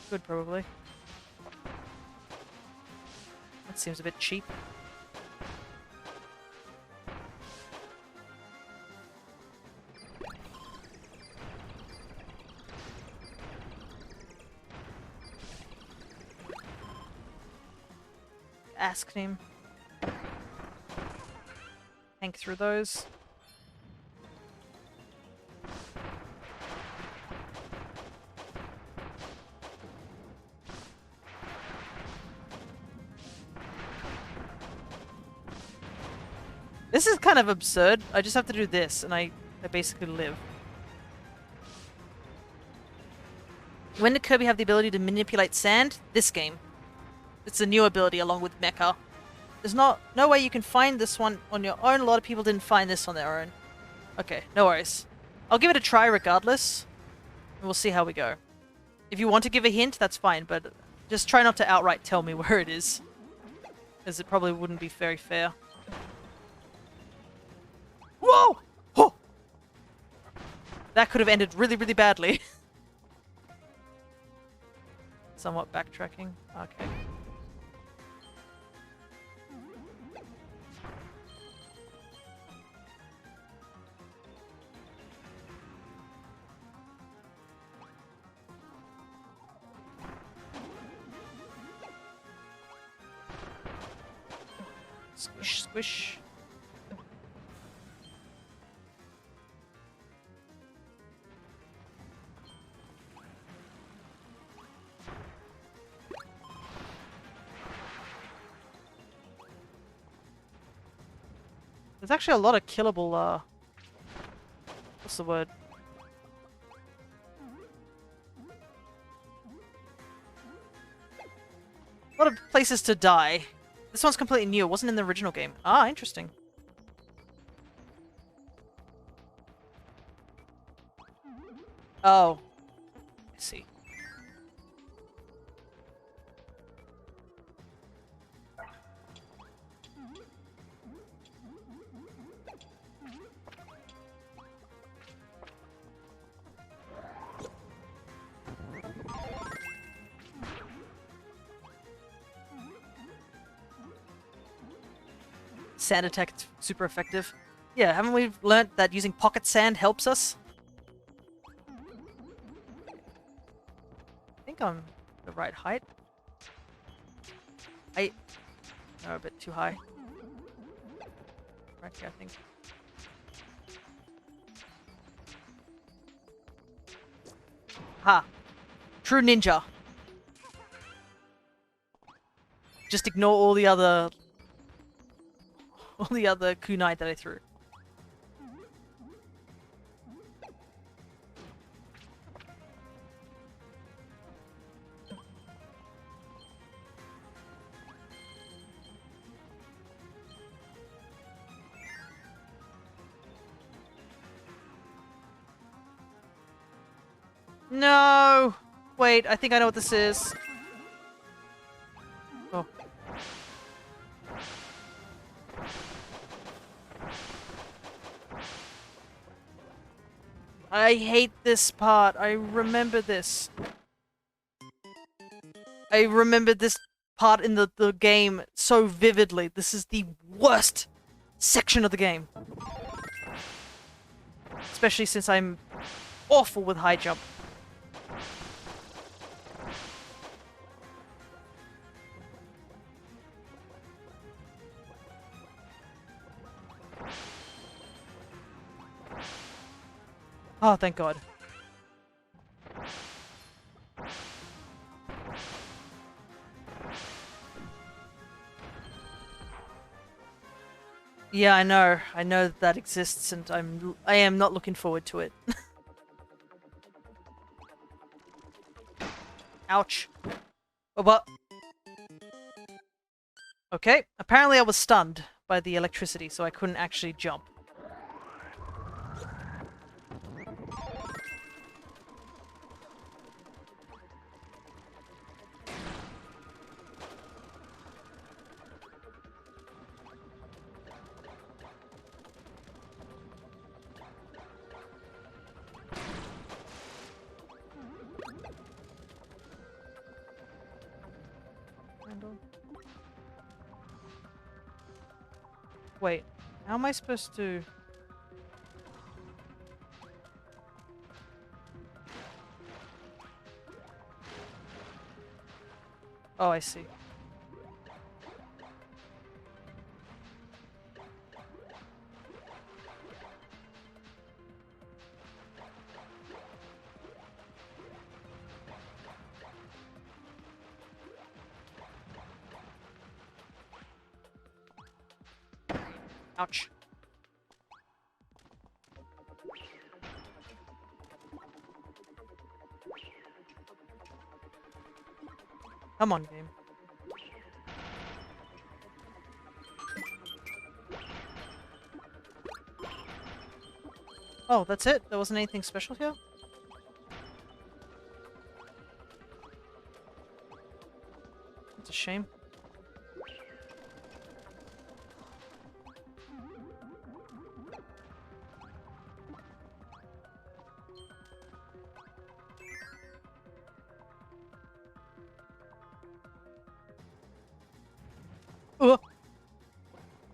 Good, probably. That seems a bit cheap. Ask him. Hank through those. This is kind of absurd. I just have to do this, and I basically live. When did Kirby have the ability to manipulate sand? This game. It's a new ability along with Mecha. There's no way you can find this one on your own. A lot of people didn't find this on their own. Okay, no worries. I'll give it a try regardless, and we'll see how we go. If you want to give a hint, that's fine, but just try not to outright tell me where it is, as it probably wouldn't be very fair. Whoa! Oh! That could have ended really, really badly. Somewhat backtracking. Okay. Squish, squish. There's actually a lot of killable, what's the word? A lot of places to die. This one's completely new. It wasn't in the original game. Ah, interesting. Oh. I see. Sand attack, it's super effective. Yeah, haven't we learnt that using pocket sand helps us? I think I'm the right height. No, a bit too high. Right here, I think. Ha! True ninja. Just ignore all the other kunai that I threw. No! Wait, I think I know what this is. Oh. I hate this part. I remember this. I remember this part in the game so vividly. This is the worst section of the game. Especially since I'm awful with high jump. Oh, thank God. Yeah, I know. I know that exists, and I am not looking forward to it. Ouch. Oh, what? Okay. Apparently I was stunned by the electricity, so I couldn't actually jump. Wait, how am I supposed to... Oh, I see. Ouch. Come on, game. Oh, that's it? There wasn't anything special here? It's a shame. Ugh.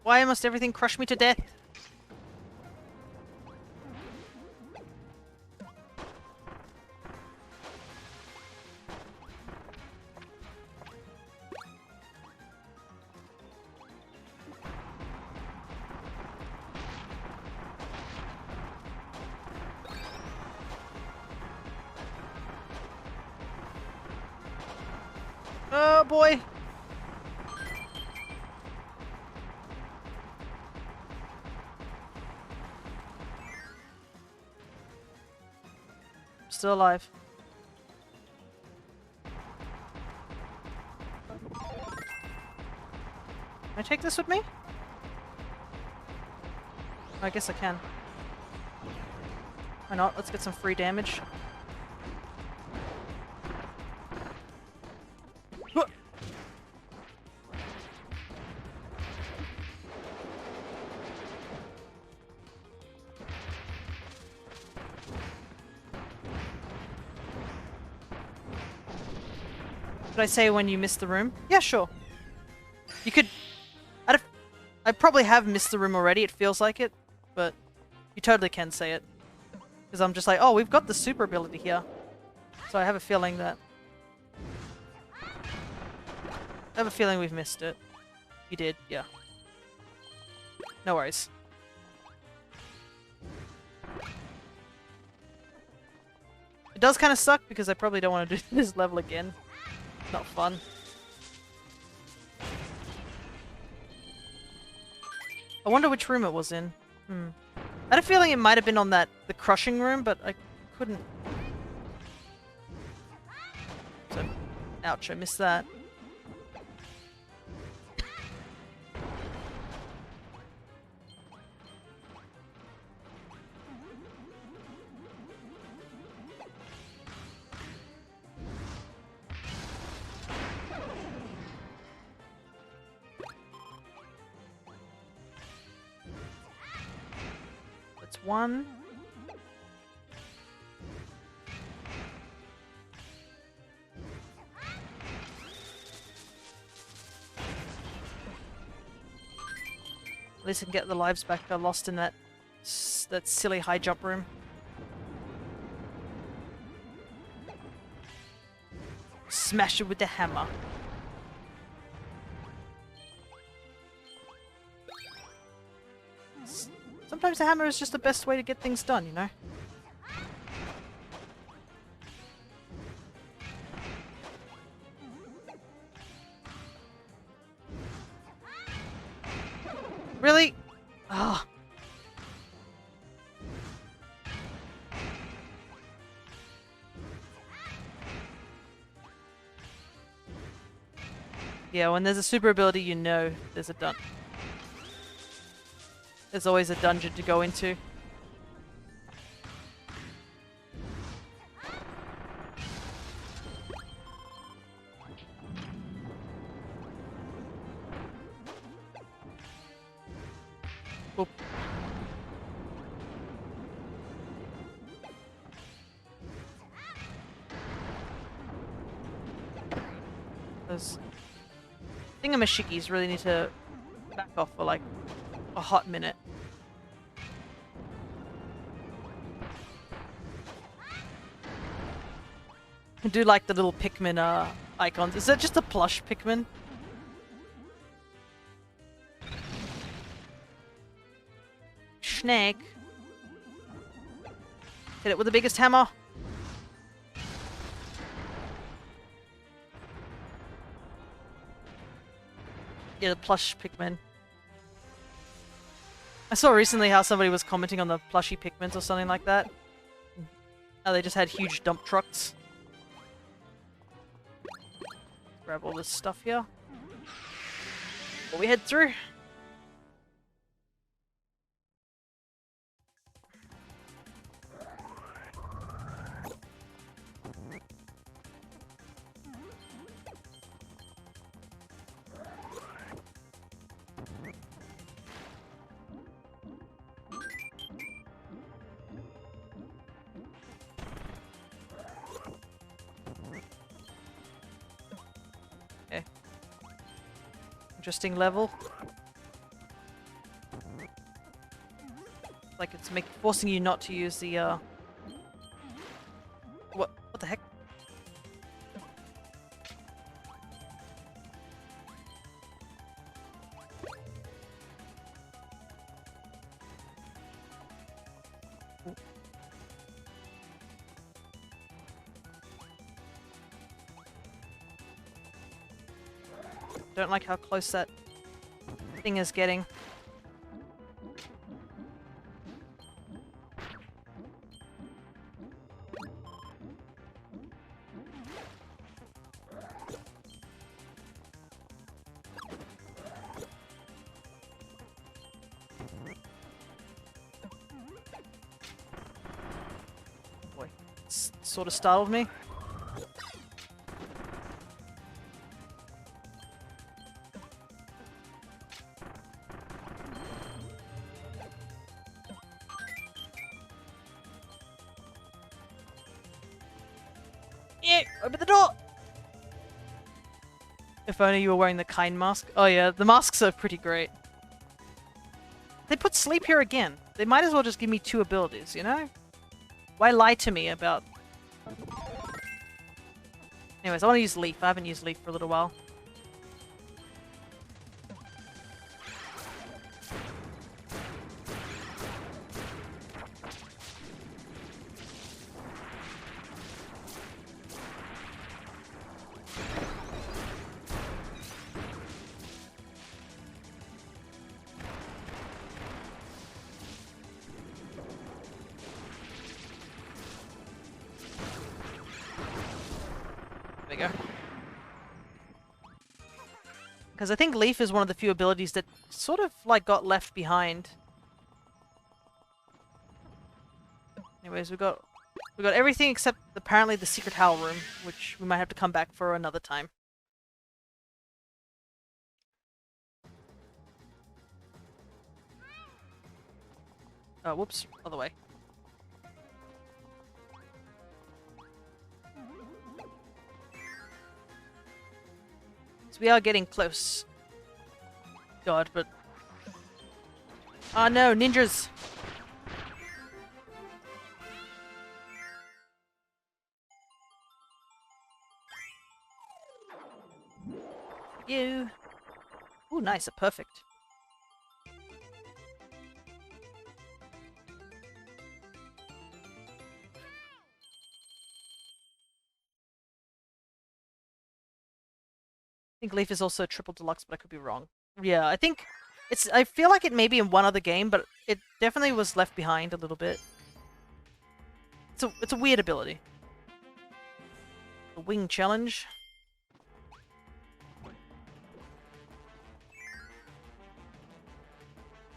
Why must everything crush me to death? Oh boy! still alive. Can I take this with me? I guess I can. Why not? Let's get some free damage. Did I say when you missed the room? Yeah, sure. You could... I probably have missed the room already, it feels like it, but you totally can say it. Because I'm just like, oh, we've got the super ability here. So I have a feeling that... I have a feeling we've missed it. You did, yeah. No worries. It does kind of suck because I probably don't want to do this level again. Not fun. I wonder which room it was in. I had a feeling it might have been on the crushing room, but I couldn't. So, ouch, I missed that. One. At least I can get the lives back I lost in that silly high jump room. Smash it with the hammer. Sometimes the hammer is just the best way to get things done, you know? Really? Ah. Yeah, when there's a super ability, you know there's a dun. There's always a dungeon to go into. Oop. Those thingamashikis really need to back off for like a hot minute. I do like the little Pikmin icons. Is that just a plush Pikmin? Snake. Hit it with the biggest hammer. Yeah, the plush Pikmin. I saw recently how somebody was commenting on the plushy Pikmins or something like that. How they just had huge dump trucks. Grab all this stuff here. Before we head through. Interesting level. Like it's forcing you not to use the What the heck? Don't like how close that thing is getting. sort of startled me. Yeah, open the door! If only you were wearing the kind mask. Oh yeah, the masks are pretty great. They put sleep here again. They might as well just give me 2 abilities, you know? Why lie to me about... Anyways, I want to use Leaf. I haven't used Leaf for a little while. Because I think Leaf is one of the few abilities that sort of, like, got left behind. Anyways, we got everything except, apparently, the secret Howl room, which we might have to come back for another time. Oh, whoops. Other way. So we are getting close. God, but... Oh no, ninjas! You. Ooh, nice, a perfect. I think Leaf is also triple deluxe, but I could be wrong. Yeah, I think it's... I feel like it may be in one other game, but it definitely was left behind a little bit. It's a weird ability. The wing challenge.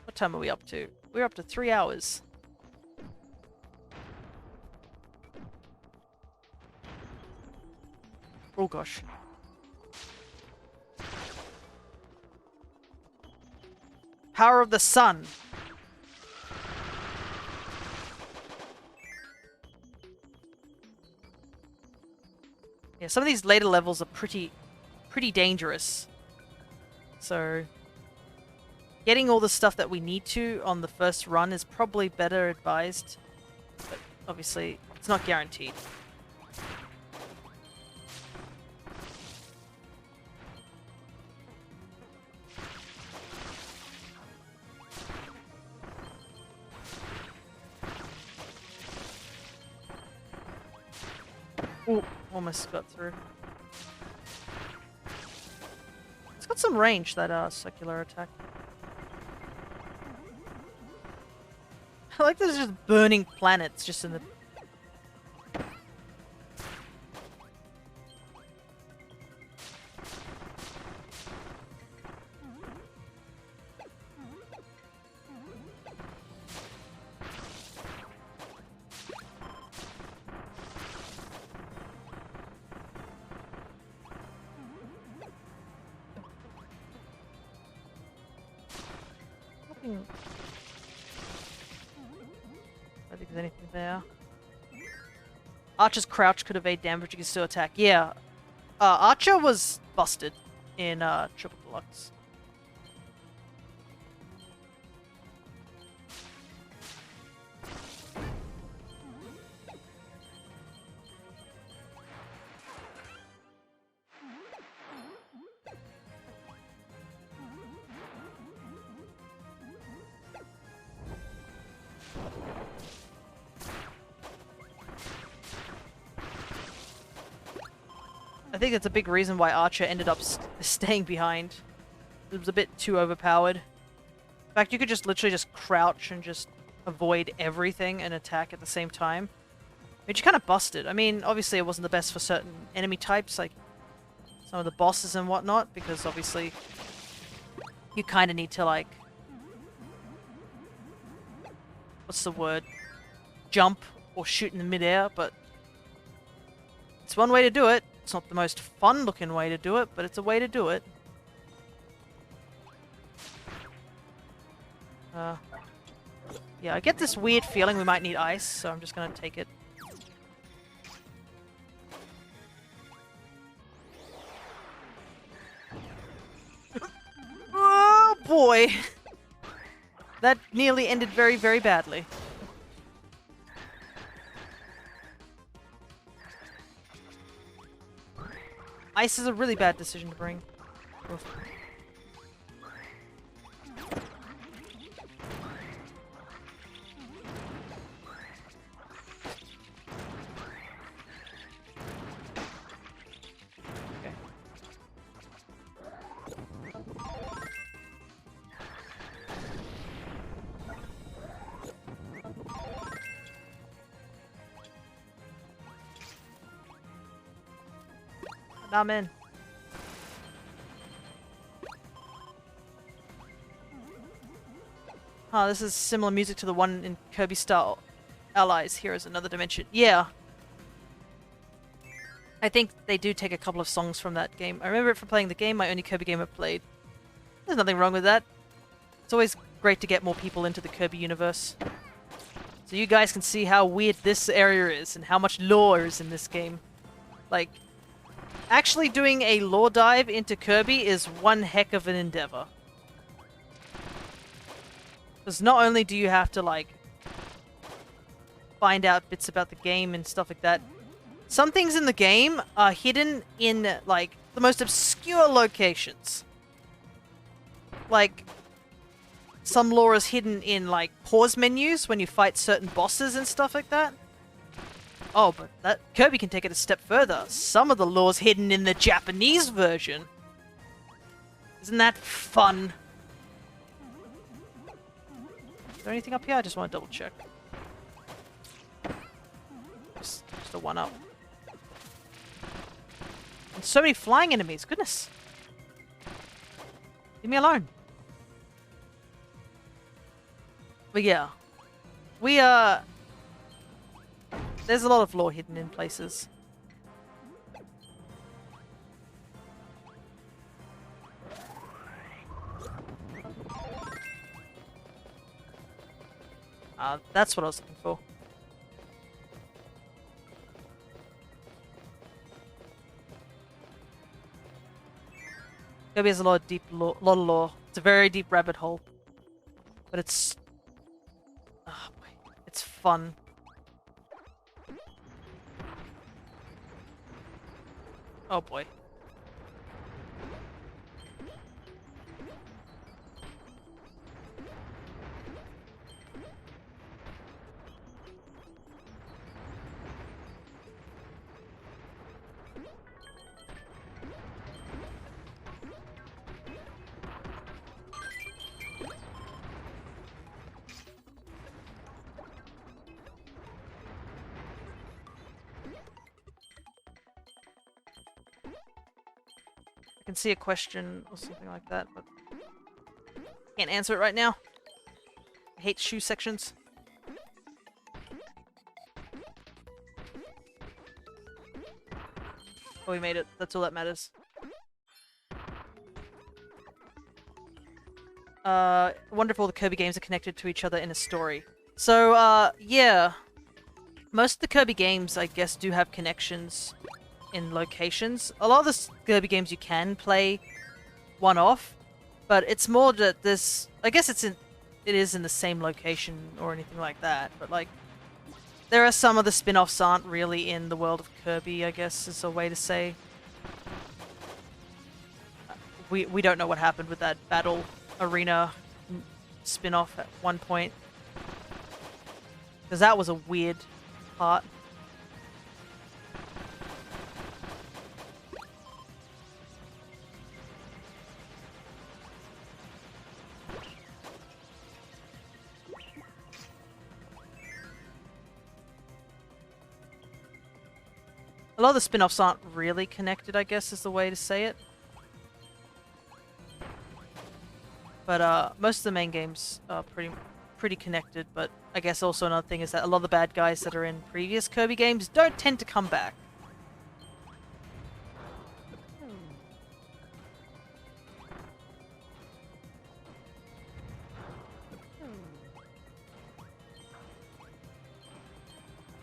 What time are we up to? We're up to 3 hours. Oh gosh. Power of the sun. Yeah, some of these later levels are pretty dangerous. So getting all the stuff that we need to on the first run is probably better advised. But obviously, it's not guaranteed. Ooh, almost got through. It's got some range, that circular attack. I like there's just burning planets just in the... I think there's anything there. Archer's crouch could evade damage against still attack. Yeah. Archer was busted in Triple Deluxe. I think that's a big reason why Archer ended up staying behind. It was a bit too overpowered. In fact, you could just literally just crouch and just avoid everything and attack at the same time. Which kind of busted. I mean, obviously it wasn't the best for certain enemy types, like some of the bosses and whatnot, because obviously you kind of need to, like... What's the word? Jump or shoot in the midair, but It's one way to do it. It's not the most fun-looking way to do it, but it's a way to do it. Yeah, I get this weird feeling we might need ice, so I'm just gonna take it. Oh boy! That nearly ended very, very badly. Ice is a really bad decision to bring. Oof. Okay. Nah, man. Huh, this is similar music to the one in Kirby style. Allies, here is another dimension. Yeah. I think they do take a couple of songs from that game. I remember it from playing the game, my only Kirby game I've played. There's nothing wrong with that. It's always great to get more people into the Kirby universe. So you guys can see how weird this area is and how much lore is in this game. Like, actually doing a lore dive into Kirby is one heck of an endeavor. Because not only do you have to, like, find out bits about the game and stuff like that, some things in the game are hidden in, like, the most obscure locations. Like, some lore is hidden in, like, pause menus when you fight certain bosses and stuff like that. Oh, but that Kirby can take it a step further. Some of the lore's hidden in the Japanese version. Isn't that fun? Is there anything up here? I just want to double check. Just a one-up. And so many flying enemies. Goodness. Leave me alone. But yeah. There's a lot of lore hidden in places. That's what I was looking for. Kirby has a lot of deep lore, lot of lore. It's a very deep rabbit hole. But it's... Oh boy. It's fun. Oh boy. I can see a question or something like that, but can't answer it right now. I hate shoe sections. Oh, we made it. That's all that matters. Wonder if all the Kirby games are connected to each other in a story. So, yeah. Most of the Kirby games, I guess, do have connections in locations. A lot of the Kirby games you can play one-off, but it's more that this... I guess it is in the same location or anything like that, but like... There are some of the spin-offs aren't really in the world of Kirby, I guess, is a way to say. We don't know what happened with that Battle Arena spin-off at one point. Because that was a weird part. A lot of the spin-offs aren't really connected, I guess, is the way to say it. But most of the main games are pretty connected, but I guess also another thing is that a lot of the bad guys that are in previous Kirby games don't tend to come back.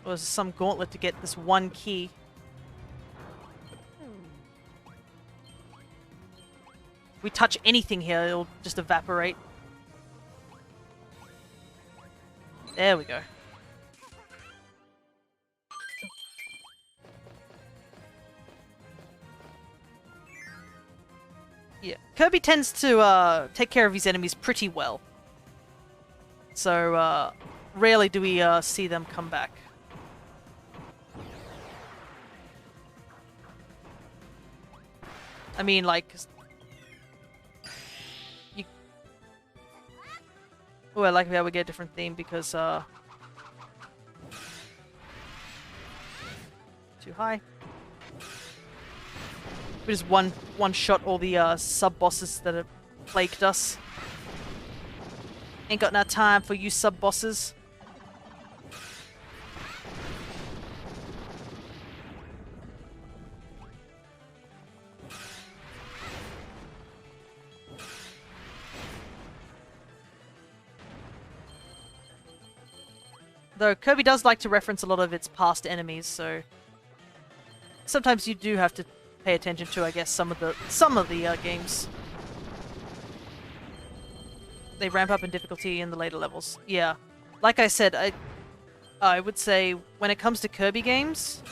was some gauntlet to get this one key. If we touch anything here, it'll just evaporate. There we go. Yeah, Kirby tends to take care of his enemies pretty well. So, rarely do we see them come back. I mean, like... Oh, I like how we get a different theme because, too high. We just one-shot all the sub-bosses that have plagued us. Ain't got no time for you sub-bosses. Though Kirby does like to reference a lot of its past enemies, so sometimes you do have to pay attention to, I guess, some of the games. They ramp up in difficulty in the later levels. Yeah, like I said, I would say when it comes to Kirby games,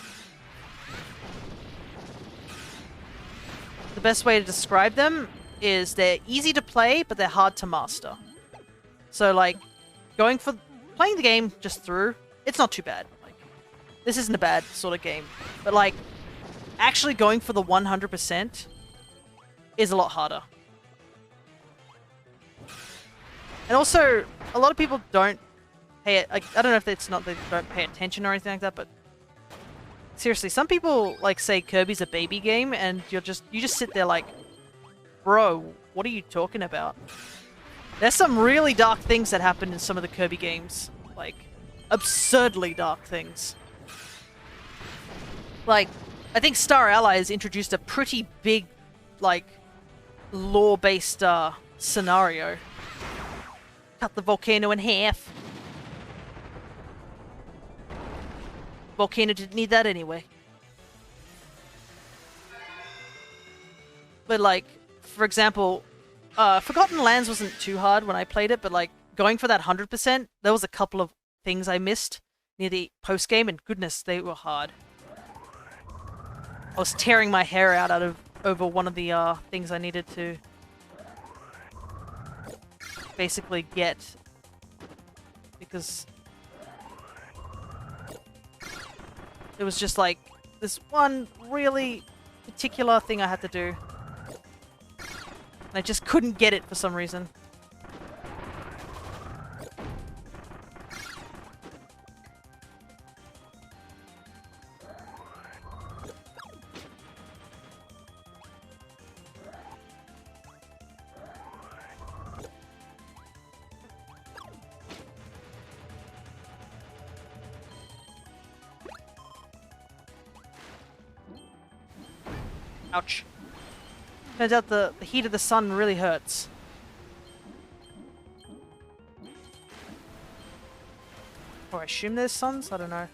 the best way to describe them is they're easy to play, but they're hard to master. So, like, playing the game just through, it's not too bad. Like, this isn't a bad sort of game. But, like, actually going for the 100% is a lot harder. And also, a lot of people don't pay it. Like, I don't know if it's not that they don't pay attention or anything like that, but seriously, some people like say Kirby's a baby game, and you just sit there like, bro, what are you talking about? There's some really dark things that happen in some of the Kirby games. Like, absurdly dark things. Like, I think Star Allies introduced a pretty big, like, lore-based scenario. Cut the volcano in half. Volcano didn't need that anyway. But, like, for example, Forgotten Lands wasn't too hard when I played it, but, like, going for that 100%, there was a couple of things I missed near the post-game, and goodness, they were hard. I was tearing my hair out over one of the things I needed to basically get, because it was just like this one really particular thing I had to do, and I just couldn't get it for some reason. Ouch. Turns out the heat of the sun really hurts. Or I assume there's suns? I don't know.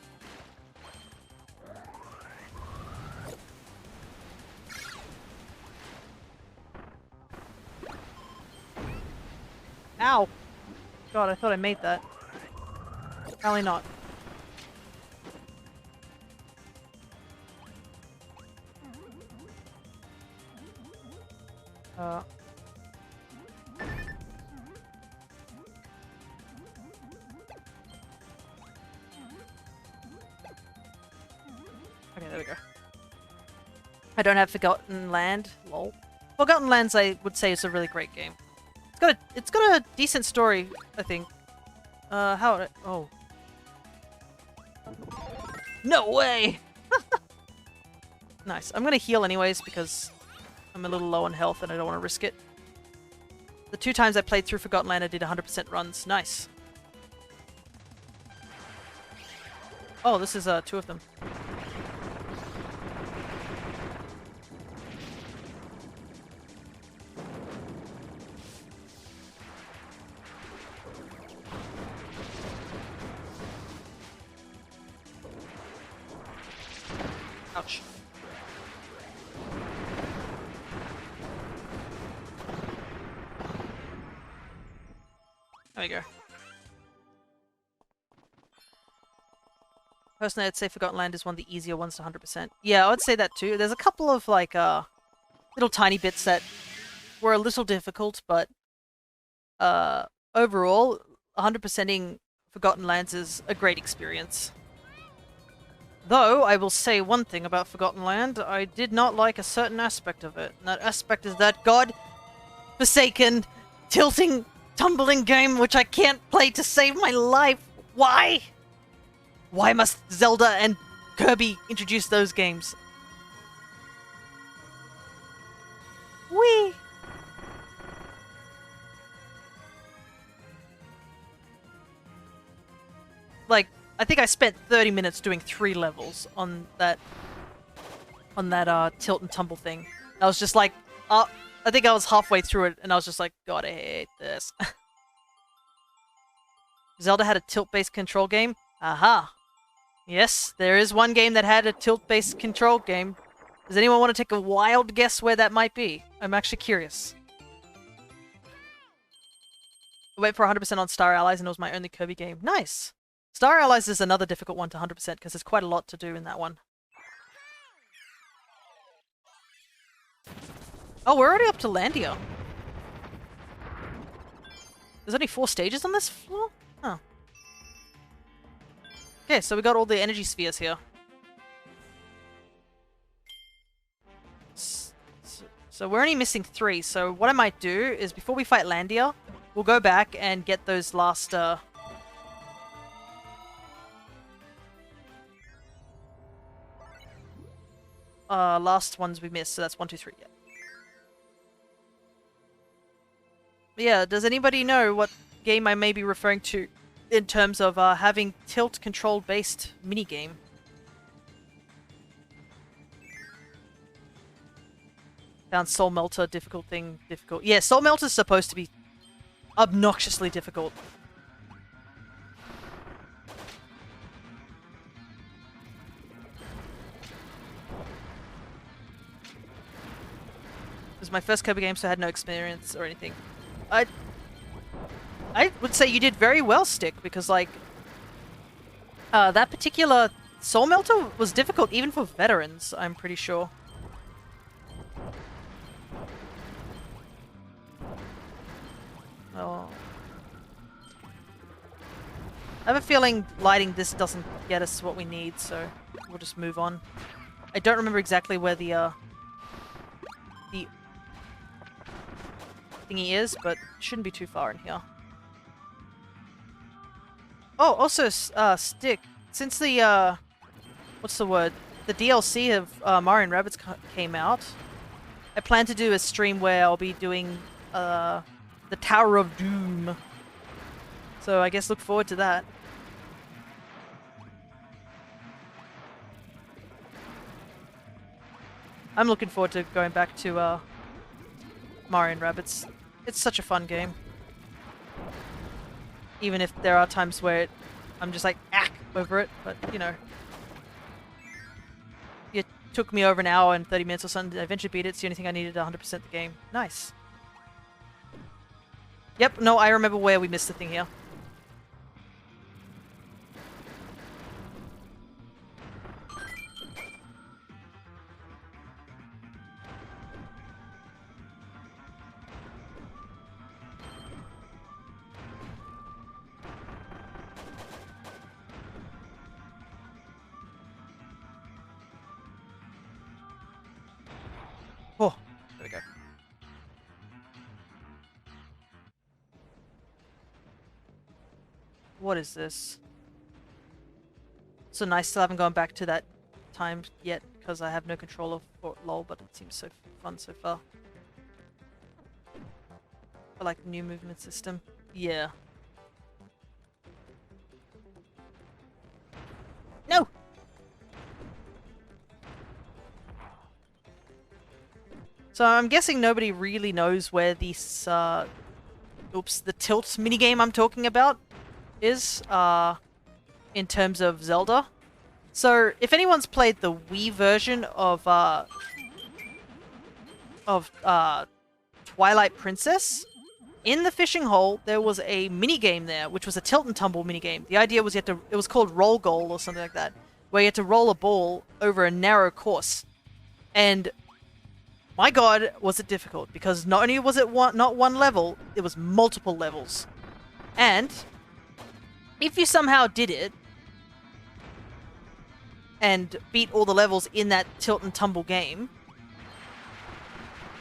Ow! God, I thought I made that. Apparently not. Okay, there we go. I don't have Forgotten Land. Lol. Forgotten Lands, I would say, is a really great game. It's got a decent story, I think. Oh. No way! Nice. I'm gonna heal anyways because I'm a little low on health and I don't want to risk it. The 2 times I played through Forgotten Land, I did 100% runs. Nice. Oh, this is 2 of them. There we go. Personally, I'd say Forgotten Land is one of the easier ones to 100%. Yeah, I would say that too. There's a couple of, like, little tiny bits that were a little difficult, but overall, 100%ing Forgotten Lands is a great experience. Though, I will say one thing about Forgotten Land, I did not like a certain aspect of it. And that aspect is that god-forsaken, tilting, tumbling game which I can't play to save my life. Why? Why must Zelda and Kirby introduce those games? Whee! Like, I think I spent 30 minutes doing 3 levels on that tilt and tumble thing. I was just like, I think I was halfway through it, and I was just like, God, I hate this. Zelda had a tilt-based control game? Aha! Yes, there is one game that had a tilt-based control game. Does anyone want to take a wild guess where that might be? I'm actually curious. I went for 100% on Star Allies, and it was my only Kirby game. Nice! Star Allies is another difficult one to 100% because there's quite a lot to do in that one. Oh, we're already up to Landia. There's only 4 stages on this floor? Oh. Okay, so we got all the energy spheres here. So we're only missing 3, so what I might do is before we fight Landia, we'll go back and get those last, last ones we missed, so that's 1, 2, 3, yeah. But yeah, does anybody know what game I may be referring to in terms of having tilt control based minigame? Found Soul Melter difficult. Yeah, Soul Melter's supposed to be obnoxiously difficult. It was my first Kirby game, so I had no experience or anything. I would say you did very well, Stick, because, like, that particular Soul Melter was difficult even for veterans, I'm pretty sure. Oh. I have a feeling lighting this doesn't get us what we need, so we'll just move on. I don't remember exactly where the thingy is, but shouldn't be too far in here. Oh, also, Stick, since the, what's the word? The DLC of Mario & Rabbids came out, I plan to do a stream where I'll be doing, the Tower of Doom. So I guess look forward to that. I'm looking forward to going back to, Mario & Rabbids. It's such a fun game. Even if there are times where I'm just like, over it, but, you know. It took me over an hour and 30 minutes or something to eventually beat it. It's the only thing I needed to 100% the game. Nice. Yep, no, I remember where we missed the thing here. Oh, there we go. What is this? So nice, still haven't gone back to that time yet because I have no control of LOL, but it seems so fun so far. I like the new movement system. Yeah. No! So I'm guessing nobody really knows where this, oops, the tilt minigame I'm talking about is, in terms of Zelda. So if anyone's played the Wii version of Twilight Princess, In the fishing hole, there was a mini game there, which was a tilt and tumble mini game. The idea was it was called roll goal or something like that, where you had to roll a ball over a narrow course. And my god, was it difficult, because not only was it not one level, it was multiple levels. And if you somehow did it and beat all the levels in that tilt and tumble game,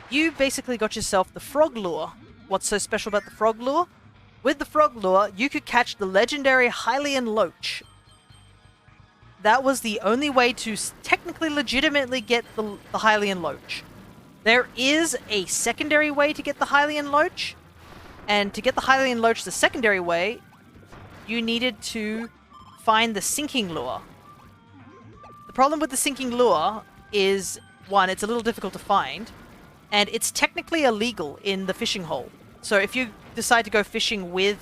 you basically got yourself the frog lure. What's so special about the frog lure? With the frog lure, you could catch the legendary Hylian Loach. That was the only way to technically legitimately get the Hylian Loach. There is a secondary way to get the Hylian Loach, and to get the Hylian Loach the secondary way, you needed to find the sinking lure. The problem with the sinking lure is, one, it's a little difficult to find, and it's technically illegal in the fishing hole. So if you decide to go fishing with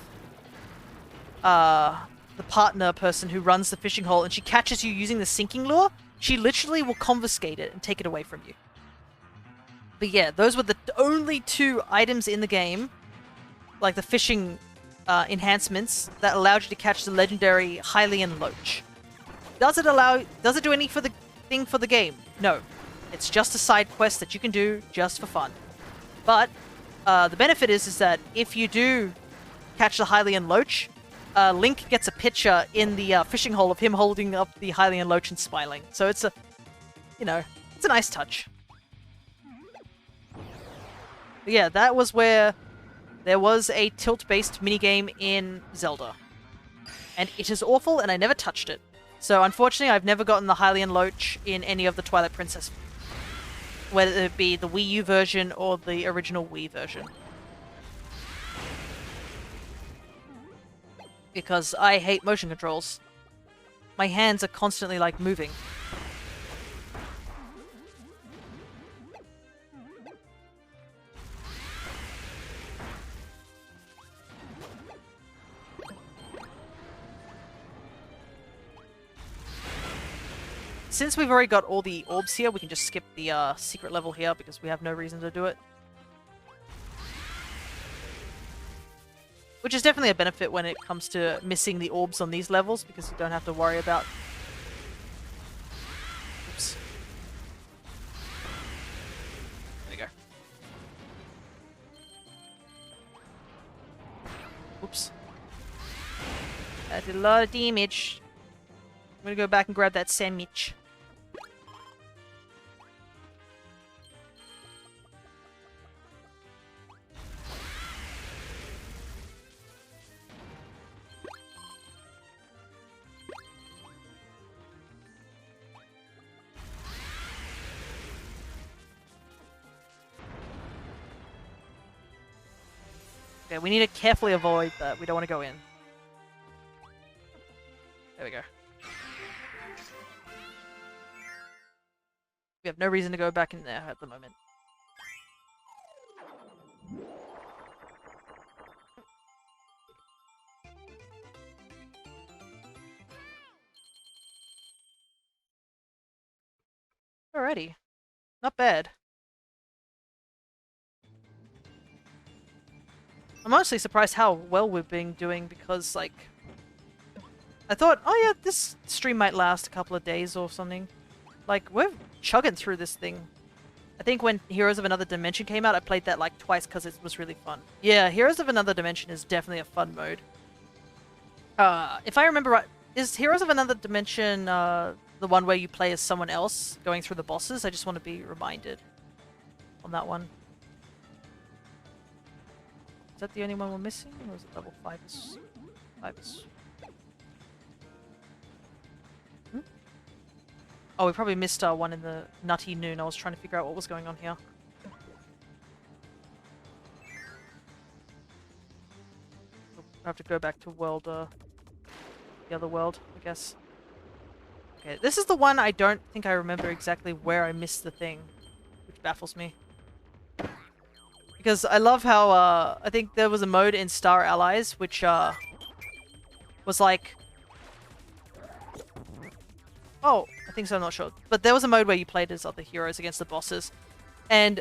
the partner person who runs the fishing hole and she catches you using the sinking lure, she literally will confiscate it and take it away from you. But yeah, those were the only two items in the game, like the fishing enhancements, that allowed you to catch the legendary Hylian Loach. Does it do anything for the game? No. It's just a side quest that you can do just for fun. But the benefit is that if you do catch the Hylian Loach, Link gets a picture in the fishing hole of him holding up the Hylian Loach and smiling. So it's a, it's a nice touch. But yeah, that was where there was a tilt-based minigame in Zelda. And it is awful, and I never touched it. So unfortunately, I've never gotten the Hylian Loach in any of the Twilight Princess, whether it be the Wii U version or the original Wii version. Because I hate motion controls. My hands are constantly, like, moving. Since we've already got all the orbs here, we can just skip the secret level here because we have no reason to do it. Which is definitely a benefit when it comes to missing the orbs on these levels, because you don't have to worry about... Oops. There you go. Oops. That did a lot of damage. I'm gonna go back and grab that sandwich. Okay, we need to carefully avoid that. We don't want to go in. There we go. We have no reason to go back in there at the moment. Alrighty. Not bad. I'm honestly surprised how well we've been doing, because, like, I thought, oh yeah, this stream might last a couple of days or something. Like, we're chugging through this thing. I think when Heroes of Another Dimension came out, I played that like twice because it was really fun. Yeah, Heroes of Another Dimension is definitely a fun mode. If I remember right, is Heroes of Another Dimension the one where you play as someone else going through the bosses? I just want to be reminded on that one. Is that the only one we're missing, or is it level 5 is... 5 is... Hmm? Oh, we probably missed one in the Nutty Noon. I was trying to figure out what was going on here. I have to go back to world, the other world, I guess. Okay, this is the one I don't think I remember exactly where I missed the thing, which baffles me. Because I love how, I think there was a mode in Star Allies which, was like... Oh, I think so, I'm not sure. But there was a mode where you played as other heroes against the bosses. And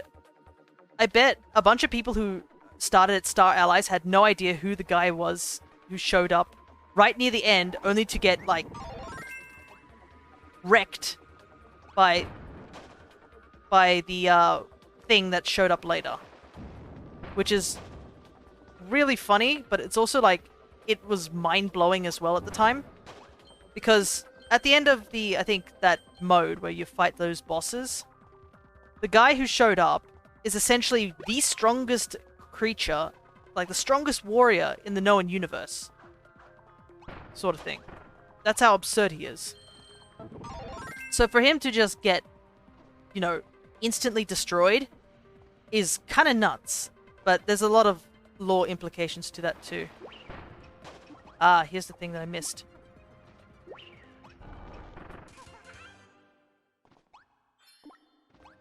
I bet a bunch of people who started at Star Allies had no idea who the guy was who showed up right near the end, only to get, like, wrecked by the thing that showed up later. Which is really funny, but it's also, like, it was mind-blowing as well at the time. Because at the end of I think, that mode where you fight those bosses, the guy who showed up is essentially the strongest creature, like the strongest warrior in the known universe. Sort of thing. That's how absurd he is. So for him to just get, you know, instantly destroyed is kind of nuts. But there's a lot of lore implications to that too. Ah, here's the thing that I missed.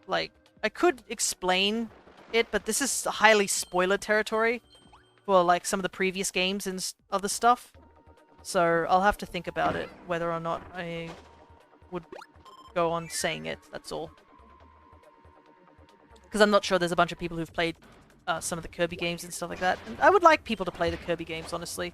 Like, I could explain it, but this is highly spoiler territory for, like, some of the previous games and other stuff. So I'll have to think about it, whether or not I would go on saying it, that's all. Because I'm not sure there's a bunch of people who've played some of the Kirby games and stuff like that. And I would like people to play the Kirby games, honestly.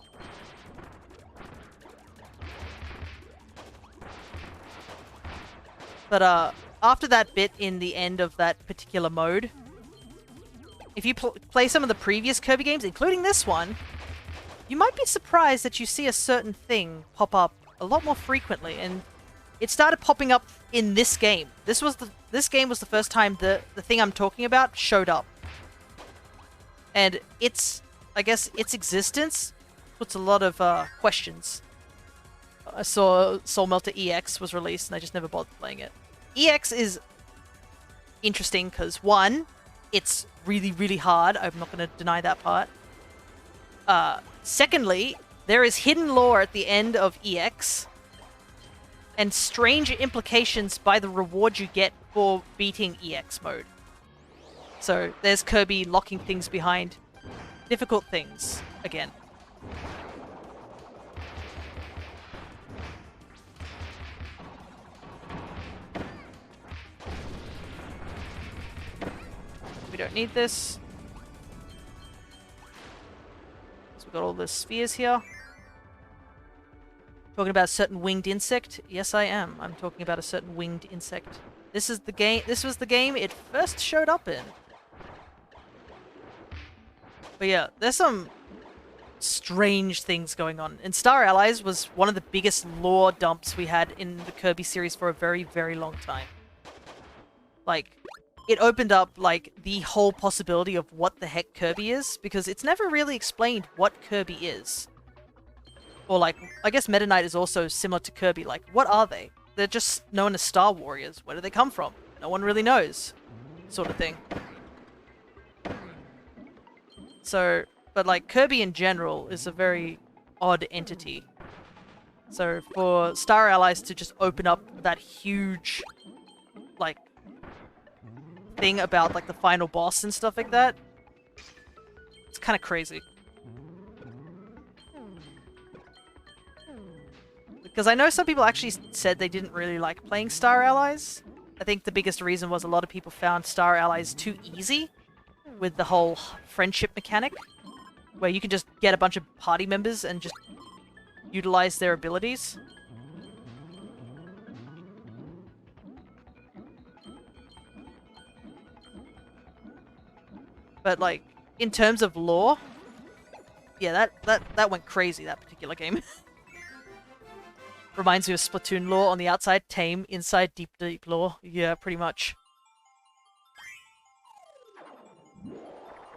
But after that bit in the end of that particular mode, if you play some of the previous Kirby games, including this one, you might be surprised that you see a certain thing pop up a lot more frequently, and it started popping up in this game. This game was the first time the thing I'm talking about showed up. And I guess its existence puts a lot of questions. I saw Soul Melter EX was released and I just never bothered playing it. EX is interesting because, one, it's really, really hard. I'm not going to deny that part. Secondly, there is hidden lore at the end of EX and strange implications by the reward you get for beating EX mode. So there's Kirby locking things behind difficult things again. We don't need this. So we've got all the spheres here. Talking about a certain winged insect? Yes, I am. I'm talking about a certain winged insect. This was the game it first showed up in. But yeah, there's some strange things going on. And Star Allies was one of the biggest lore dumps we had in the Kirby series for a very, very long time. Like, it opened up, like, the whole possibility of what the heck Kirby is, because it's never really explained what Kirby is. Or, like, I guess Meta Knight is also similar to Kirby. Like, what are they? They're just known as Star Warriors. Where do they come from? No one really knows. Sort of thing. So, but, like, Kirby in general is a very odd entity. So, for Star Allies to just open up that huge, like, thing about, like, the final boss and stuff like that, it's kind of crazy. Because I know some people actually said they didn't really like playing Star Allies. I think the biggest reason was a lot of people found Star Allies too easy with the whole friendship mechanic, where you can just get a bunch of party members and just utilize their abilities. But, like, in terms of lore, yeah, that went crazy, that particular game. Reminds me of Splatoon lore. On the outside, tame. Inside, deep, deep lore. Yeah, pretty much.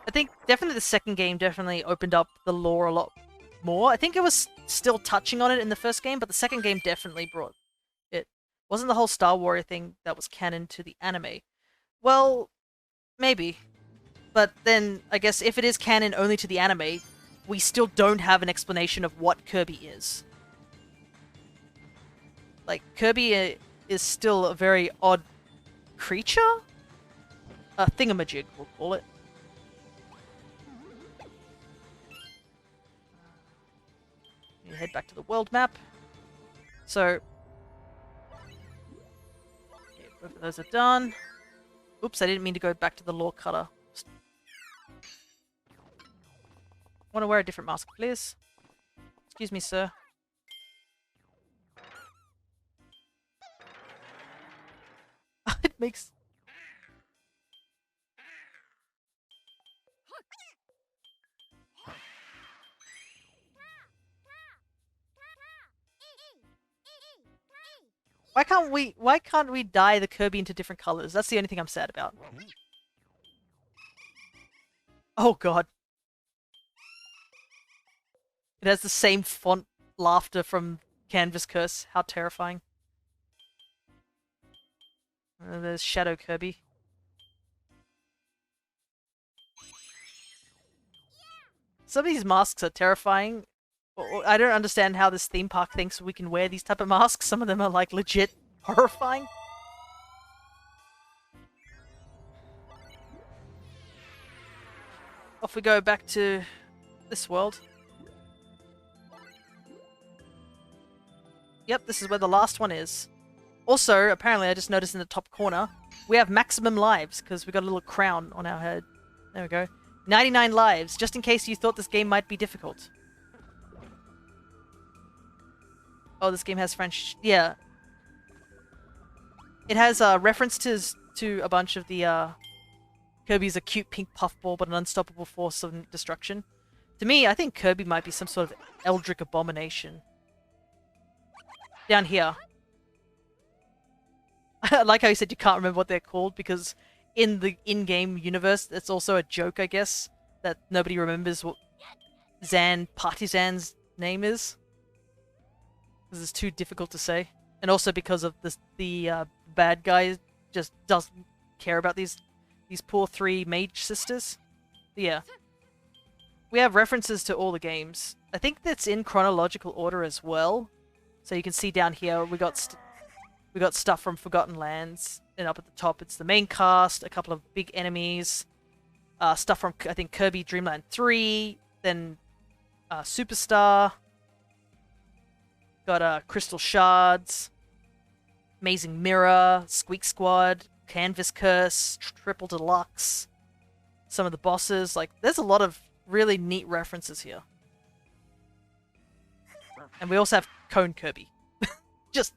I think definitely the second game definitely opened up the lore a lot more. I think it was still touching on it in the first game, but the second game definitely brought it. Wasn't the whole Star Warrior thing that was canon to the anime? Well, maybe. But then, I guess if it is canon only to the anime, we still don't have an explanation of what Kirby is. Like, Kirby is still a very odd creature? A thingamajig, we'll call it. You head back to the world map. So, yeah, both of those are done. Oops, I didn't mean to go back to the lore cutter. want to wear a different mask, please? Excuse me, sir. It makes... Why can't we dye the Kirby into different colors? That's the only thing I'm sad about. Oh god. It has the same font laughter from Canvas Curse. How terrifying. There's Shadow Kirby. Some of these masks are terrifying. I don't understand how this theme park thinks we can wear these type of masks. Some of them are like legit horrifying. Off we go back to this world. Yep, this is where the last one is. Also, apparently I just noticed in the top corner, we have maximum lives because we got a little crown on our head. There we go. 99 lives, just in case you thought this game might be difficult. Oh, this game has French... Yeah. It has references to a bunch of the... Kirby's a cute pink puffball, but an unstoppable force of destruction. To me, I think Kirby might be some sort of eldritch abomination. Down here. I like how you said you can't remember what they're called, because in the in-game universe, it's also a joke, I guess, that nobody remembers what Partizan's name is. Because it's too difficult to say. And also because of the bad guy just doesn't care about these poor 3 mage sisters. But yeah. We have references to all the games. I think that's in chronological order as well. So you can see down here, we got stuff from Forgotten Lands, and up at the top it's the main cast, a couple of big enemies, stuff from, I think, Kirby Dreamland 3, then Superstar, got Crystal Shards, Amazing Mirror, Squeak Squad, Canvas Curse, Triple Deluxe, some of the bosses. Like, there's a lot of really neat references here. And we also have Cone Kirby. Just...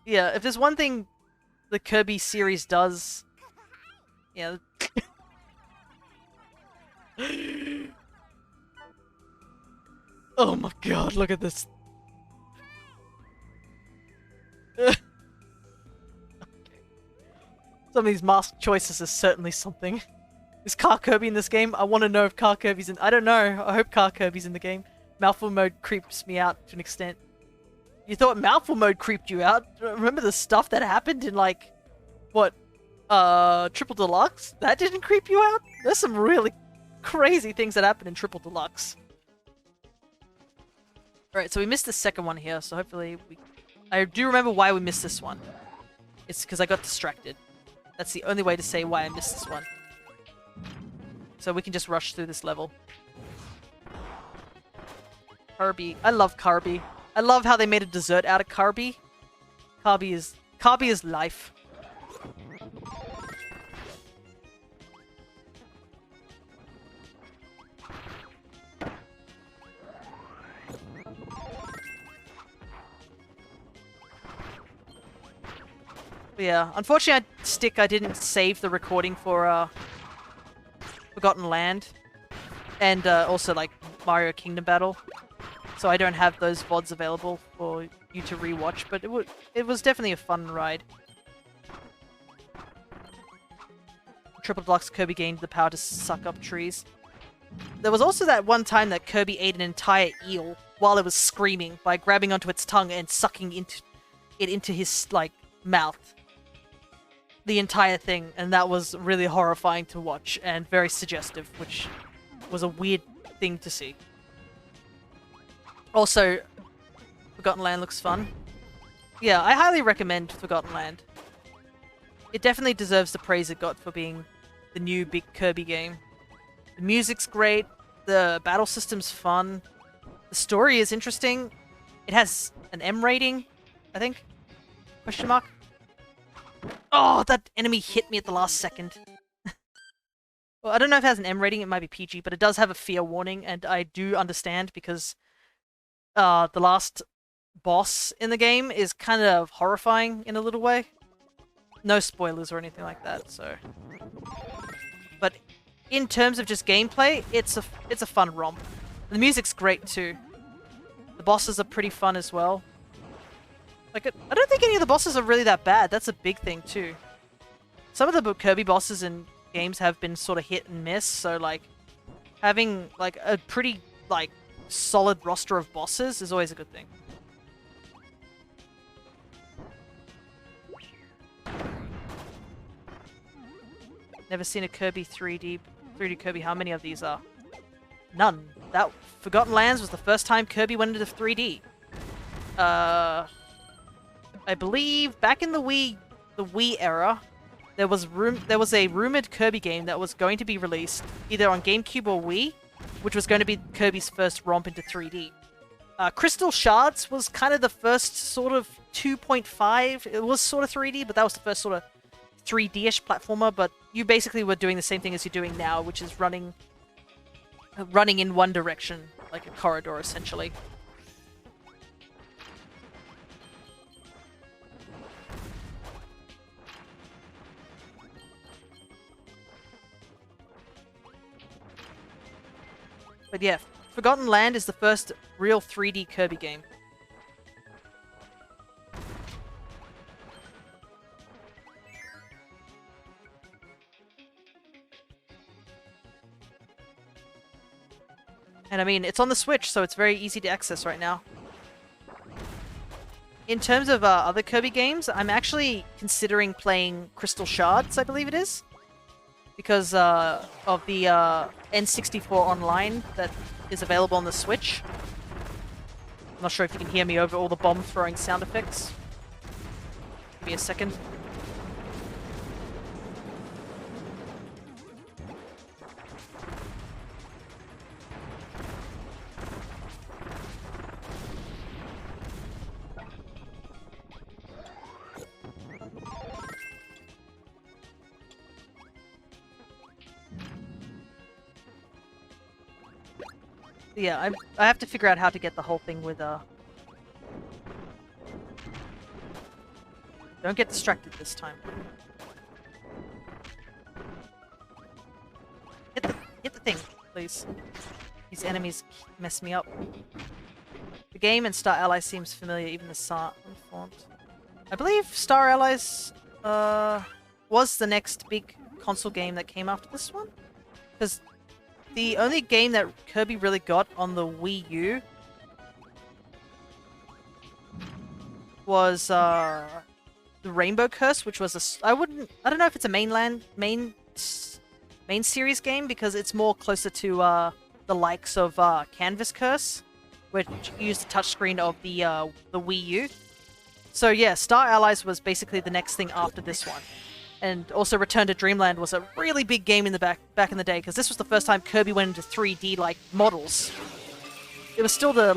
Yeah, if there's one thing the Kirby series does... Yeah... Oh my god, look at this. Okay. Some of these mask choices are certainly something. Is Car Kirby in this game? I want to know if Car Kirby's in... I don't know. I hope Car Kirby's in the game. Mouthful mode creeps me out to an extent. You thought Mouthful mode creeped you out? Remember the stuff that happened in, like... What? Triple Deluxe? That didn't creep you out? There's some really crazy things that happen in Triple Deluxe. Alright, so we missed the second one here, so hopefully we... I do remember why we missed this one. It's because I got distracted. That's the only way to say why I missed this one. So we can just rush through this level. Kirby. I love Kirby. I love how they made a dessert out of Kirby. Kirby is life. But yeah, unfortunately I didn't save the recording for Forgotten Land. And also like Mario Kingdom Battle. So I don't have those VODs available for you to rewatch, but it was definitely a fun ride. Triple Deluxe Kirby gained the power to suck up trees. There was also that one time that Kirby ate an entire eel while it was screaming by grabbing onto its tongue and sucking it into his, like, mouth. The entire thing, and that was really horrifying to watch and very suggestive, which was a weird thing to see. Also, Forgotten Land looks fun. Yeah, I highly recommend Forgotten Land. It definitely deserves the praise it got for being the new big Kirby game. The music's great, the battle system's fun, the story is interesting. It has an M rating, I think? Question mark? Oh, that enemy hit me at the last second. Well, I don't know if it has an M rating, it might be PG, but it does have a fear warning, and I do understand because the last boss in the game is kind of horrifying in a little way. No spoilers or anything like that, so... But in terms of just gameplay, it's a fun romp. The music's great too. The bosses are pretty fun as well. Like, I don't think any of the bosses are really that bad. That's a big thing too. Some of the Kirby bosses in games have been sort of hit and miss, so like having like a pretty like solid roster of bosses is always a good thing. Never seen a Kirby 3D Kirby. How many of these are? None. That Forgotten Lands was the first time Kirby went into 3D. I believe back in the Wii era, there was a rumored Kirby game that was going to be released either on GameCube or Wii, which was going to be Kirby's first romp into 3D. Crystal Shards was kind of the first sort of 2.5. It was sort of 3D, but that was the first sort of 3D-ish platformer, but you basically were doing the same thing as you're doing now, which is running in one direction, like a corridor, essentially. But yeah, Forgotten Land is the first real 3D Kirby game. And I mean, it's on the Switch, so it's very easy to access right now. In terms of other Kirby games, I'm actually considering playing Crystal Shards, I believe it is. Because of the N64 Online that is available on the Switch. I'm not sure if you can hear me over all the bomb throwing sound effects. Give me a second. Yeah, I have to figure out how to get the whole thing with Don't get distracted this time. Hit the thing, please. These enemies mess me up. The game and Star Allies seems familiar, even the font. I believe Star Allies was the next big console game that came after this one, because the only game that Kirby really got on the Wii U was the Rainbow Curse, which was I don't know if it's a main series game, because it's more closer to the likes of Canvas Curse, which used the touchscreen of the Wii U. So yeah, Star Allies was basically the next thing after this one. And also Return to Dreamland was a really big game in the back in the day, because this was the first time Kirby went into 3D like models. It was still the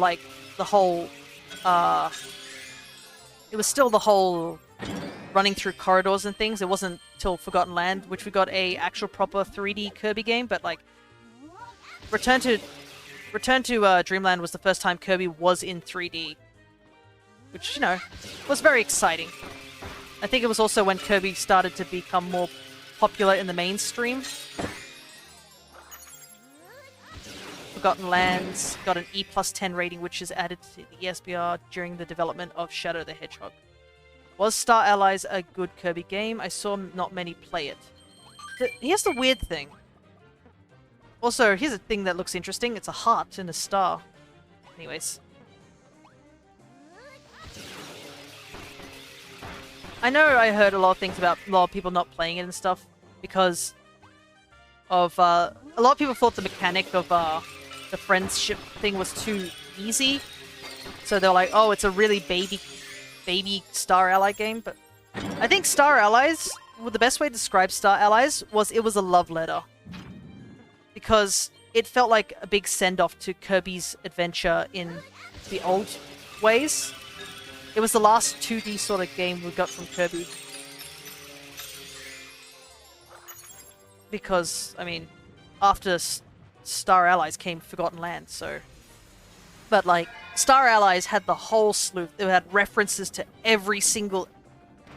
whole running through corridors and things. It wasn't till Forgotten Land, which we got a actual proper 3D Kirby game, but like Return to Dreamland was the first time Kirby was in 3D, which, you know, was very exciting. I think it was also when Kirby started to become more popular in the mainstream. Forgotten Lands got an E+10 rating, which is added to the ESBR during the development of Shadow the Hedgehog. Was Star Allies a good Kirby game? I saw not many play it. Here's the weird thing. Also, here's a thing that looks interesting. It's a heart and a star. Anyways. I know I heard a lot of things about a lot of people not playing it and stuff because of, a lot of people thought the mechanic of, the friendship thing was too easy. So they're like, oh, it's a really baby Star Ally game, but I think Star Allies, well, the best way to describe Star Allies was it was a love letter. Because it felt like a big send-off to Kirby's adventure in the old ways. It was the last 2D sort of game we got from Kirby. Because, I mean, after Star Allies came Forgotten Lands, so... But, like, Star Allies had the whole slew. It had references to every single,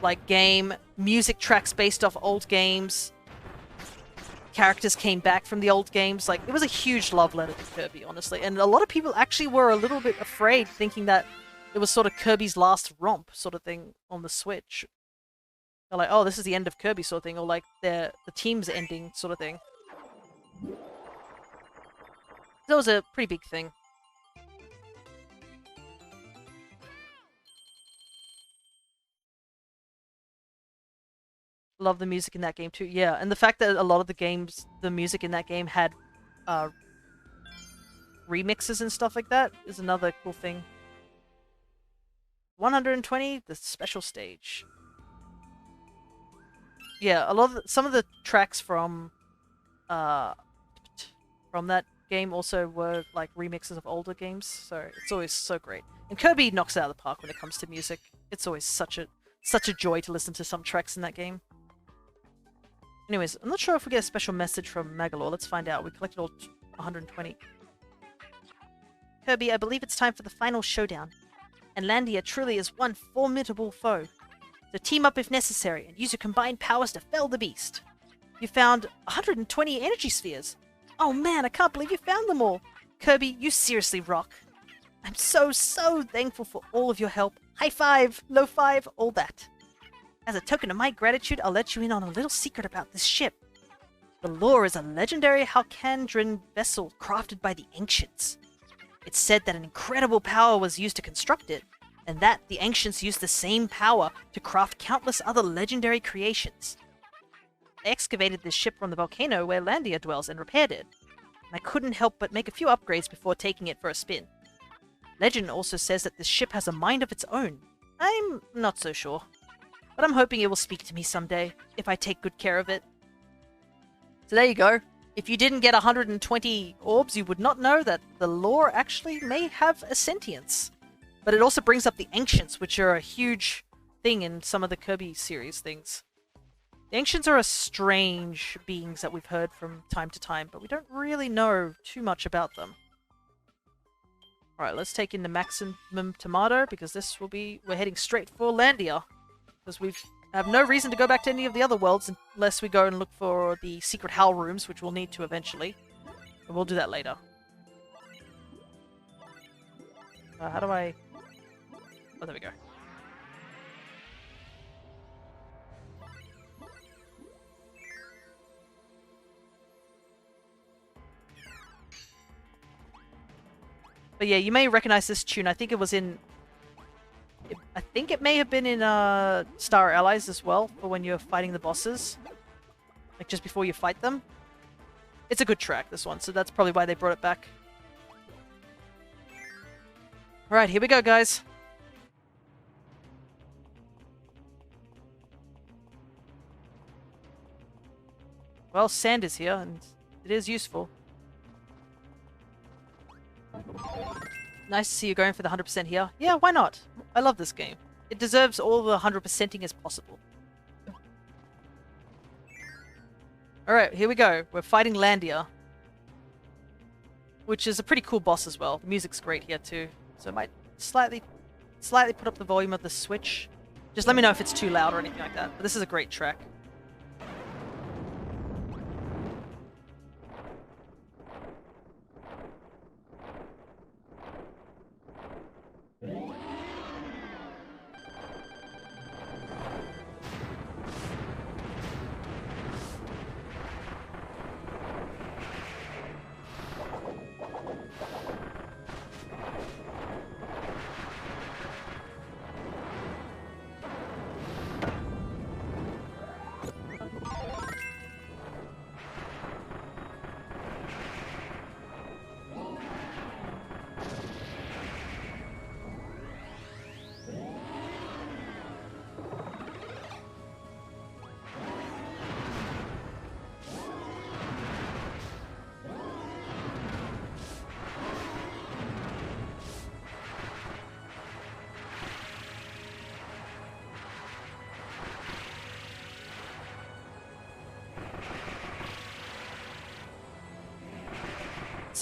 like, game, music tracks based off old games, characters came back from the old games. Like, it was a huge love letter to Kirby, honestly. And a lot of people actually were a little bit afraid, thinking that it was sort of Kirby's last romp sort of thing on the Switch. They're like, oh, this is the end of Kirby sort of thing, or like the team's ending sort of thing. That was a pretty big thing. Love the music in that game too. Yeah, and the fact that a lot of the games, the music in that game had remixes and stuff like that is another cool thing. 120, the special stage. Yeah, a lot of some of the tracks from that game also were like remixes of older games, so it's always so great. And Kirby knocks it out of the park when it comes to music. It's always such a joy to listen to some tracks in that game. Anyways, I'm not sure if we get a special message from Magalore. Let's find out. We collected all 120. Kirby, I believe it's time for the final showdown. And Landia truly is one formidable foe. So team up if necessary and use your combined powers to fell the beast. You found 120 energy spheres. Oh man, I can't believe you found them all. Kirby, you seriously rock. I'm so thankful for all of your help. High five, low five, all that. As a token of my gratitude, I'll let you in on a little secret about this ship. The Lore is a legendary Halcandran vessel crafted by the Ancients. It's said that an incredible power was used to construct it, and that the Ancients used the same power to craft countless other legendary creations. I excavated this ship from the volcano where Landia dwells and repaired it, and I couldn't help but make a few upgrades before taking it for a spin. Legend also says that this ship has a mind of its own. I'm not so sure. But I'm hoping it will speak to me someday, if I take good care of it. So there you go. If you didn't get 120 orbs, you would not know that the Lore actually may have a sentience. But it also brings up the Ancients, which are a huge thing in some of the Kirby series things. The Ancients are a strange beings that we've heard from time to time, but we don't really know too much about them. Alright, let's take in the Maximum Tomato, because this will be... we're heading straight for Landia. Because we have no reason to go back to any of the other worlds unless we go and look for the secret HAL rooms, which we'll need to eventually. But we'll do that later. How do I... oh, there we go. But yeah, you may recognize this tune. I think it was in... I think it may have been in Star Allies as well, for when you're fighting the bosses. Like, just before you fight them. It's a good track, this one, so that's probably why they brought it back. Alright, here we go, guys. Well, sand is here, and it is useful. Nice to see you going for the 100% here. Yeah, why not? I love this game. It deserves all the 100%ing as possible. Alright, here we go. We're fighting Landia. Which is a pretty cool boss as well. The music's great here too. So I might slightly put up the volume of the Switch. Just let me know if it's too loud or anything like that. But this is a great track.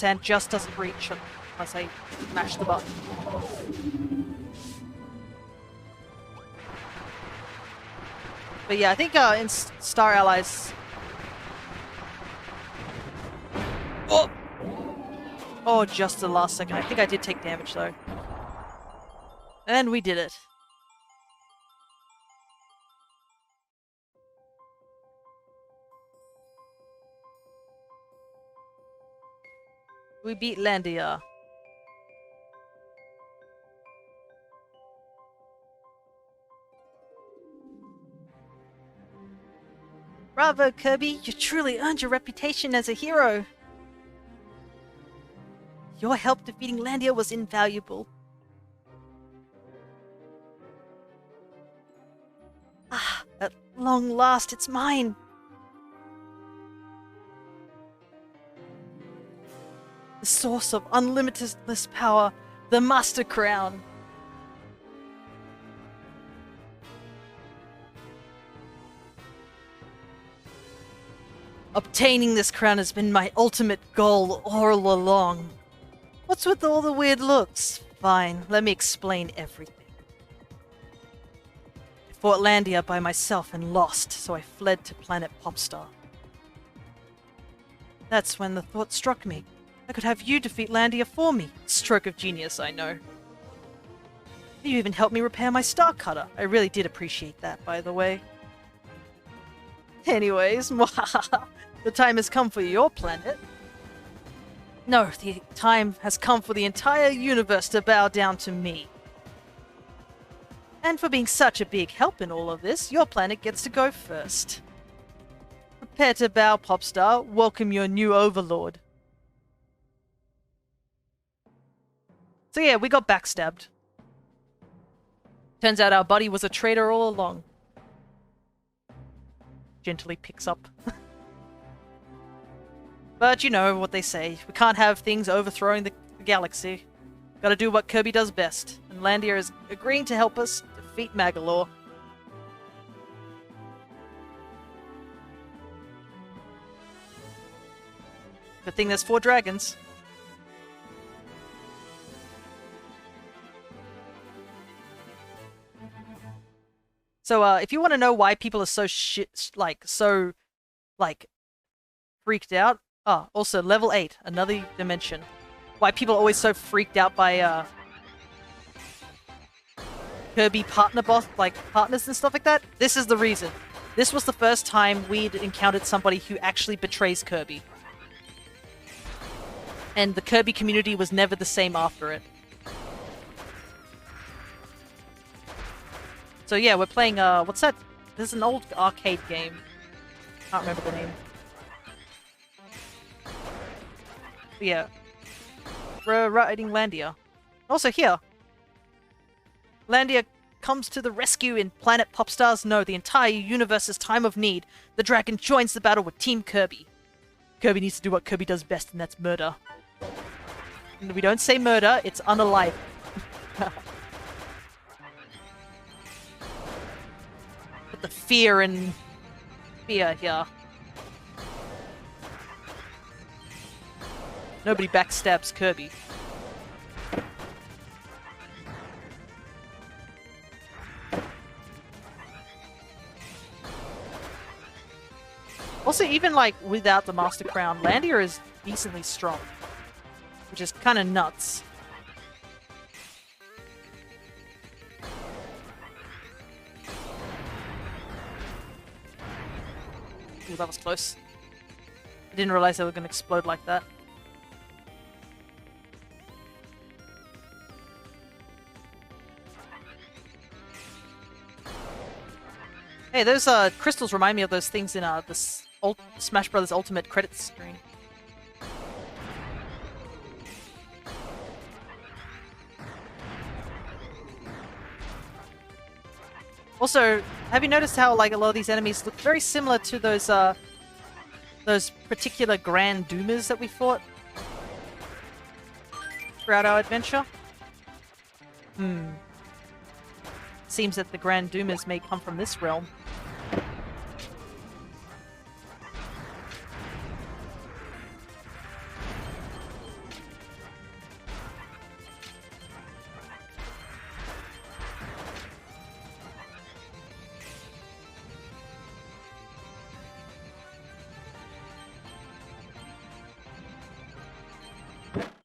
sand just doesn't reach unless I mash the button. But yeah, I think in Star Allies... Oh! Oh, just the last second. I think I did take damage though. And we did it. We beat Landia. Bravo, Kirby! You truly earned your reputation as a hero! Your help defeating Landia was invaluable. Ah, at long last, it's mine! The source of unlimitless power, the Master Crown. Obtaining this crown has been my ultimate goal all along. What's with all the weird looks? Fine, let me explain everything. I fought Landia by myself and lost, so I fled to planet Popstar. That's when the thought struck me. I could have you defeat Landia for me. Stroke of genius, I know. You even helped me repair my star cutter. I really did appreciate that, by the way. Anyways, the time has come for your planet. No, the time has come for the entire universe to bow down to me. And for being such a big help in all of this, your planet gets to go first. Prepare to bow, Popstar. Welcome your new overlord. So yeah, we got backstabbed. Turns out our buddy was a traitor all along. Gently picks up. But you know what they say. We can't have things overthrowing the galaxy. Gotta do what Kirby does best. And Landia is agreeing to help us defeat Magalore. Good thing there's 4 dragons. So, if you want to know why people are so freaked out. Oh, also, level 8, another dimension. Why people are always so freaked out by, Kirby partners and stuff like that? This is the reason. This was the first time we'd encountered somebody who actually betrays Kirby. And the Kirby community was never the same after it. So yeah, we're playing, what's that? This is an old arcade game. Can't remember the name. But yeah. We're riding Landia. Also here. Landia comes to the rescue in Planet Popstar's the entire universe's time of need. The dragon joins the battle with Team Kirby. Kirby needs to do what Kirby does best, and that's murder. And we don't say murder, it's unalive. The fear here. Nobody backstabs Kirby. Also, even without the Master Crown, Landia is decently strong, which is kind of nuts. Ooh, that was close. I didn't realize they were going to explode like that. Hey, those crystals remind me of those things in this Smash Bros. Ultimate credits screen. Also, have you noticed how a lot of these enemies look very similar to those particular Grand Doomas that we fought throughout our adventure? Seems that the Grand Doomas may come from this realm.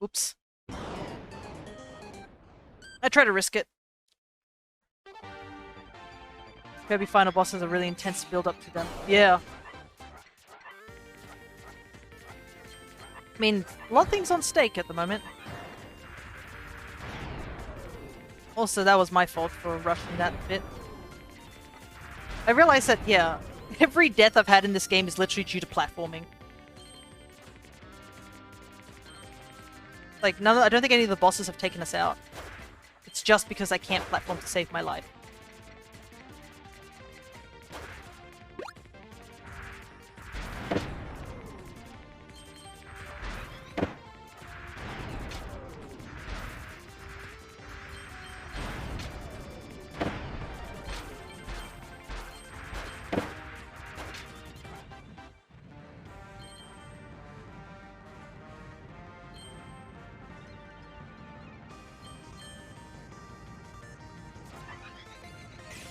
Oops. I try to risk it. Kirby final bosses are really intense build up to them. Yeah. I mean, a lot of things on stake at the moment. Also, that was my fault for rushing that bit. I realized that, yeah, every death I've had in this game is literally due to platforming. Like, I don't think any of the bosses have taken us out. It's just because I can't platform to save my life.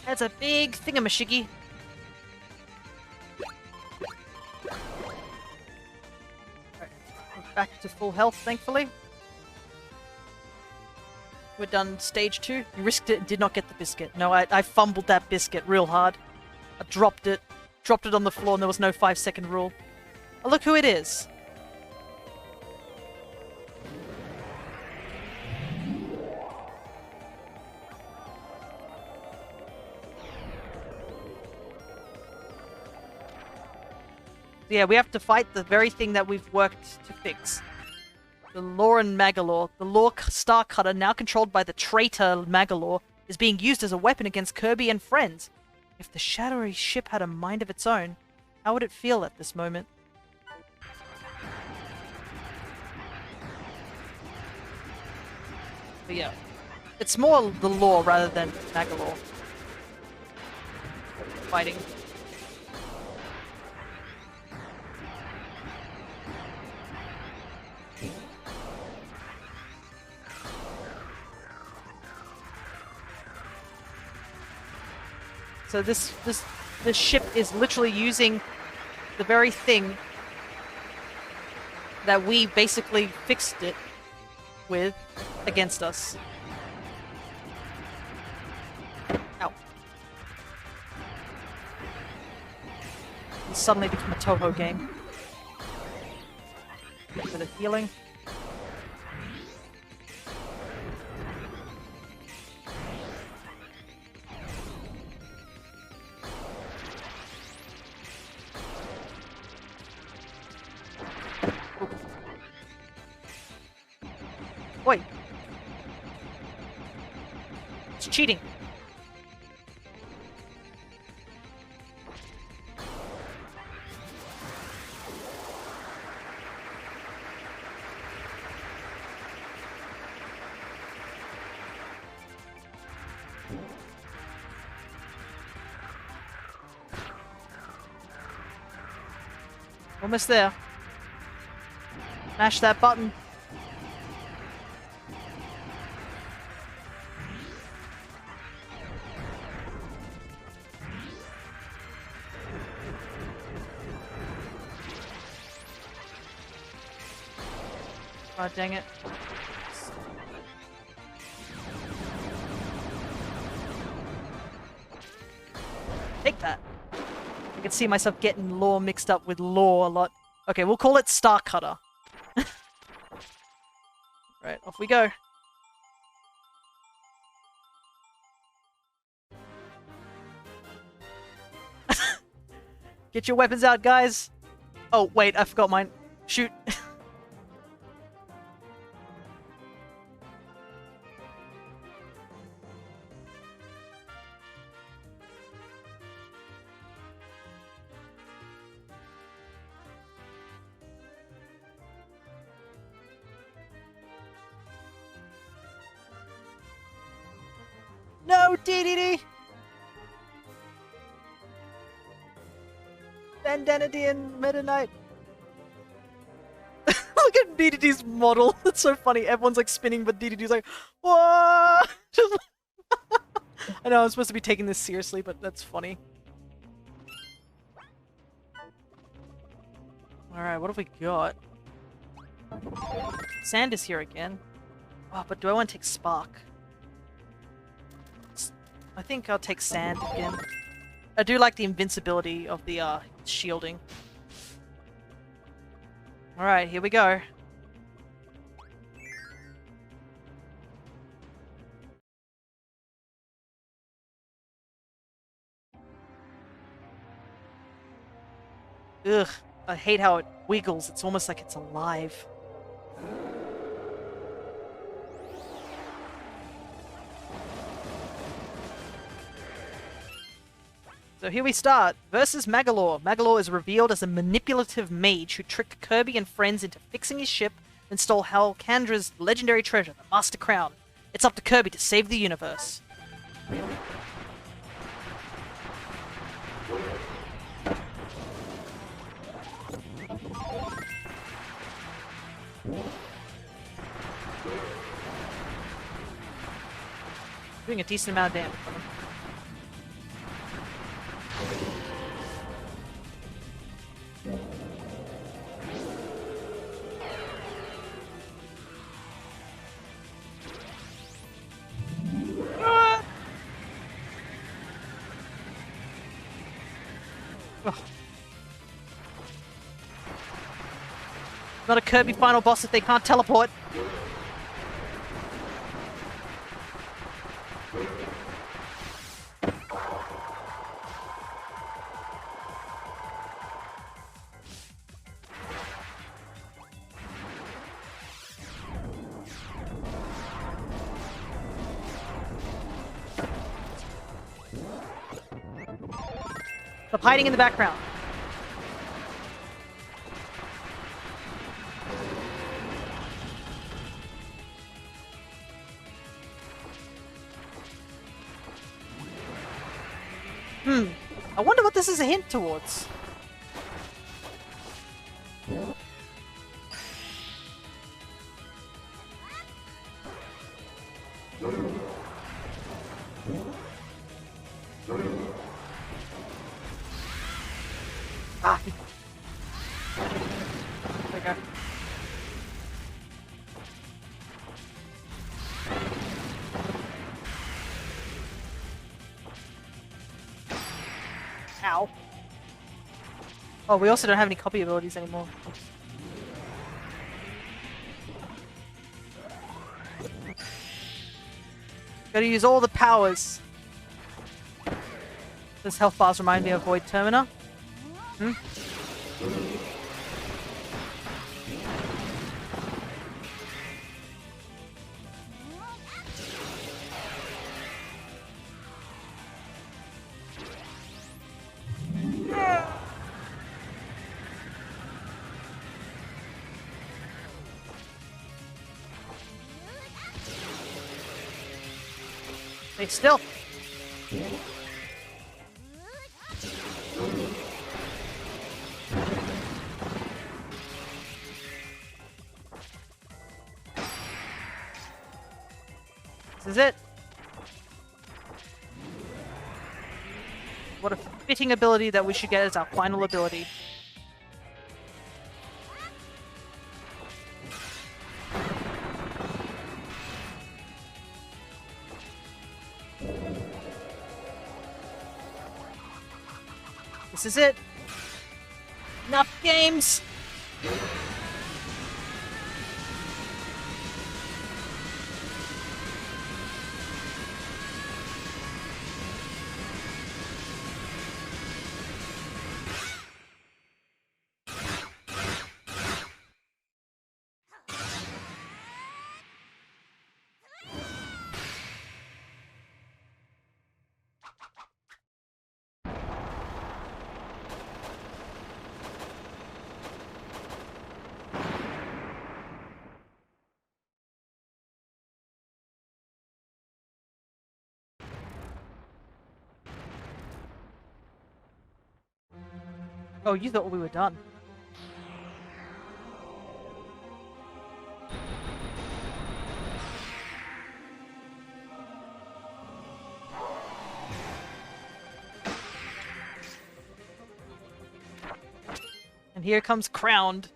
That's a big thingamashiggy. Alright, we're back to full health, thankfully. We're done stage 2. You risked it and did not get the biscuit. No, I fumbled that biscuit real hard. I dropped it on the floor and there was no 5-second rule. Oh, look who it is. Yeah, we have to fight the very thing that we've worked to fix. The Lauren Magalore, the Law Star Cutter, now controlled by the traitor Magalore, is being used as a weapon against Kirby and friends. If the shadowy ship had a mind of its own, how would it feel at this moment? But yeah, it's more the Law rather than Magalore fighting. So this ship is literally using the very thing that we basically fixed it with against us. Ow. It's suddenly become a Toho game. A bit of healing. Wait. It's cheating. Almost there. Mash that button. Oh, dang it. Take that. I can see myself getting Law mixed up with Law a lot. Okay, we'll call it Star Cutter. Right, off we go. Get your weapons out, guys. Oh, wait, I forgot mine. Shoot. No, DDD! Bandanity and Meta Knight. Look at DDD's model. That's so funny. Everyone's like spinning, but DDD's like, whoa! I know I'm supposed to be taking this seriously, but that's funny. Alright, what have we got? Sand is here again. Oh, but do I want to take Spark? I think I'll take Sand again. I do like the invincibility of the shielding. Alright, here we go. Ugh, I hate how it wiggles. It's almost like it's alive. So here we start. Versus Magolor. Magolor is revealed as a manipulative mage who tricked Kirby and friends into fixing his ship and stole Halkandra's legendary treasure, the Master Crown. It's up to Kirby to save the universe. Doing a decent amount of damage. Not a Kirby final boss if they can't teleport. Stop hiding in the background. I wonder what this is a hint towards. Ah. There we go. Ow. Oh, we also don't have any copy abilities anymore. Gotta use all the powers. This health bars remind me of Void Termina. Stay still. This is it. What a fitting ability that we should get as our final ability. This is it. Enough games. Oh, you thought we were done. And here comes Crowned.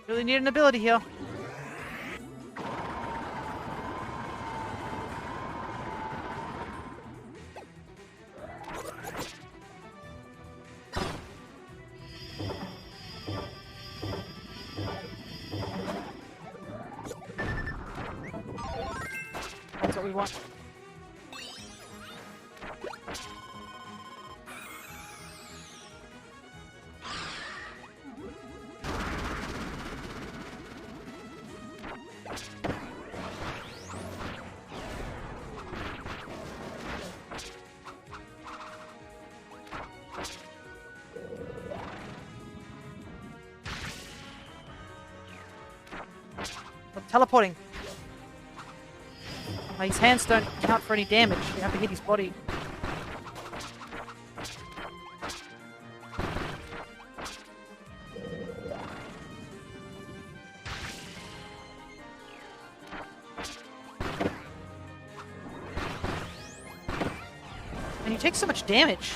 Really need an ability here. That's what we want. Teleporting. His hands don't count for any damage. You have to hit his body. And you take so much damage.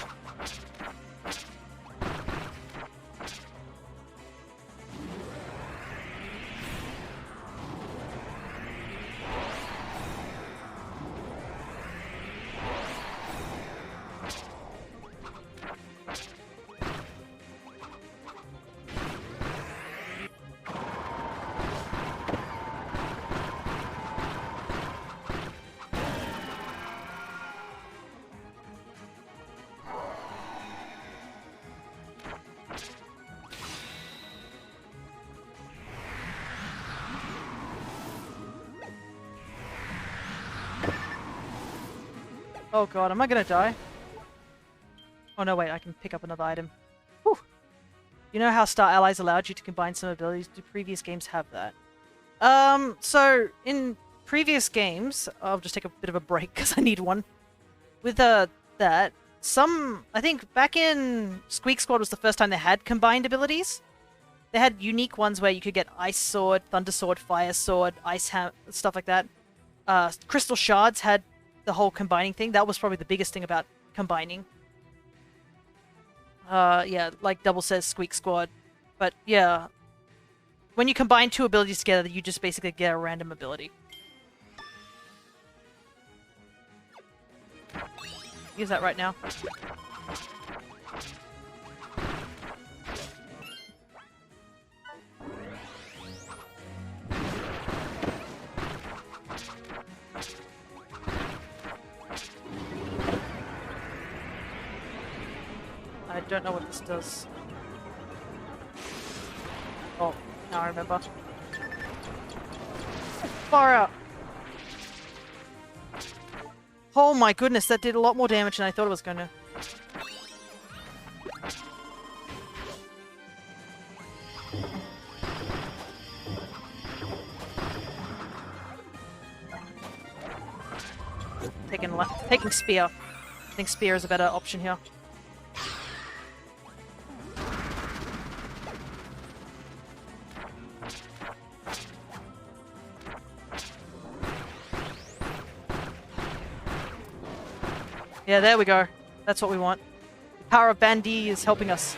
Oh god, am I gonna die? Oh no, wait, I can pick up another item. Whew. You know how Star Allies allowed you to combine some abilities? Do previous games have that? So in previous games, I'll just take a bit of a break because I need one. With that, I think back in Squeak Squad was the first time they had combined abilities. They had unique ones where you could get Ice Sword, Thunder Sword, Fire Sword, Ice Hammer, stuff like that. Crystal Shards had the whole combining thing. That was probably the biggest thing about combining. Yeah, like Double says, Squeak Squad. But yeah, when you combine two abilities together, you just basically get a random ability. Use that right now. I don't know what this does. Oh, now I remember. Far out! Oh my goodness, that did a lot more damage than I thought it was gonna. Taking Spear. I think Spear is a better option here. Yeah, there we go. That's what we want. The power of Bandy is helping us.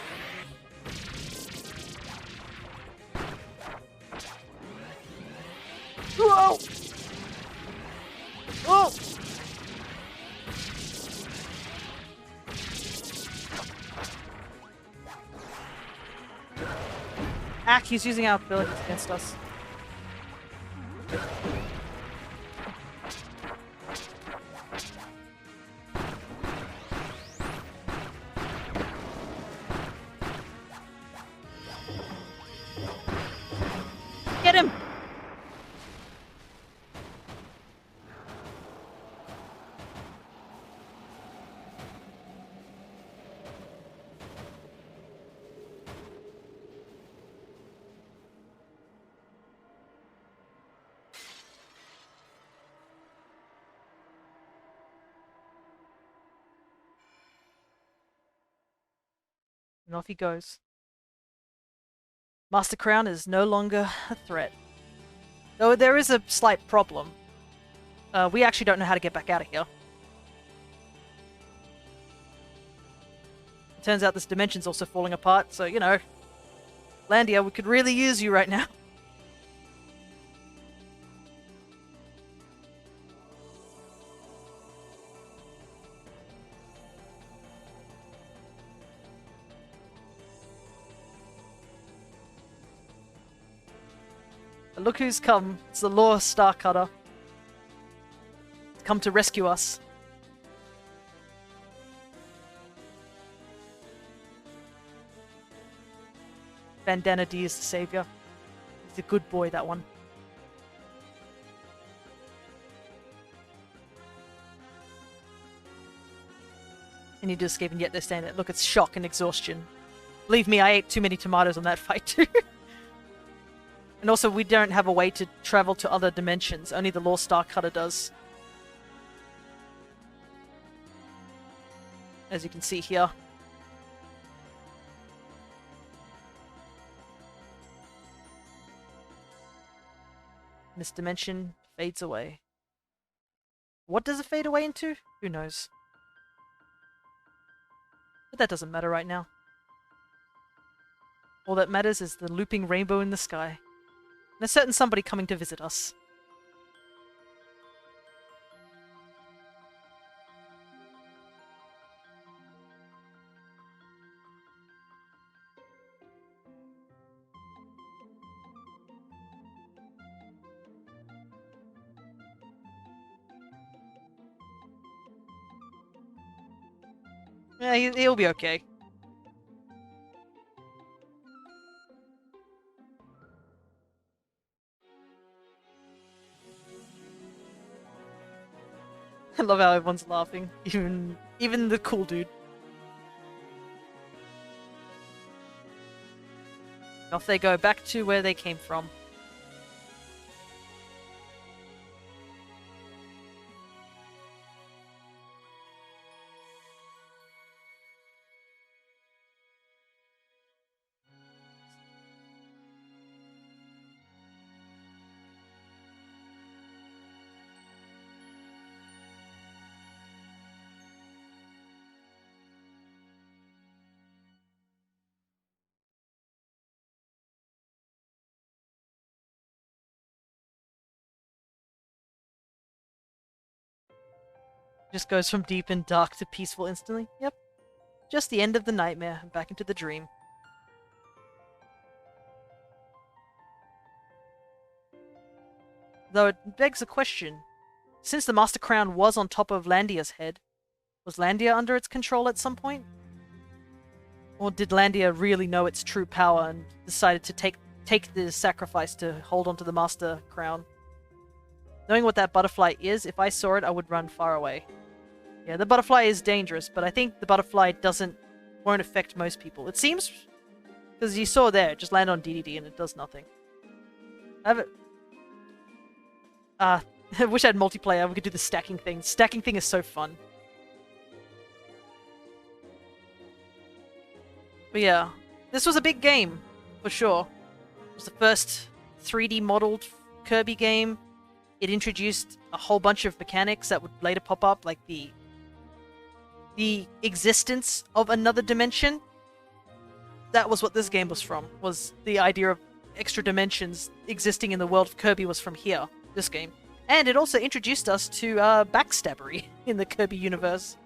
Whoa! Whoa! Ack, he's using our abilities against us. Get him! And off he goes. Master Crown is no longer a threat. Though there is a slight problem. We actually don't know how to get back out of here. It turns out this dimension's also falling apart, so, you know, Landia, we could really use you right now. But look who's come. It's the Law Starcutter. It's come to rescue us. Bandana D is the savior. He's a good boy, that one. I need to escape, and yet they're saying that. Look, it's shock and exhaustion. Believe me, I ate too many tomatoes on that fight too. And also, we don't have a way to travel to other dimensions. Only the Law Starcutter does. As you can see here. This dimension fades away. What does it fade away into? Who knows? But that doesn't matter right now. All that matters is the looping rainbow in the sky. And a certain somebody coming to visit us. Yeah, he'll be okay. I love how everyone's laughing, even the cool dude. Off they go, back to where they came from. Just goes from deep and dark to peaceful instantly. Yep. Just the end of the nightmare and back into the dream. Though it begs a question. Since the Master Crown was on top of Landia's head, was Landia under its control at some point? Or did Landia really know its true power and decided to take the sacrifice to hold onto the Master Crown? Knowing what that butterfly is, if I saw it, I would run far away. Yeah, the butterfly is dangerous, but I think the butterfly won't affect most people. It seems, because you saw there, just land on DDD and it does nothing. I wish I had multiplayer, we could do the stacking thing. Stacking thing is so fun. But yeah, this was a big game, for sure. It was the first 3D modeled Kirby game. It introduced a whole bunch of mechanics that would later pop up, like the existence of another dimension. That was what this game was from, was the idea of extra dimensions existing in the world of Kirby was from here, this game. And it also introduced us to backstabbery in the Kirby universe.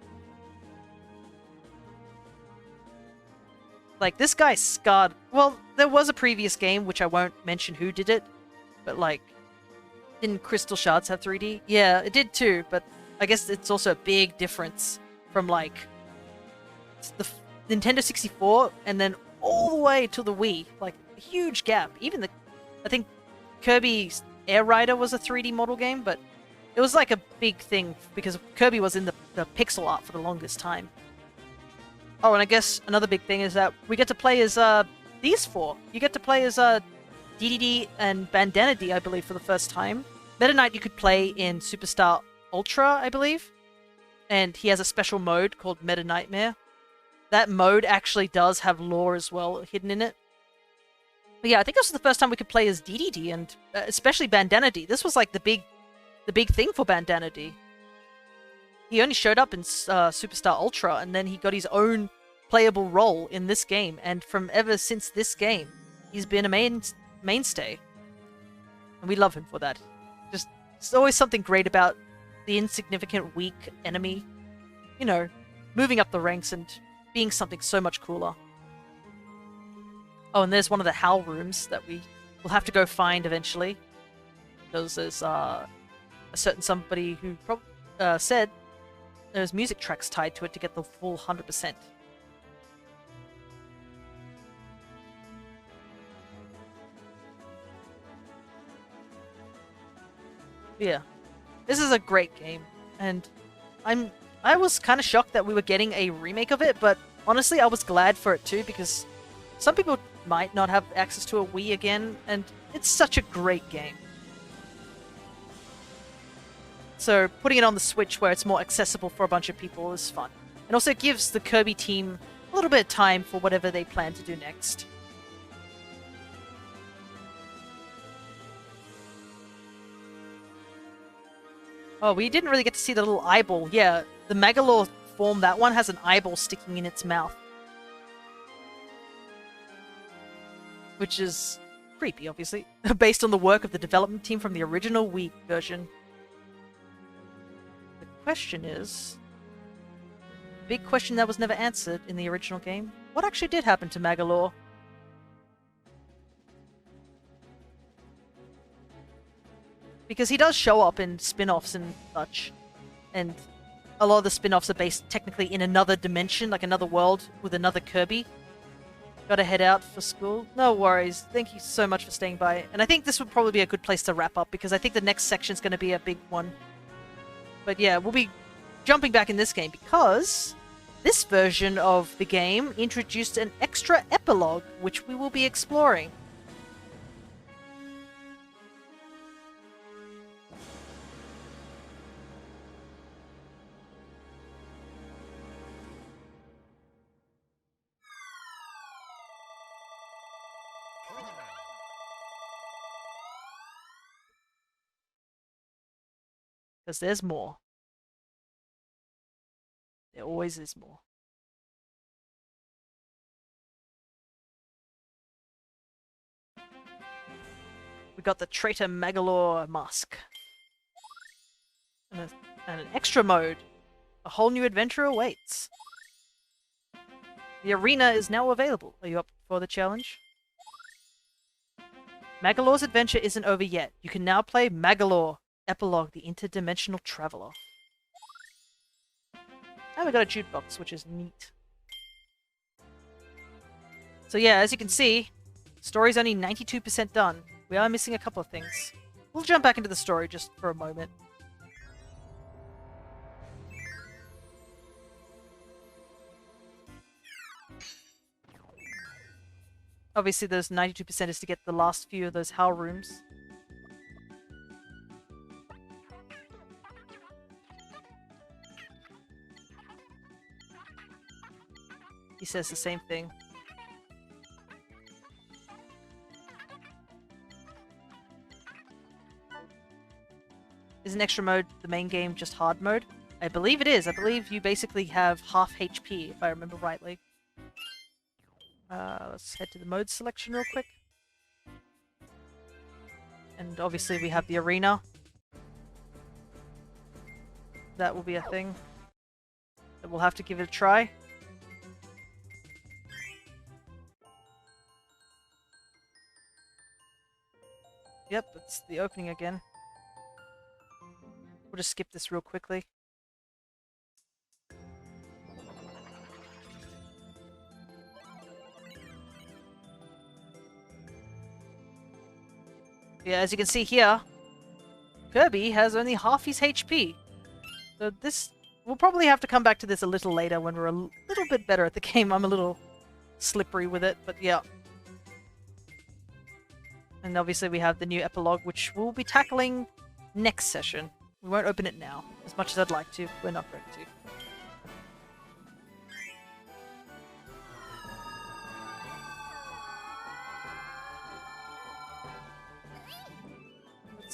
Like, this guy scarred... Well, there was a previous game, which I won't mention who did it, but like... Didn't Crystal Shards have 3D? Yeah, it did too, but I guess it's also a big difference from, like, the Nintendo 64 and then all the way to the Wii. Like, a huge gap. Even I think Kirby's Air Rider was a 3D model game, but it was like a big thing because Kirby was in the pixel art for the longest time. Oh, and I guess another big thing is that we get to play as these four. You get to play as DDD and Bandana D, I believe, for the first time. Meta Knight you could play in Superstar Ultra, I believe. And he has a special mode called Meta Nightmare. that mode actually does have lore as well hidden in it. But yeah, I think this was the first time we could play as DDD, and especially Bandana D. This was like the big thing for Bandana D. He only showed up in Superstar Ultra, and then he got his own playable role in this game. And from ever since this game, he's been a mainstay, and we love him for that. Just, there's always something great about the insignificant, weak enemy, you know, moving up the ranks and being something so much cooler. Oh, and there's one of the Howl rooms that we will have to go find eventually, because there's a certain somebody who said there's music tracks tied to it to get the full 100%. Yeah, this is a great game, and I was kind of shocked that we were getting a remake of it, but honestly, I was glad for it too, because some people might not have access to a Wii again, and it's such a great game. So putting it on the Switch where it's more accessible for a bunch of people is fun. And also gives the Kirby team a little bit of time for whatever they plan to do next. Oh, we didn't really get to see the little eyeball. Yeah, the Megalore form, that one has an eyeball sticking in its mouth. Which is creepy, obviously, based on the work of the development team from the original Wii version. The question is... big question that was never answered in the original game. What actually did happen to Megalore? Because he does show up in spin-offs and such, and a lot of the spin-offs are based technically in another dimension, like another world with another Kirby. Gotta head out for school? No worries. Thank you so much for staying by. And I think this would probably be a good place to wrap up, because I think the next section is going to be a big one. But yeah, we'll be jumping back in this game, because this version of the game introduced an extra epilogue, which we will be exploring. Because there's more. There always is more. We got the Traitor Megalore mask. And an extra mode. A whole new adventure awaits. The arena is now available. Are you up for the challenge? Megalore's adventure isn't over yet. You can now play Megalore Epilogue, the Interdimensional Traveler. And we got a jukebox, which is neat. So yeah, as you can see, story's only 92% done. We are missing a couple of things. We'll jump back into the story just for a moment. Obviously, those 92% is to get the last few of those Howl rooms. He says the same thing. Is an extra mode the main game just hard mode? I believe it is. I believe you basically have half HP, if I remember rightly. Let's head to the mode selection real quick. And obviously we have the arena. That will be a thing that we'll have to give it a try. Yep, it's the opening again. We'll just skip this real quickly. Yeah, as you can see here, Kirby has only half his HP. So this... we'll probably have to come back to this a little later when we're a little bit better at the game. I'm a little slippery with it, but yeah. And obviously we have the new epilogue, which we'll be tackling next session. We won't open it now, as much as I'd like to. We're not ready to.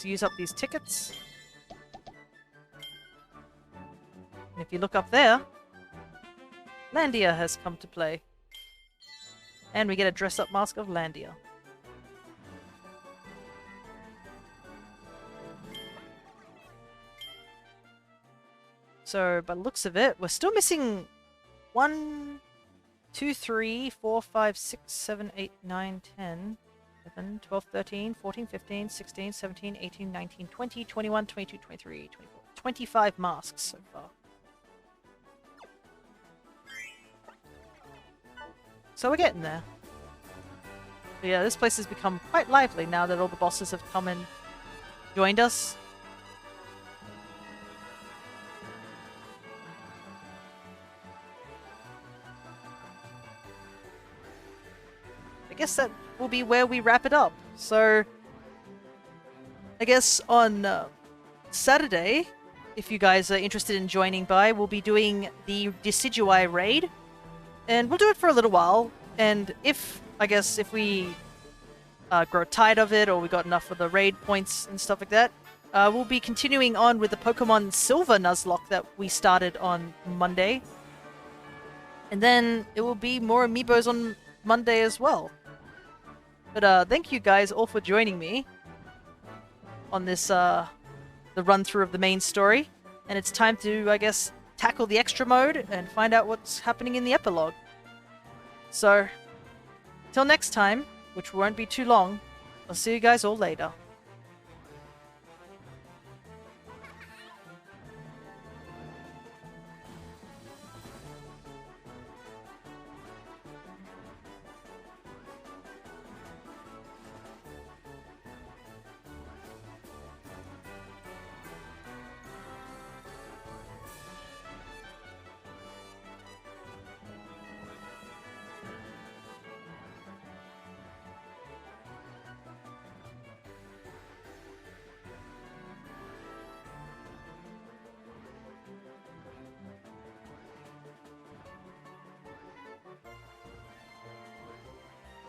Let's use up these tickets. And if you look up there, Landia has come to play. And we get a dress-up mask of Landia. So, by the looks of it, we're still missing 1, 2, 3, 4, 5, 6, 7, 8, 9, 10, 11, 12, 13, 14, 15, 16, 17, 18, 19, 20, 21, 22, 23, 24, 25 masks so far. So we're getting there. But yeah, this place has become quite lively now that all the bosses have come and joined us. I guess that will be where we wrap it up. So, I guess on Saturday, if you guys are interested in joining by, we'll be doing the Decidui raid. And we'll do it for a little while. And if we grow tired of it, or we got enough of the raid points and stuff like that, we'll be continuing on with the Pokemon Silver Nuzlocke that we started on Monday. And then it will be more Amiibos on Monday as well. But thank you guys all for joining me on this, the run-through of the main story. And it's time to, I guess, tackle the extra mode and find out what's happening in the epilogue. So, till next time, which won't be too long, I'll see you guys all later.